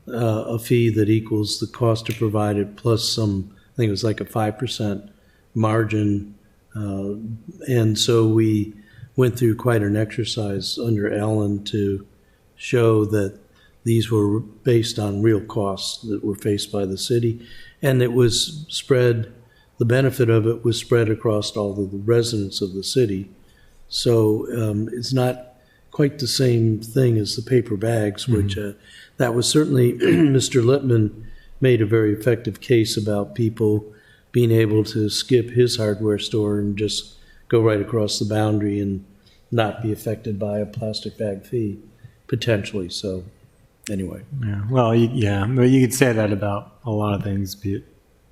a fee that equals the cost to provide it plus some, I think it was like a 5% margin. And so we went through quite an exercise under Ellen to show that these were based on real costs that were faced by the city. And it was spread, the benefit of it was spread across all of the residents of the city. So it's not quite the same thing as the paper bags, which that was certainly, Mr. Lippman made a very effective case about people being able to skip his hardware store and just go right across the boundary and not be affected by a plastic bag fee, potentially. So anyway. Yeah. Well, you could say that about a lot of things, be it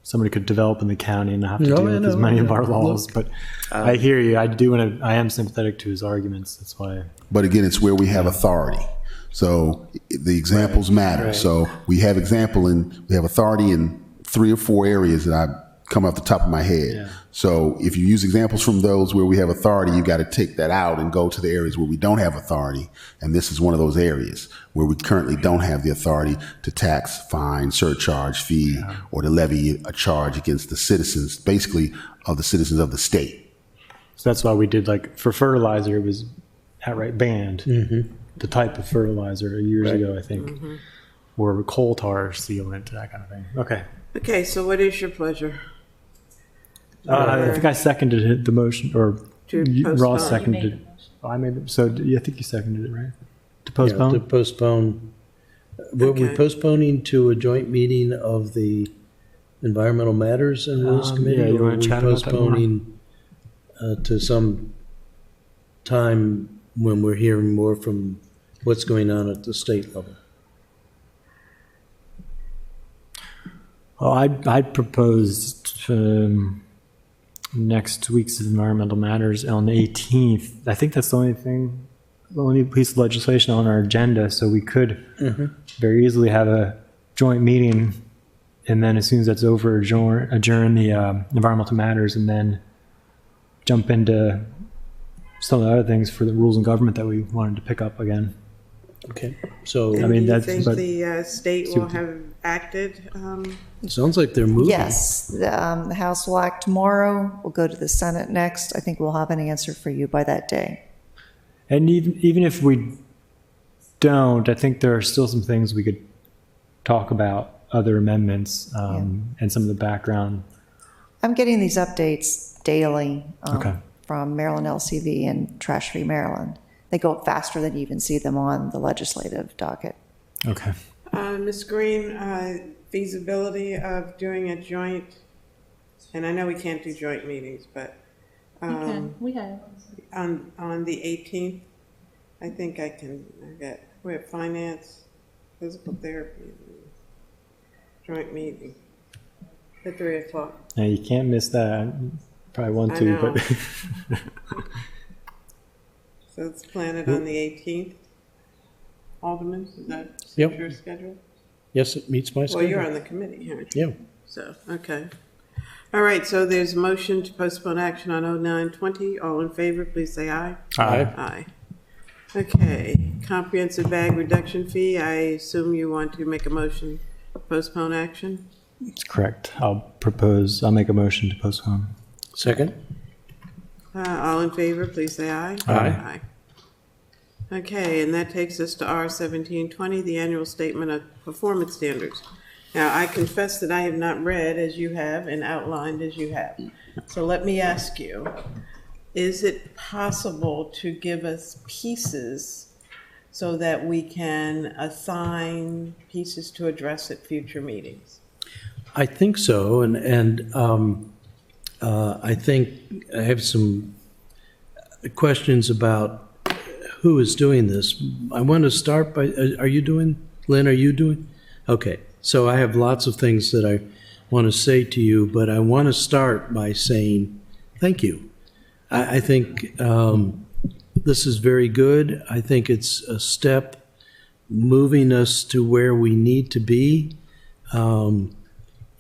somebody could develop in the county and not have to deal with as many of our laws. But I hear you. I am sympathetic to his arguments. That's why. But again, it's where we have authority. So the examples matter. Right. So we have authority in 3 or 4 areas that I come off the top of my head. Yeah. So if you use examples from those where we have authority, you got to take that out and go to the areas where we don't have authority. And this is one of those areas where we currently don't have the authority to tax, fine, surcharge, fee, or to levy a charge against the citizens, basically of the citizens of the state. So that's why we did, like, for fertilizer, it was outright banned. The type of fertilizer years ago, I think, or coal tar sealant, that kind of thing. Okay. Okay, so what is your pleasure? I think I seconded the motion, or To Ross postpone. seconded it. Oh, I made it. So I think you seconded it, right? To Yeah, postpone? to postpone. Were we Okay. postponing to a joint meeting of the Environmental Matters and Rules Committee? yeah, you or wanna were we chat about that more? postponing to some time when we're hearing more from what's going on at the state level? Well, I proposed next week's Environmental Matters on the 18th. I think that's the only piece of legislation on our agenda, so we could very easily have a joint meeting, and then as soon as that's over, adjourn the Environmental Matters, and then jump into some of the other things for the rules and government that we wanted to pick up again. Okay, so I mean, Do you that's- think but- the state will have acted? it sounds like they're moving. Yes, the House will act tomorrow. We'll go to the Senate next. I think we'll have an answer for you by that day. And even if we don't, I think there are still some things we could talk about, other amendments, and some of the background. I'm getting these updates daily Okay. from Maryland LCV and Trash Free Maryland. They go up faster than you even see them on the legislative docket. Okay. Ms. Green, feasibility of doing a joint, and I know we can't do joint meetings, but We have. on the 18th, I think we have finance, physical therapy, joint meeting at 3 o'clock. Now you can't miss that. Probably want I to, know. but So it's planted on the 18th. Alderman, is that Yep. your schedule? Yes, it meets my Well, schedule. you're on the committee, aren't you? Yeah. So, okay. All right, so there's a motion to postpone action on 0920. All in favor, please say aye. Aye. Aye. Okay, comprehensive bag reduction fee, I assume you want to make a motion to postpone action? That's correct. I'll make a motion to postpone. Second? All in favor, please say aye. Aye. Okay, and that takes us to R 1720, the annual statement of performance standards. Now, I confess that I have not read as you have and outlined as you have. So let me ask you, is it possible to give us pieces so that we can assign pieces to address at future meetings? I think so, and I think I have some questions about who is doing this. I want to start by, are you doing, Lynn, are you doing? Okay, so I have lots of things that I want to say to you, but I want to start by saying thank you. I think this is very good. I think it's a step moving us to where we need to be.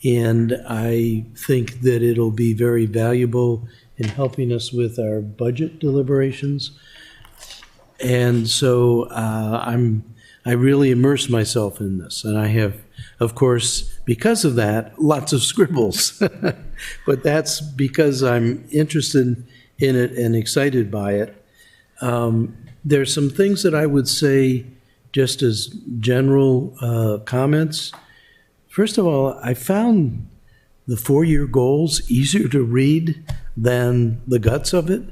And I think that it'll be very valuable in helping us with our budget deliberations. And so I really immerse myself in this. And I have, of course, because of that, lots of scribbles. But that's because I'm interested in it and excited by it. There's some things that I would say just as general comments. First of all, I found the four-year goals easier to read than the guts of it.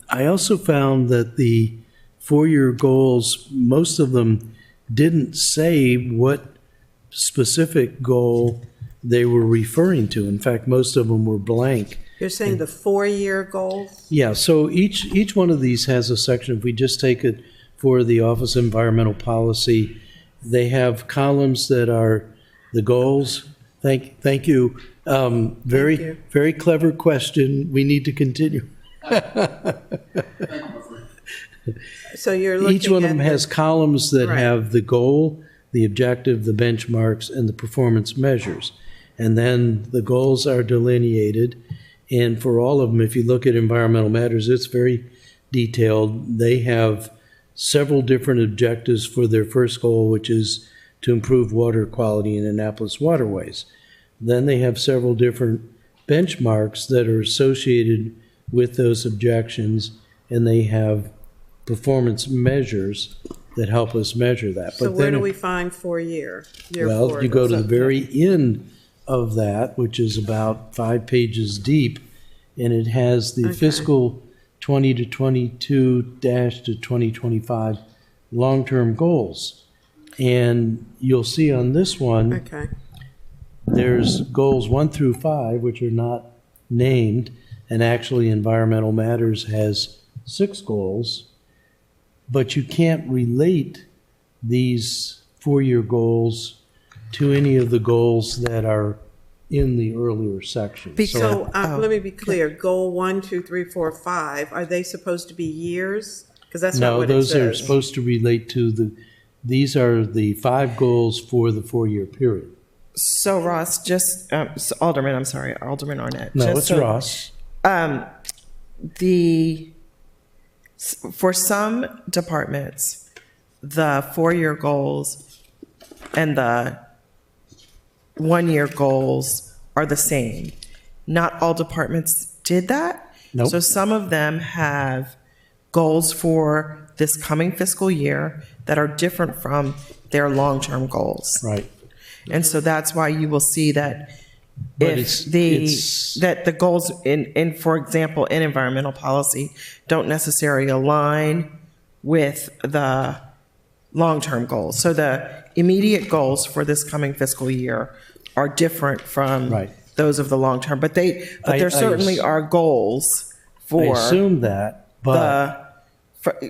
I also found that the four-year goals, most of them didn't say what specific goal they were referring to. In fact, most of them were blank. You're saying the 4-year goals? Yeah, so each one of these has a section. If we just take it for the Office of Environmental Policy, they have columns that are the goals. Thank you. Very clever question. We need to continue. So you're looking at Each one of them has columns that Right. have the goal, the objective, the benchmarks, and the performance measures. And then the goals are delineated. And for all of them, if you look at environmental matters, it's very detailed. They have several different objectives for their first goal, which is to improve water quality in Annapolis waterways. Then they have several different benchmarks that are associated with those objections, and they have performance measures that help us measure that. So But where then do we find 4-year? well, you go to the very end of that, which is about 5 pages deep, and it has the Okay. fiscal 20 to 22 dash to 2025 long-term goals. And you'll see on this one, Okay. there's goals 1 through 5, which are not named, and actually Environmental Matters has 6 goals, but you can't relate these four-year goals to any of the goals that are in the earlier section. So let me be clear, goal 1, 2, 3, 4, 5, are they supposed to be years? Because that's not No, what it those are says. supposed to relate to these are the 5 goals for the 4-year period. So Ross, just, Alderman Arnett. No, just it's so- Ross. For some departments, the 4-year goals and the 1-year goals are the same. Not all departments did that. Nope. So some of them have goals for this coming fiscal year that are different from their long-term goals. Right. And so that's why you will see that But if the goals in, for example, in environmental policy don't necessarily align with the long-term goals. So the immediate goals for this coming fiscal year are different from Right. those of the long-term, but there certainly are goals for I assume that, but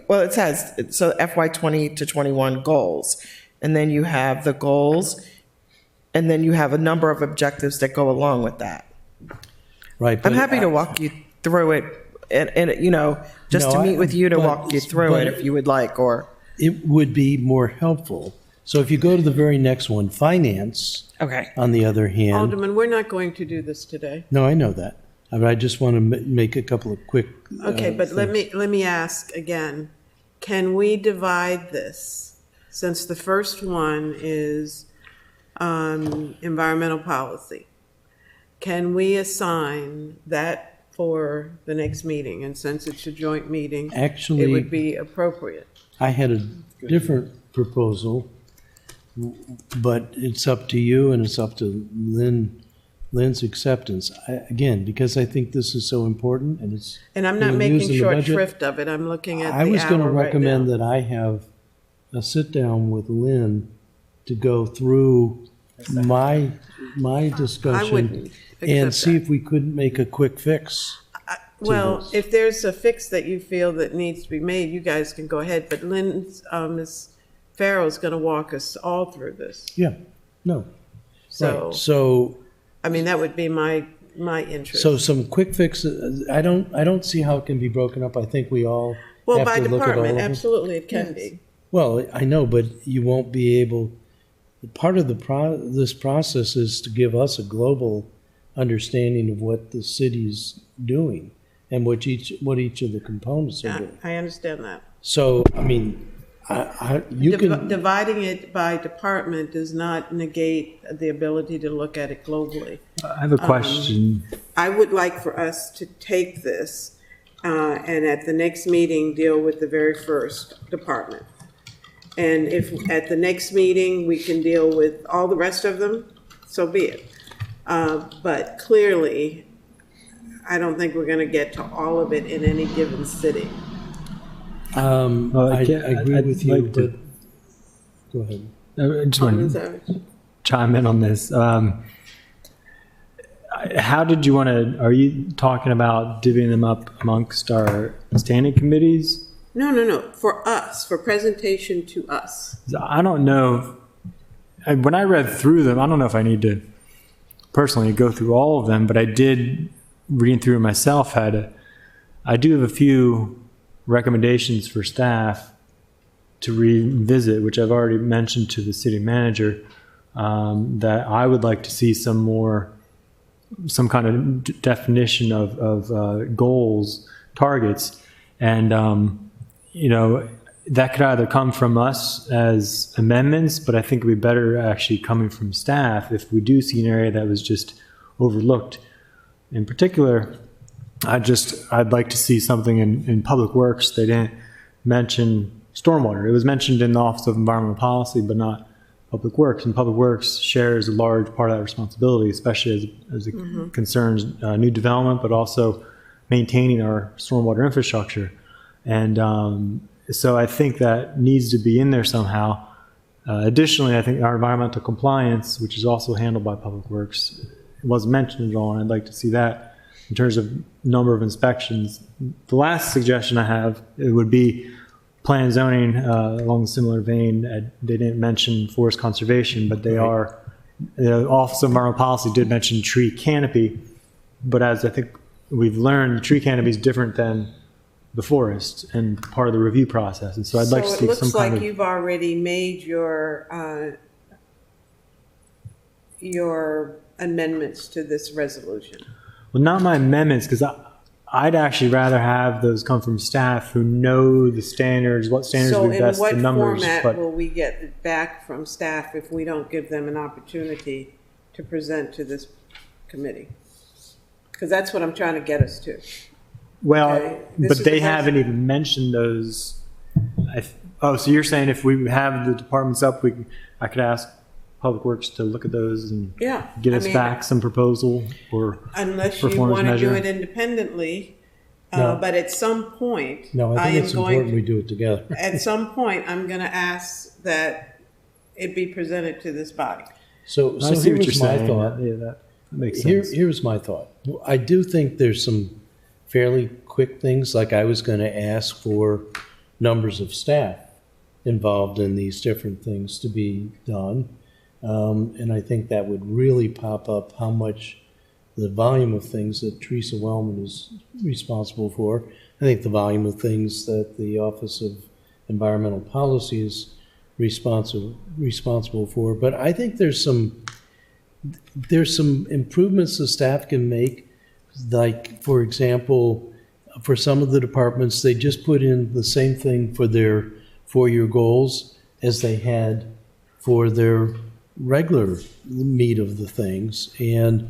well, it says, so FY 20 to 21 goals. And then you have the goals, and then you have a number of objectives that go along with that. right. I'm but happy to walk you through it and you know, just No, to meet with you to but- walk you through but- it if you would like, or, It would be more helpful. So if you go to the very next one, finance, okay. on the other hand, Alderman, we're not going to do this today. no, I know that. But I just want to make a couple of quick. Okay, but let me ask again, can we divide this? Since the first one is environmental policy, can we assign that for the next meeting? And since it's a joint meeting, it Actually, would be appropriate. I had a different proposal, but it's up to you and it's up to Lynn's acceptance. Again, because I think this is so important and it's. And I'm not being used making in the short budget, shrift of it, I'm looking at the I was going to hour right recommend now. that I have a sit-down with Lynn to go through my discussion wouldn't and accept see that. if we couldn't make a quick fix. Well, this. if there's a fix that you feel that needs to be made, you guys can go ahead, but Ms. Farrell's gonna walk us all through this. Yeah, no. So, Right. So, I mean, that would be my interest. so some quick fixes, I don't see how it can be broken up. I think we all Well, have by to look at all of department, them. absolutely, it can be. Well, I know, but you won't be able, part of this process is to give us a global understanding of what the city's doing and what each of the components are doing. I understand that. So, I mean, you can, Dividing it by department does not negate the ability to look at it globally. I have a question. I would like for us to take this and at the next meeting, deal with the very first department. And if at the next meeting, we can deal with all the rest of them, so be it. But clearly, I don't think we're going to get to all of it in any given city. Well, I agree I'd with you, like to- but, go ahead. I just Alderman want to Savage. chime in on this. How did you want to, are you talking about divvying them up amongst our standing committees? No, for us, for presentation to us. I don't know. When I read through them, I don't know if I need to personally go through all of them, but I did, reading through it myself, I do have a few recommendations for staff to revisit, which I've already mentioned to the city manager, that I would like to see some kind of definition of goals, targets, and that could either come from us as amendments, but I think it would be better actually coming from staff if we do see an area that was just overlooked. In particular, I'd like to see something in Public Works. They didn't mention stormwater. It was mentioned in the Office of Environmental Policy, but not Public Works. And Public Works shares a large part of that responsibility, especially as it concerns new development, but also maintaining our stormwater infrastructure. And so I think that needs to be in there somehow. Additionally, I think our environmental compliance, which is also handled by Public Works, wasn't mentioned at all, and I'd like to see that in terms of number of inspections. The last suggestion I have, it would be plan and zoning along a similar vein. They didn't mention forest conservation, but they are, the Office of Environmental Policy did mention tree canopy, but as I think we've learned, tree canopy is different than the forest and part of the review process. And so I'd like to see some So it looks kind like of, you've already made your amendments to this resolution. well, not my amendments, because I'd actually rather have those come from staff who know the standards, what standards would best the numbers. So in what But format will we get it back from staff if we don't give them an opportunity to present to this committee? Because that's what I'm trying to get us to. Well, Okay, this but is they the haven't even mentioned those. So you're saying if we have the departments up, I could ask Public Works to look at those and Yeah. get I us mean, back some proposal or Unless you performance want to do measure. it independently, No. but at some point, No, I I think am it's going important we do it together. at some point, I'm going to ask that it be presented to this body. So I see what you're here's my saying. thought. Yeah, that makes sense. Here's my thought. I do think there's some fairly quick things, like I was going to ask for numbers of staff involved in these different things to be done. And I think that would really pop up how much the volume of things that Teresa Wellman is responsible for. I think the volume of things that the Office of Environmental Policy is responsible for. But I think there's some improvements the staff can make. Like, for example, for some of the departments, they just put in the same thing for their 4-year goals as they had for their regular meat of the things. And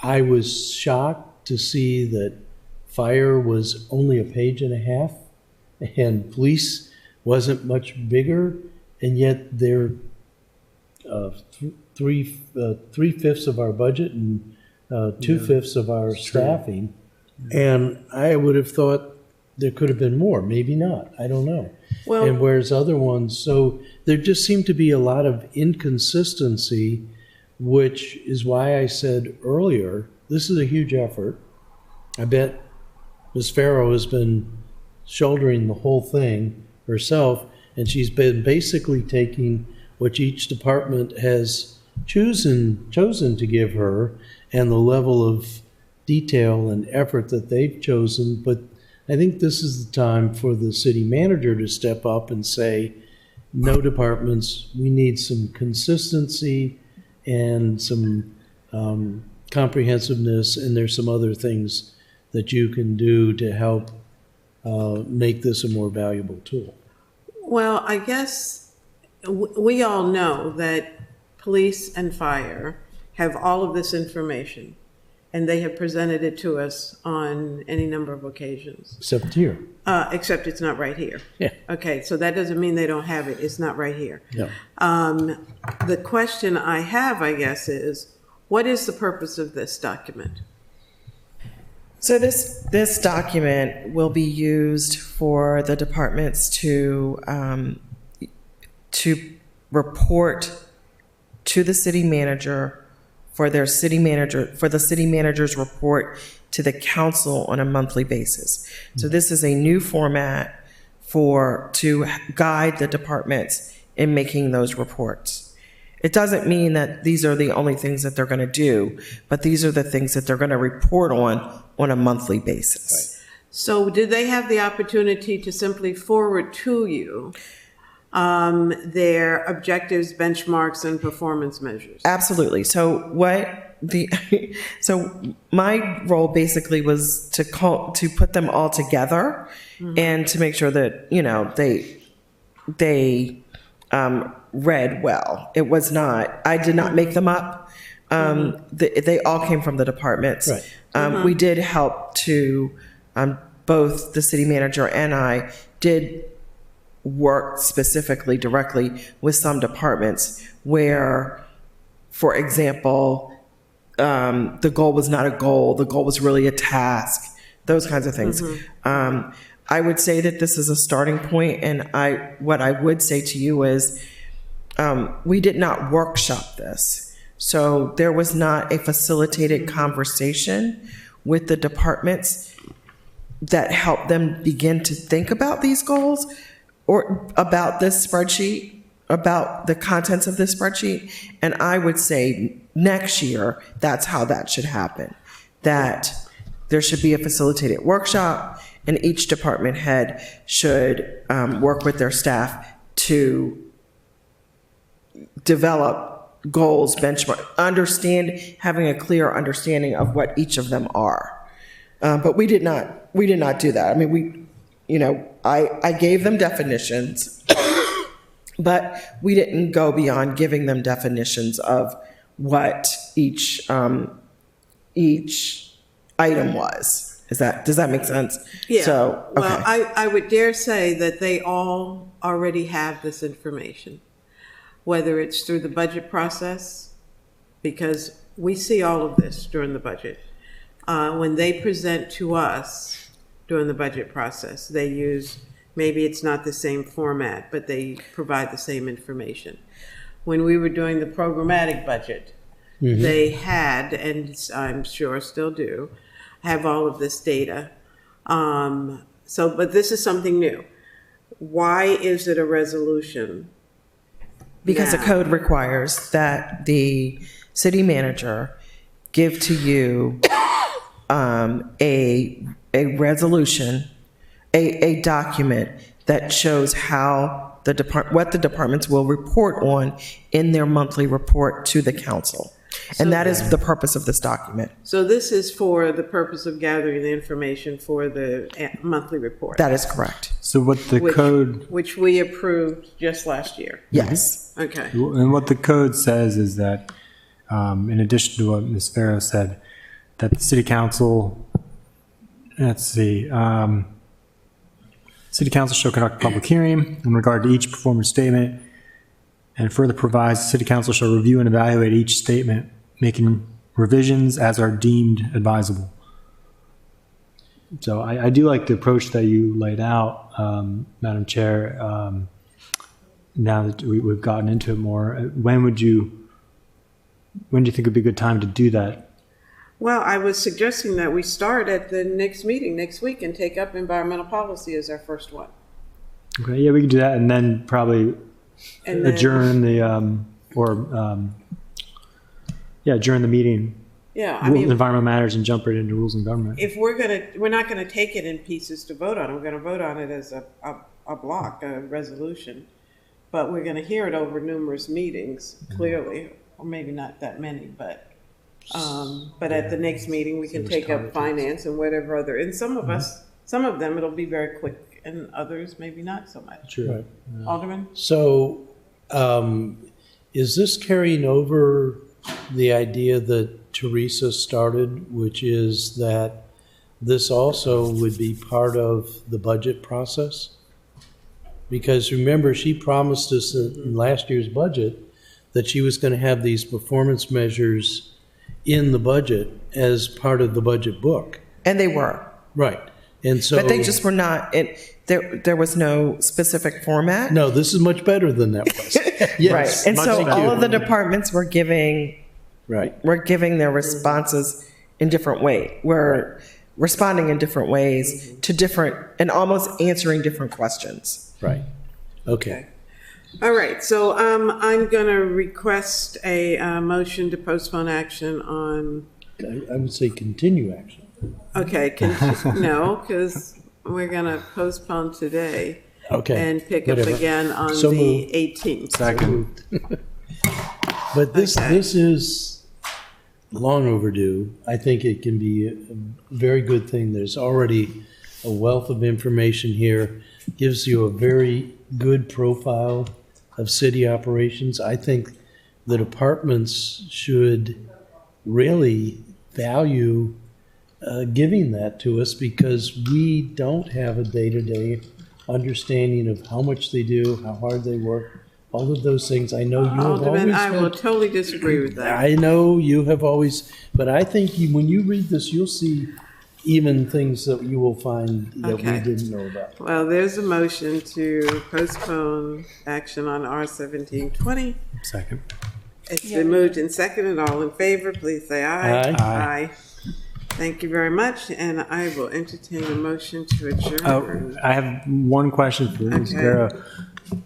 I was shocked to see that fire was only a page and a half and police wasn't much bigger, and yet they're three-fifths of our budget and 2/5 of our staffing. And I would have thought there could have been more, maybe not, I don't know. Well- And whereas other ones, so there just seemed to be a lot of inconsistency, which is why I said earlier, this is a huge effort. I bet Ms. Farrow has been shouldering the whole thing herself, and she's been basically taking what each department has chosen to give her and the level of detail and effort that they've chosen. But I think this is the time for the city manager to step up and say, no departments, we need some consistency and some comprehensiveness, and there's some other things that you can do to help make this a more valuable tool. Well, I guess we all know that police and fire have all of this information, and they have presented it to us on any number of occasions. Except here. Except it's not right here. Yeah. Okay, so that doesn't mean they don't have it. It's not right here. Yeah. The question I have, I guess, is what is the purpose of this document? So this document will be used for the departments to report to the city manager for the city manager's report to the council on a monthly basis. So this is a new format to guide the departments in making those reports. It doesn't mean that these are the only things that they're going to do, but these are the things that they're going to report on a monthly basis. Right. So did they have the opportunity to simply forward to you their objectives, benchmarks, and performance measures? Absolutely. So my role basically was to put them all together and to make sure that, they read well. It was not, I did not make them up. They all came from the departments. Right. We did help to, both the city manager and I did work specifically directly with some departments where, for example, the goal was not a goal, the goal was really a task, those kinds of things. I would say that this is a starting point, and what I would say to you is we did not workshop this. So there was not a facilitated conversation with the departments that helped them begin to think about these goals or about this spreadsheet, about the contents of this spreadsheet. And I would say next year, that's how that should happen. That there should be a facilitated workshop, and each department head should work with their staff to develop goals, benchmark, having a clear understanding of what each of them are. But we did not do that. I mean, I gave them definitions, but we didn't go beyond giving them definitions of what each item was. Does that make sense? Yeah. So, okay. Well, I would dare say that they all already have this information, whether it's through the budget process, because we see all of this during the budget. When they present to us during the budget process, they use, maybe it's not the same format, but they provide the same information. When we were doing the programmatic budget, they had, and I'm sure still do, have all of this data. But this is something new. Why is it a resolution? Because the now? code requires that the city manager give to you a resolution, a document that shows how what the departments will report on in their monthly report to the council. And that is the purpose of this document. So this is for the purpose of gathering the information for the monthly report. That is correct. So what the code, Which we approved just last year. Yes. Okay. and what the code says is that, in addition to what Ms. Farrow said, that the city council, city council shall conduct a public hearing in regard to each performance statement, and further provides the city council shall review and evaluate each statement, making revisions as are deemed advisable. So I do like the approach that you laid out, Madam Chair. Now that we've gotten into it more, when do you think would be a good time to do that? Well, I was suggesting that we start at the next meeting next week and take up environmental policy as our first one. Okay, yeah, we can do that, and then probably And then- adjourn the adjourn the meeting. Yeah, I mean, Environmental matters and jump right into rules and government. if we're not gonna take it in pieces to vote on it. We're gonna vote on it as a block, a resolution. But we're gonna hear it over numerous meetings, clearly, or maybe not that many, but at the next meeting, we can take up finance and whatever other, and some of them, it'll be very quick, and others, maybe not so much. Sure. Alderman? So, is this carrying over the idea that Teresa started, which is that this also would be part of the budget process? Because remember, she promised us in last year's budget that she was going to have these performance measures in the budget as part of the budget book. And they were. Right. And so. But they just were not, there was no specific format. No, this is much better than that was. Yes. Right. And so all of the departments were giving Right. we're giving their responses in different ways. We're responding in different ways to different, and almost answering different questions. Right. Okay. All right, so I'm gonna request a motion to postpone action on, I would say continue action. okay, no, because we're gonna postpone today. Okay. And pick up whatever. again on So the moved. 18th. Second. But this Okay. this is long overdue. I think it can be a very good thing. There's already a wealth of information here. Gives you a very good profile of city operations. I think the departments should really value giving that to us because we don't have a day-to-day understanding of how much they do, how hard they work, all of those things. I know you have Alderman, always I will been- totally disagree with that. I know you have always, but I think when you read this, you'll see even things that you will find that Okay. we didn't know about. Well, there's a motion to postpone action on R-1720. Second. It's been moved and seconded. All in favor, please say aye. Aye. Aye. Thank you very much, and I will entertain a motion to adjourn. Oh, I have one question for Ms. Okay. Guerra.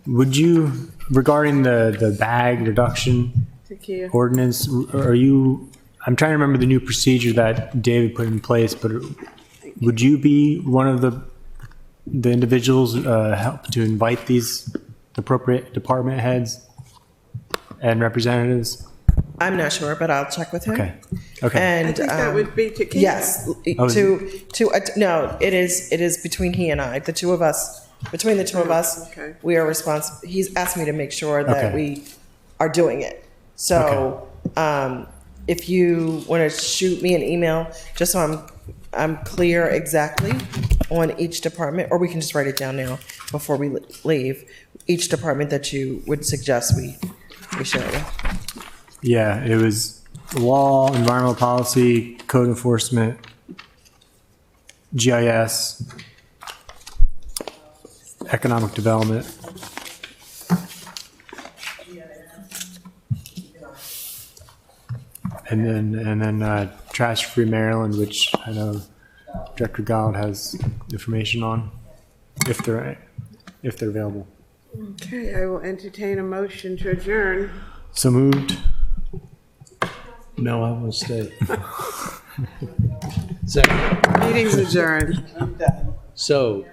Would you, regarding the bag reduction Takia? ordinance, I'm trying to remember the new procedure that David put in place, but would you be one of the individuals help to invite these appropriate department heads and representatives? I'm not sure, but I'll check with him. Okay. Okay. And I think that would be Takia. yes, no, it is between he and I, the two of us. Between the two of us, Okay. we are responsible. He's asked me to make sure that Okay. we are doing it. So, if you want to shoot me an email, just so I'm clear exactly on each department, or we can just write it down now before we leave. Each department that you would suggest we share it with. Yeah, it was law, environmental policy, code enforcement, GIS, economic development. And then Trash Free Maryland, which I know Director Gold has information on, if they're available. Okay, I will entertain a motion to adjourn. So moved. No, I will stay. Second. Meeting's adjourned. So,